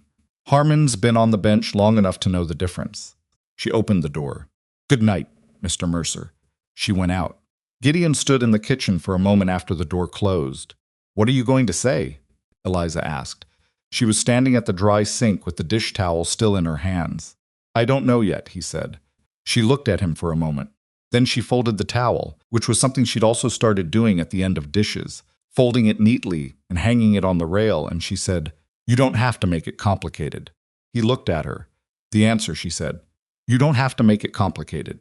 Harmon's been on the bench long enough to know the difference. She opened the door. Good night, Mr. Mercer. She went out. Gideon stood in the kitchen for a moment after the door closed. What are you going to say? Eliza asked. She was standing at the dry sink with the dish towel still in her hands. I don't know yet, he said. She looked at him for a moment. Then she folded the towel, which was something she'd also started doing at the end of dishes, folding it neatly and hanging it on the rail, and she said, You don't have to make it complicated. He looked at her. The answer, she said. You don't have to make it complicated.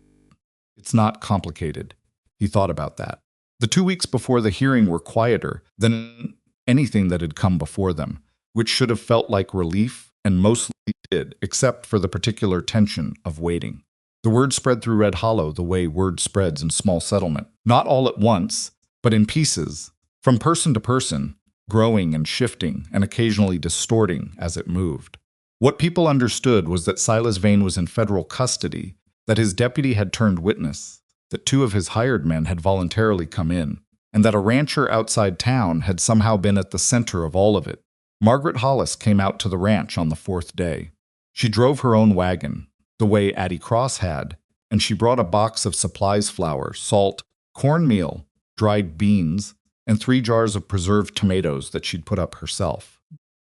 It's not complicated. He thought about that. The 2 weeks before the hearing were quieter than anything that had come before them, which should have felt like relief, and mostly did, except for the particular tension of waiting. The word spread through Red Hollow the way word spreads in small settlement, not all at once, but in pieces, from person to person, growing and shifting and occasionally distorting as it moved. What people understood was that Silas Vane was in federal custody, that his deputy had turned witness, that 2 of his hired men had voluntarily come in, and that a rancher outside town had somehow been at the center of all of it. Margaret Hollis came out to the ranch on the 4th day. She drove her own wagon, the way Addie Cross had, and she brought a box of supplies flour, salt, cornmeal, dried beans, and 3 jars of preserved tomatoes that she'd put up herself.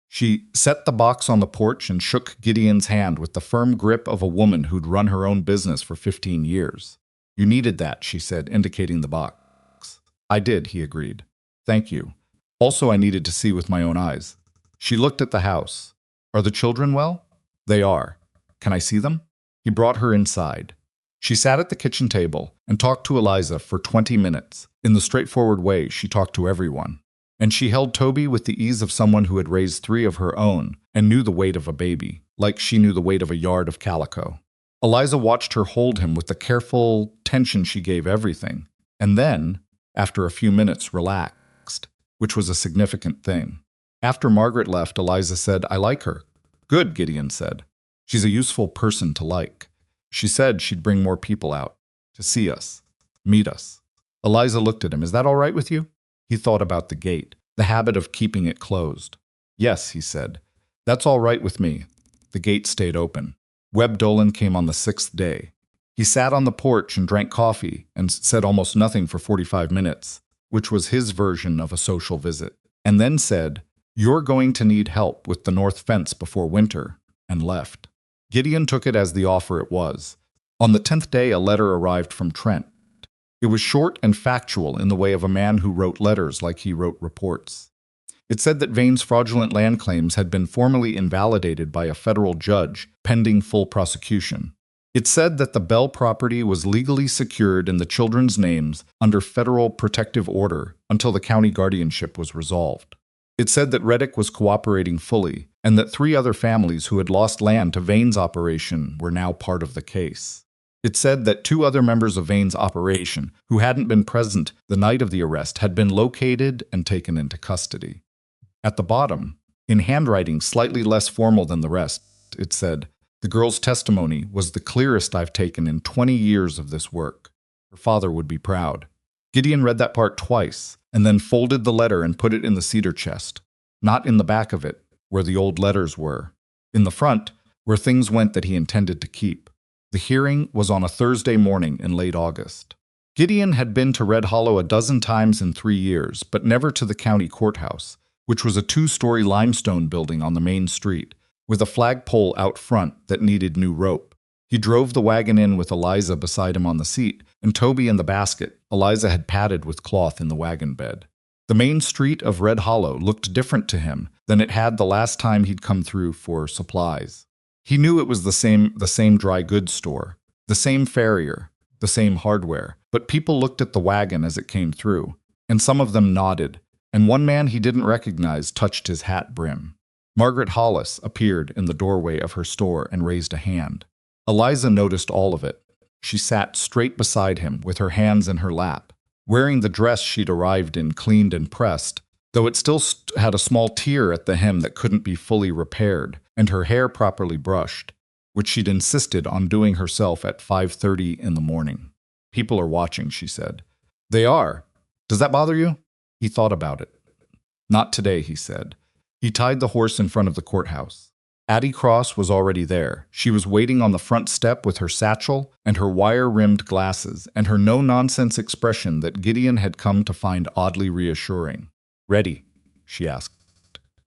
She set the box on the porch and shook Gideon's hand with the firm grip of a woman who'd run her own business for 15 years. You needed that, she said, indicating the box. I did, he agreed. Thank you. Also, I needed to see with my own eyes. She looked at the house. Are the children well? They are. Can I see them? He brought her inside. She sat at the kitchen table and talked to Eliza for 20 minutes, in the straightforward way she talked to everyone. And she held Toby with the ease of someone who had raised 3 of her own and knew the weight of a baby, like she knew the weight of a yard of calico. Eliza watched her hold him with the careful tension she gave everything, and then, after a few minutes, relaxed, which was a significant thing. After Margaret left, Eliza said, I like her. Good, Gideon said. She's a useful person to like. She said she'd bring more people out, to see us, meet us. Eliza looked at him. Is that all right with you? He thought about the gate, the habit of keeping it closed. Yes, he said. That's all right with me. The gate stayed open. Webb Dolan came on the 6th day. He sat on the porch and drank coffee and said almost nothing for 45 minutes, which was his version of a social visit, and then said, You're going to need help with the north fence before winter, and left. Gideon took it as the offer it was. On the 10th day, a letter arrived from Trent. It was short and factual in the way of a man who wrote letters like he wrote reports. It said that Vane's fraudulent land claims had been formally invalidated by a federal judge pending full prosecution. It said that the Bell property was legally secured in the children's names under federal protective order until the county guardianship was resolved. It said that Reddick was cooperating fully and that 3 other families who had lost land to Vane's operation were now part of the case. It said that 2 other members of Vane's operation, who hadn't been present the night of the arrest, had been located and taken into custody. At the bottom, in handwriting slightly less formal than the rest, it said, The girl's testimony was the clearest I've taken in 20 years of this work. Her father would be proud. Gideon read that part twice, and then folded the letter and put it in the cedar chest. Not in the back of it, where the old letters were. In the front, where things went that he intended to keep. The hearing was on a Thursday morning in late August. Gideon had been to Red Hollow a dozen times in 3 years, but never to the county courthouse, which was a 2-story limestone building on the main street, with a flagpole out front that needed new rope. He drove the wagon in with Eliza beside him on the seat, and Toby in the basket Eliza had padded with cloth in the wagon bed. The main street of Red Hollow looked different to him than it had the last time he'd come through for supplies. He knew it was the same dry goods store, the same farrier, the same hardware, but people looked at the wagon as it came through, and some of them nodded, and one man he didn't recognize touched his hat brim. Margaret Hollis appeared in the doorway of her store and raised a hand. Eliza noticed all of it. She sat straight beside him with her hands in her lap, wearing the dress she'd arrived in cleaned and pressed, though it still had a small tear at the hem that couldn't be fully repaired, and her hair properly brushed, which she'd insisted on doing herself at 5:30 in the morning. People are watching, she said. They are. Does that bother you? He thought about it. Not today, he said. He tied the horse in front of the courthouse. Addie Cross was already there. She was waiting on the front step with her satchel and her wire-rimmed glasses and her no-nonsense expression that Gideon had come to find oddly reassuring. Ready? She asked.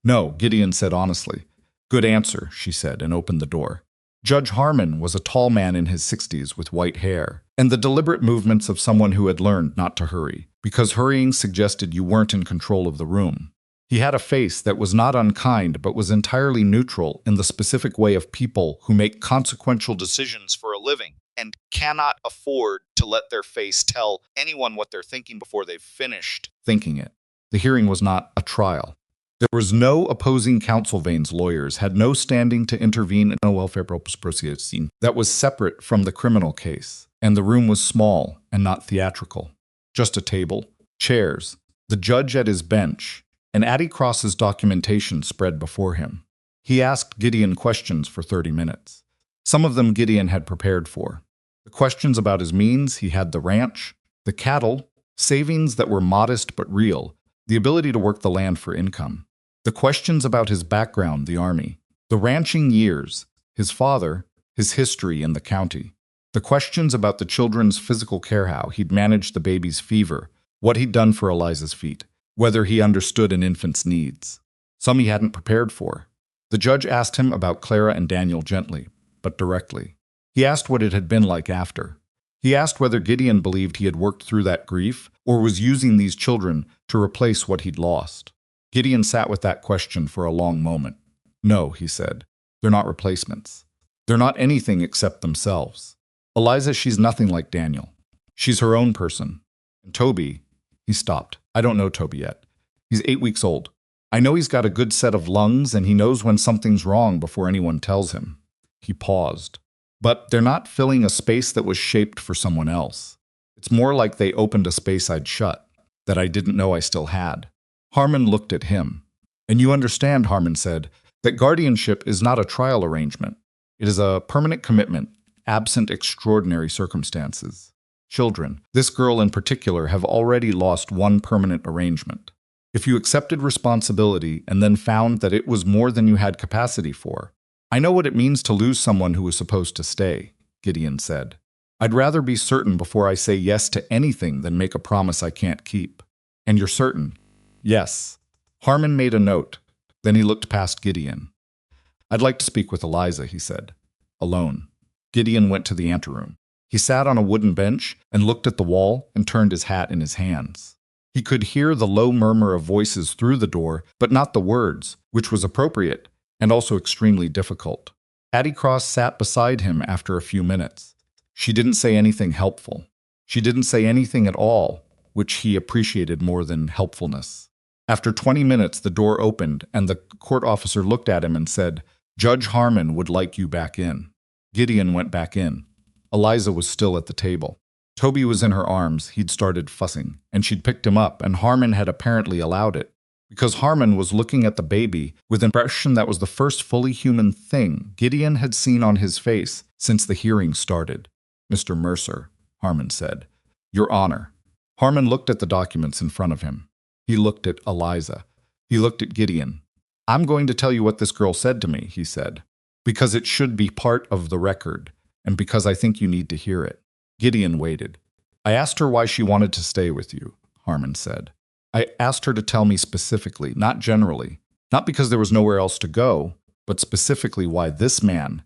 No, Gideon said honestly. Good answer, she said, and opened the door. Judge Harmon was a tall man in his 60s with white hair, and the deliberate movements of someone who had learned not to hurry, because hurrying suggested you weren't in control of the room. He had a face that was not unkind but was entirely neutral in the specific way of people who make consequential decisions for a living and cannot afford to let their face tell anyone what they're thinking before they've finished thinking it. The hearing was not a trial. There was no opposing counsel. Vane's lawyers had no standing to intervene in a welfare proceeding that was separate from the criminal case, and the room was small and not theatrical. Just a table, chairs, the judge at his bench, and Addie Cross's documentation spread before him. He asked Gideon questions for 30 minutes. Some of them Gideon had prepared for. The questions about his means, he had the ranch, the cattle, savings that were modest but real, the ability to work the land for income. The questions about his background, the army, the ranching years, his father, his history in the county. The questions about the children's physical care, how he'd managed the baby's fever, what he'd done for Eliza's feet, whether he understood an infant's needs. Some he hadn't prepared for. The judge asked him about Clara and Daniel gently, but directly. He asked what it had been like after. He asked whether Gideon believed he had worked through that grief or was using these children to replace what he'd lost. Gideon sat with that question for a long moment. No, he said. They're not replacements. They're not anything except themselves. Eliza, she's nothing like Daniel. She's her own person. And Toby, he stopped. I don't know Toby yet. He's 8 weeks old. I know he's got a good set of lungs and he knows when something's wrong before anyone tells him. He paused. But they're not filling a space that was shaped for someone else. It's more like they opened a space I'd shut, that I didn't know I still had. Harmon looked at him. And you understand, Harmon said, that guardianship is not a trial arrangement. It is a permanent commitment, absent extraordinary circumstances. Children, this girl in particular, have already lost one permanent arrangement. If you accepted responsibility and then found that it was more than you had capacity for, I know what it means to lose someone who was supposed to stay, Gideon said. I'd rather be certain before I say yes to anything than make a promise I can't keep. And you're certain? Yes. Harmon made a note. Then he looked past Gideon. I'd like to speak with Eliza, he said. Alone. Gideon went to the anteroom. He sat on a wooden bench and looked at the wall and turned his hat in his hands. He could hear the low murmur of voices through the door, but not the words, which was appropriate and also extremely difficult. Addie Cross sat beside him after a few minutes. She didn't say anything helpful. She didn't say anything at all, which he appreciated more than helpfulness. After 20 minutes, the door opened, and the court officer looked at him and said, Judge Harmon would like you back in. Gideon went back in. Eliza was still at the table. Toby was in her arms. He'd started fussing, and she'd picked him up, and Harmon had apparently allowed it. Because Harmon was looking at the baby with an impression that was the first fully human thing Gideon had seen on his face since the hearing started. Mr. Mercer, Harmon said. Your Honor. Harmon looked at the documents in front of him. He looked at Eliza. He looked at Gideon. I'm going to tell you what this girl said to me, he said, because it should be part of the record, and because I think you need to hear it. Gideon waited. I asked her why she wanted to stay with you, Harmon said. I asked her to tell me specifically, not generally, not because there was nowhere else to go, but specifically why this man,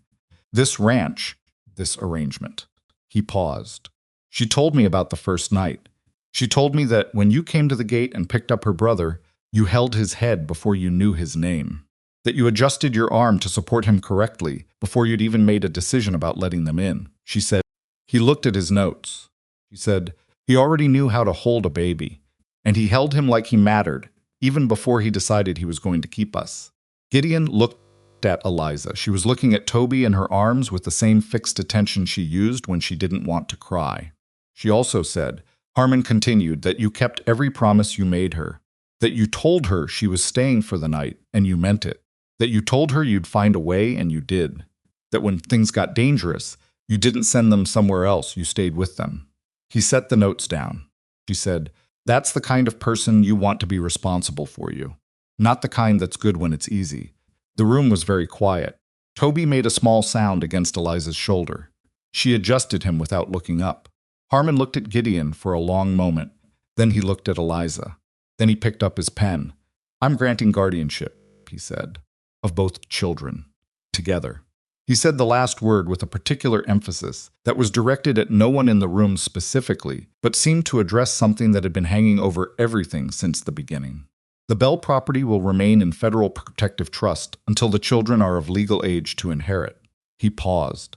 this ranch, this arrangement. He paused. She told me about the first night. She told me that when you came to the gate and picked up her brother, you held his head before you knew his name. That you adjusted your arm to support him correctly before you'd even made a decision about letting them in. She said, he looked at his notes. She said, he already knew how to hold a baby, and he held him like he mattered, even before he decided he was going to keep us. Gideon looked at Eliza. She was looking at Toby in her arms with the same fixed attention she used when she didn't want to cry. She also said, Harmon continued, that you kept every promise you made her, that you told her she was staying for the night, and you meant it, that you told her you'd find a way, and you did, that when things got dangerous, you didn't send them somewhere else, you stayed with them. He set the notes down. She said, that's the kind of person you want to be responsible for you, not the kind that's good when it's easy. The room was very quiet. Toby made a small sound against Eliza's shoulder. She adjusted him without looking up. Harmon looked at Gideon for a long moment. Then he looked at Eliza. Then he picked up his pen. I'm granting guardianship. ownership, he said, of both children, together. He said the last word with a particular emphasis that was directed at no one in the room specifically, but seemed to address something that had been hanging over everything since the beginning. The Bell property will remain in federal protective trust until the children are of legal age to inherit. He paused.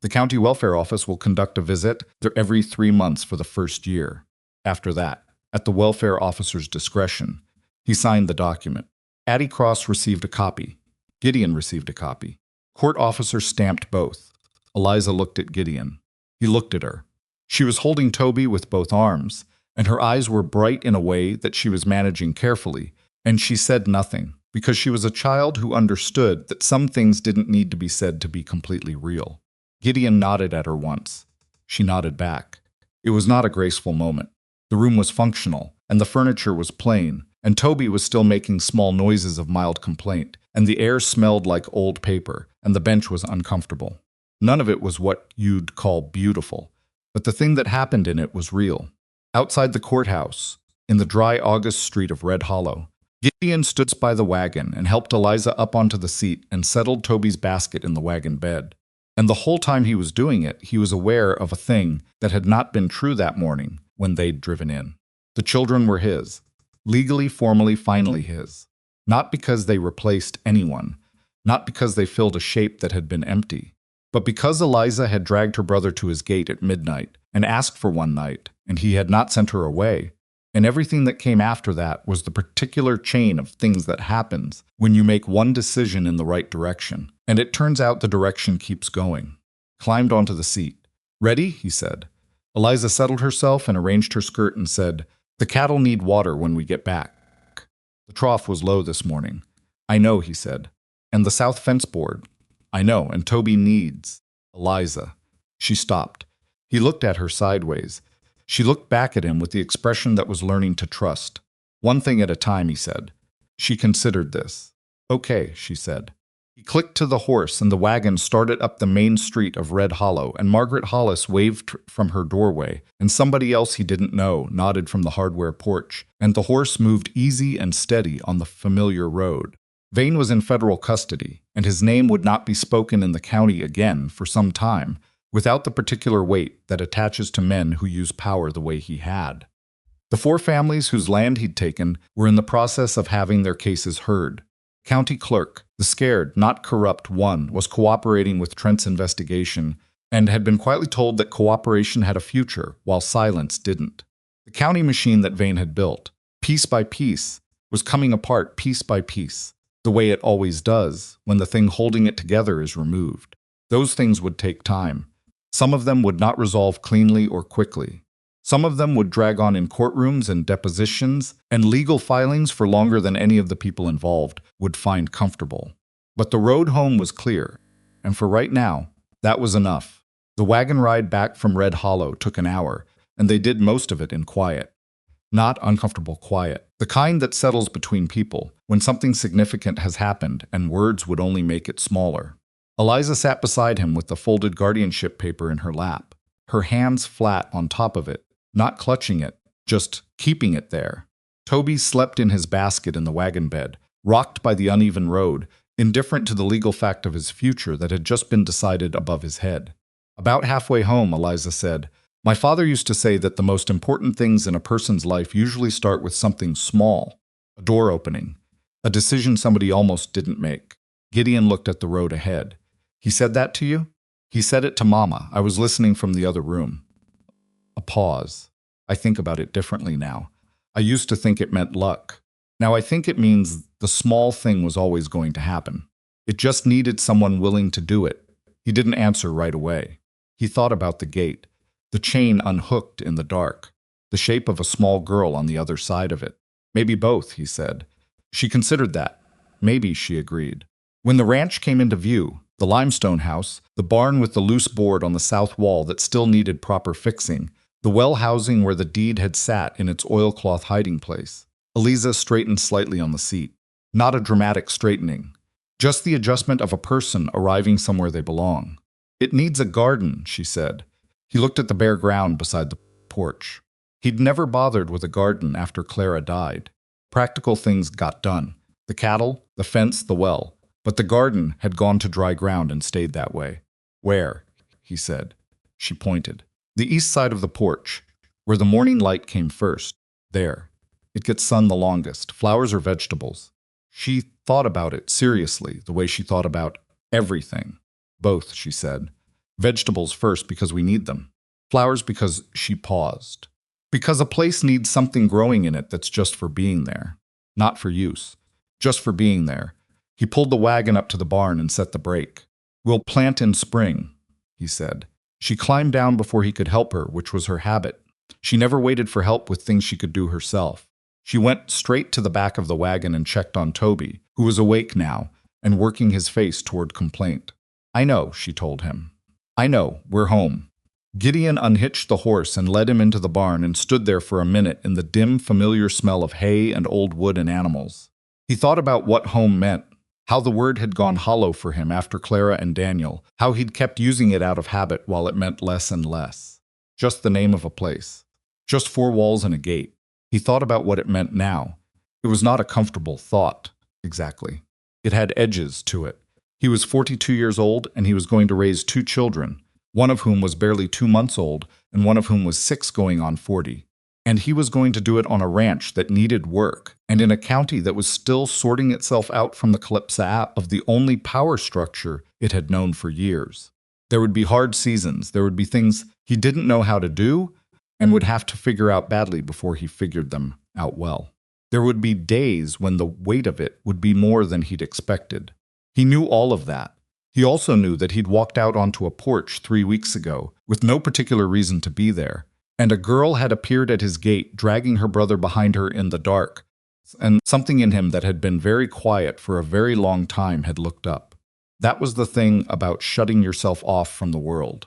The county welfare office will conduct a visit there every 3 months for the first year. After that, at the welfare officer's discretion, he signed the document. Addie Cross received a copy. Gideon received a copy. Court officer stamped both. Eliza looked at Gideon. He looked at her. She was holding Toby with both arms, and her eyes were bright in a way that she was managing carefully, and she said nothing, because she was a child who understood that some things didn't need to be said to be completely real. Gideon nodded at her once. She nodded back. It was not a graceful moment. The room was functional, and the furniture was plain, and Toby was still making small noises of mild complaint, and the air smelled like old paper, and the bench was uncomfortable. None of it was what you'd call beautiful, but the thing that happened in it was real. Outside the courthouse, in the dry August street of Red Hollow, Gideon stood by the wagon and helped Eliza up onto the seat and settled Toby's basket in the wagon bed. And the whole time he was doing it, he was aware of a thing that had not been true that morning when they'd driven in. The children were his, legally, formally, finally his. Not because they replaced anyone, not because they filled a shape that had been empty, but because Eliza had dragged her brother to his gate at midnight and asked for one night, and he had not sent her away. And everything that came after that was the particular chain of things that happens when you make one decision in the right direction, and it turns out the direction keeps going. Climbed onto the seat. "Ready?" he said. Eliza settled herself and arranged her skirt and said, "The cattle need water when we get back." The trough was low this morning. "I know," he said. "And the south fence board." "I know, and Toby needs." "Eliza." She stopped. He looked at her sideways. She looked back at him with the expression that was learning to trust. "One thing at a time," he said. She considered this. "Okay," she said. He clicked to the horse, and the wagon started up the main street of Red Hollow, and Margaret Hollis waved from her doorway, and somebody else he didn't know nodded from the hardware porch, and the horse moved easy and steady on the familiar road. Vane was in federal custody, and his name would not be spoken in the county again for some time, without the particular weight that attaches to men who use power the way he had. The 4 families whose land he'd taken were in the process of having their cases heard. County clerk, the scared, not corrupt one, was cooperating with Trent's investigation and had been quietly told that cooperation had a future, while silence didn't. The county machine that Vane had built, piece by piece, was coming apart piece by piece, the way it always does when the thing holding it together is removed. Those things would take time. Some of them would not resolve cleanly or quickly. Some of them would drag on in courtrooms and depositions and legal filings for longer than any of the people involved would find comfortable. But the road home was clear, and for right now, that was enough. The wagon ride back from Red Hollow took an hour, and they did most of it in quiet. Not uncomfortable quiet, the kind that settles between people when something significant has happened and words would only make it smaller. Eliza sat beside him with the folded guardianship paper in her lap, her hands flat on top of it, not clutching it, just keeping it there. Toby slept in his basket in the wagon bed, rocked by the uneven road, indifferent to the legal fact of his future that had just been decided above his head. About halfway home, Eliza said, "My father used to say that the most important things in a person's life usually start with something small, a door opening, a decision somebody almost didn't make." Gideon looked at the road ahead. "He said that to you?" "He said it to Mama. I was listening from the other room." A pause. "I think about it differently now. I used to think it meant luck. Now I think it means the small thing was always going to happen. It just needed someone willing to do it." He didn't answer right away. He thought about the gate, the chain unhooked in the dark, the shape of a small girl on the other side of it. "Maybe both," he said. She considered that. "Maybe," she agreed. When the ranch came into view, the limestone house, the barn with the loose board on the south wall that still needed proper fixing, the well housing where the deed had sat in its oilcloth hiding place, Eliza straightened slightly on the seat. Not a dramatic straightening, just the adjustment of a person arriving somewhere they belong. "It needs a garden," she said. He looked at the bare ground beside the porch. He'd never bothered with a garden after Clara died. Practical things got done. The cattle, the fence, the well. But the garden had gone to dry ground and stayed that way. Where? He said. She pointed. The east side of the porch, where the morning light came first. There. It gets sun the longest, flowers or vegetables. She thought about it seriously, the way she thought about everything. Both, she said. Vegetables first because we need them. Flowers because she paused. Because a place needs something growing in it that's just for being there. Not for use. Just for being there. He pulled the wagon up to the barn and set the brake. We'll plant in spring, he said. She climbed down before he could help her, which was her habit. She never waited for help with things she could do herself. She went straight to the back of the wagon and checked on Toby, who was awake now and working his face toward complaint. I know, she told him. I know, we're home. Gideon unhitched the horse and led him into the barn and stood there for a minute in the dim, familiar smell of hay and old wood and animals. He thought about what home meant, how the word had gone hollow for him after Clara and Daniel, how he'd kept using it out of habit while it meant less and less. Just the name of a place. Just 4 walls and a gate. He thought about what it meant now. It was not a comfortable thought, exactly. It had edges to it. He was 42 years old and he was going to raise 2 children, one of whom was barely 2 months old and one of whom was 6 going on 40. And he was going to do it on a ranch that needed work, and in a county that was still sorting itself out from the collapse of the only power structure it had known for years. There would be hard seasons, there would be things he didn't know how to do, and would have to figure out badly before he figured them out well. There would be days when the weight of it would be more than he'd expected. He knew all of that. He also knew that he'd walked out onto a porch 3 weeks ago, with no particular reason to be there, and a girl had appeared at his gate, dragging her brother behind her in the dark, and something in him that had been very quiet for a very long time had looked up. That was the thing about shutting yourself off from the world.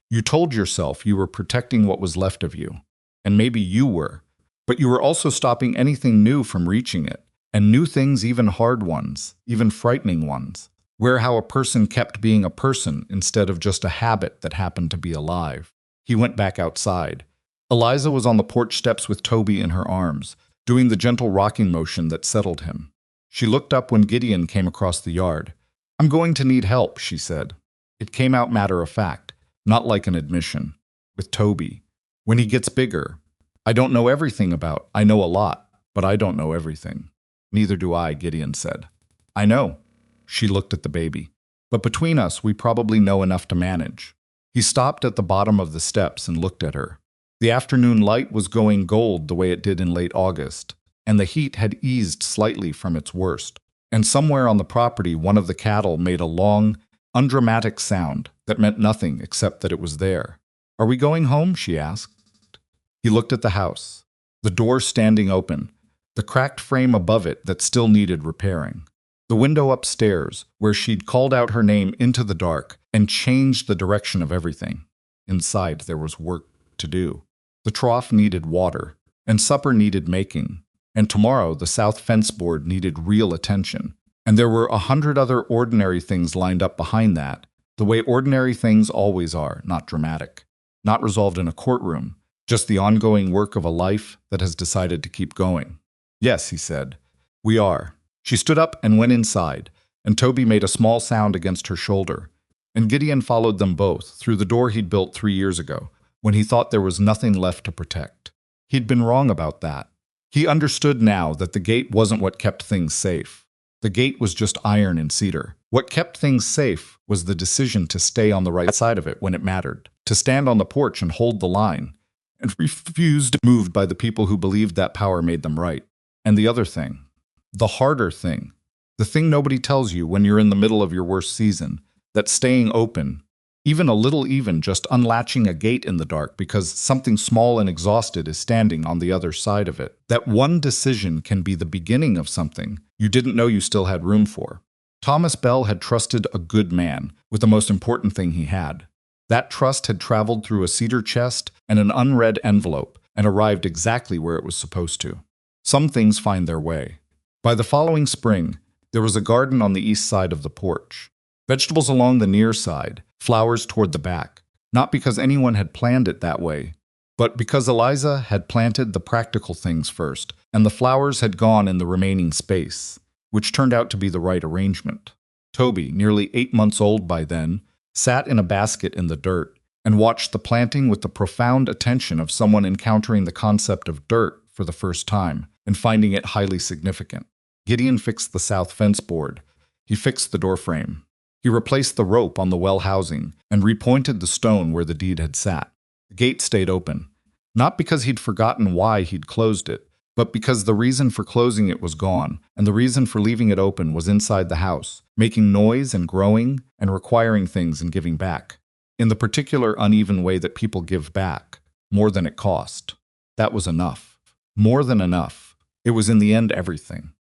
You told yourself you were protecting what was left of you, and maybe you were, but you were also stopping anything new from reaching it, and new things, even hard ones, even frightening ones, where how a person kept being a person instead of just a habit that happened to be alive. He went back outside. Eliza was on the porch steps with Toby in her arms, doing the gentle rocking motion that settled him. She looked up when Gideon came across the yard. I'm going to need help, she said. It came out matter of fact, not like an admission. With Toby. When he gets bigger. I don't know everything about. I know a lot, but I don't know everything. Neither do I, Gideon said. I know. She looked at the baby. But between us, we probably know enough to manage. He stopped at the bottom of the steps and looked at her. The afternoon light was going gold the way it did in late August, and the heat had eased slightly from its worst. And somewhere on the property, one of the cattle made a long, undramatic sound that meant nothing except that it was there. Are we going home? She asked. He looked at the house, the door standing open, the cracked frame above it that still needed repairing. The window upstairs, where she'd called out her name into the dark and changed the direction of everything. Inside, there was work to do. The trough needed water, and supper needed making, and tomorrow the south fence board needed real attention. And there were 100 other ordinary things lined up behind that, the way ordinary things always are, not dramatic, not resolved in a courtroom, just the ongoing work of a life that has decided to keep going. Yes, he said, we are. She stood up and went inside, and Toby made a small sound against her shoulder, and Gideon followed them both through the door he'd built 3 years ago, when he thought there was nothing left to protect. He'd been wrong about that. He understood now that the gate wasn't what kept things safe. The gate was just iron and cedar. What kept things safe was the decision to stay on the right side of it when it mattered, to stand on the porch and hold the line, and refuse to be moved by the people who believed that power made them right. And the other thing, the harder thing, the thing nobody tells you when you're in the middle of your worst season, that staying open, even a little even just unlatching a gate in the dark because something small and exhausted is standing on the other side of it, that one decision can be the beginning of something you didn't know you still had room for. Thomas Bell had trusted a good man with the most important thing he had. That trust had traveled through a cedar chest and an unread envelope and arrived exactly where it was supposed to. Some things find their way. By the following spring, there was a garden on the east side of the porch. Vegetables along the near side, flowers toward the back, not because anyone had planned it that way, but because Eliza had planted the practical things first, and the flowers had gone in the remaining space. which turned out to be the right arrangement. Toby, nearly 8 months old by then, sat in a basket in the dirt and watched the planting with the profound attention of someone encountering the concept of dirt for the first time and finding it highly significant. Gideon fixed the south fence board. He fixed the doorframe. He replaced the rope on the well housing and repointed the stone where the deed had sat. The gate stayed open, not because he'd forgotten why he'd closed it, but because the reason for closing it was gone, and the reason for leaving it open was inside the house, making noise and growing and requiring things and giving back. In the particular uneven way that people give back, more than it cost. That was enough. More than enough. It was in the end everything.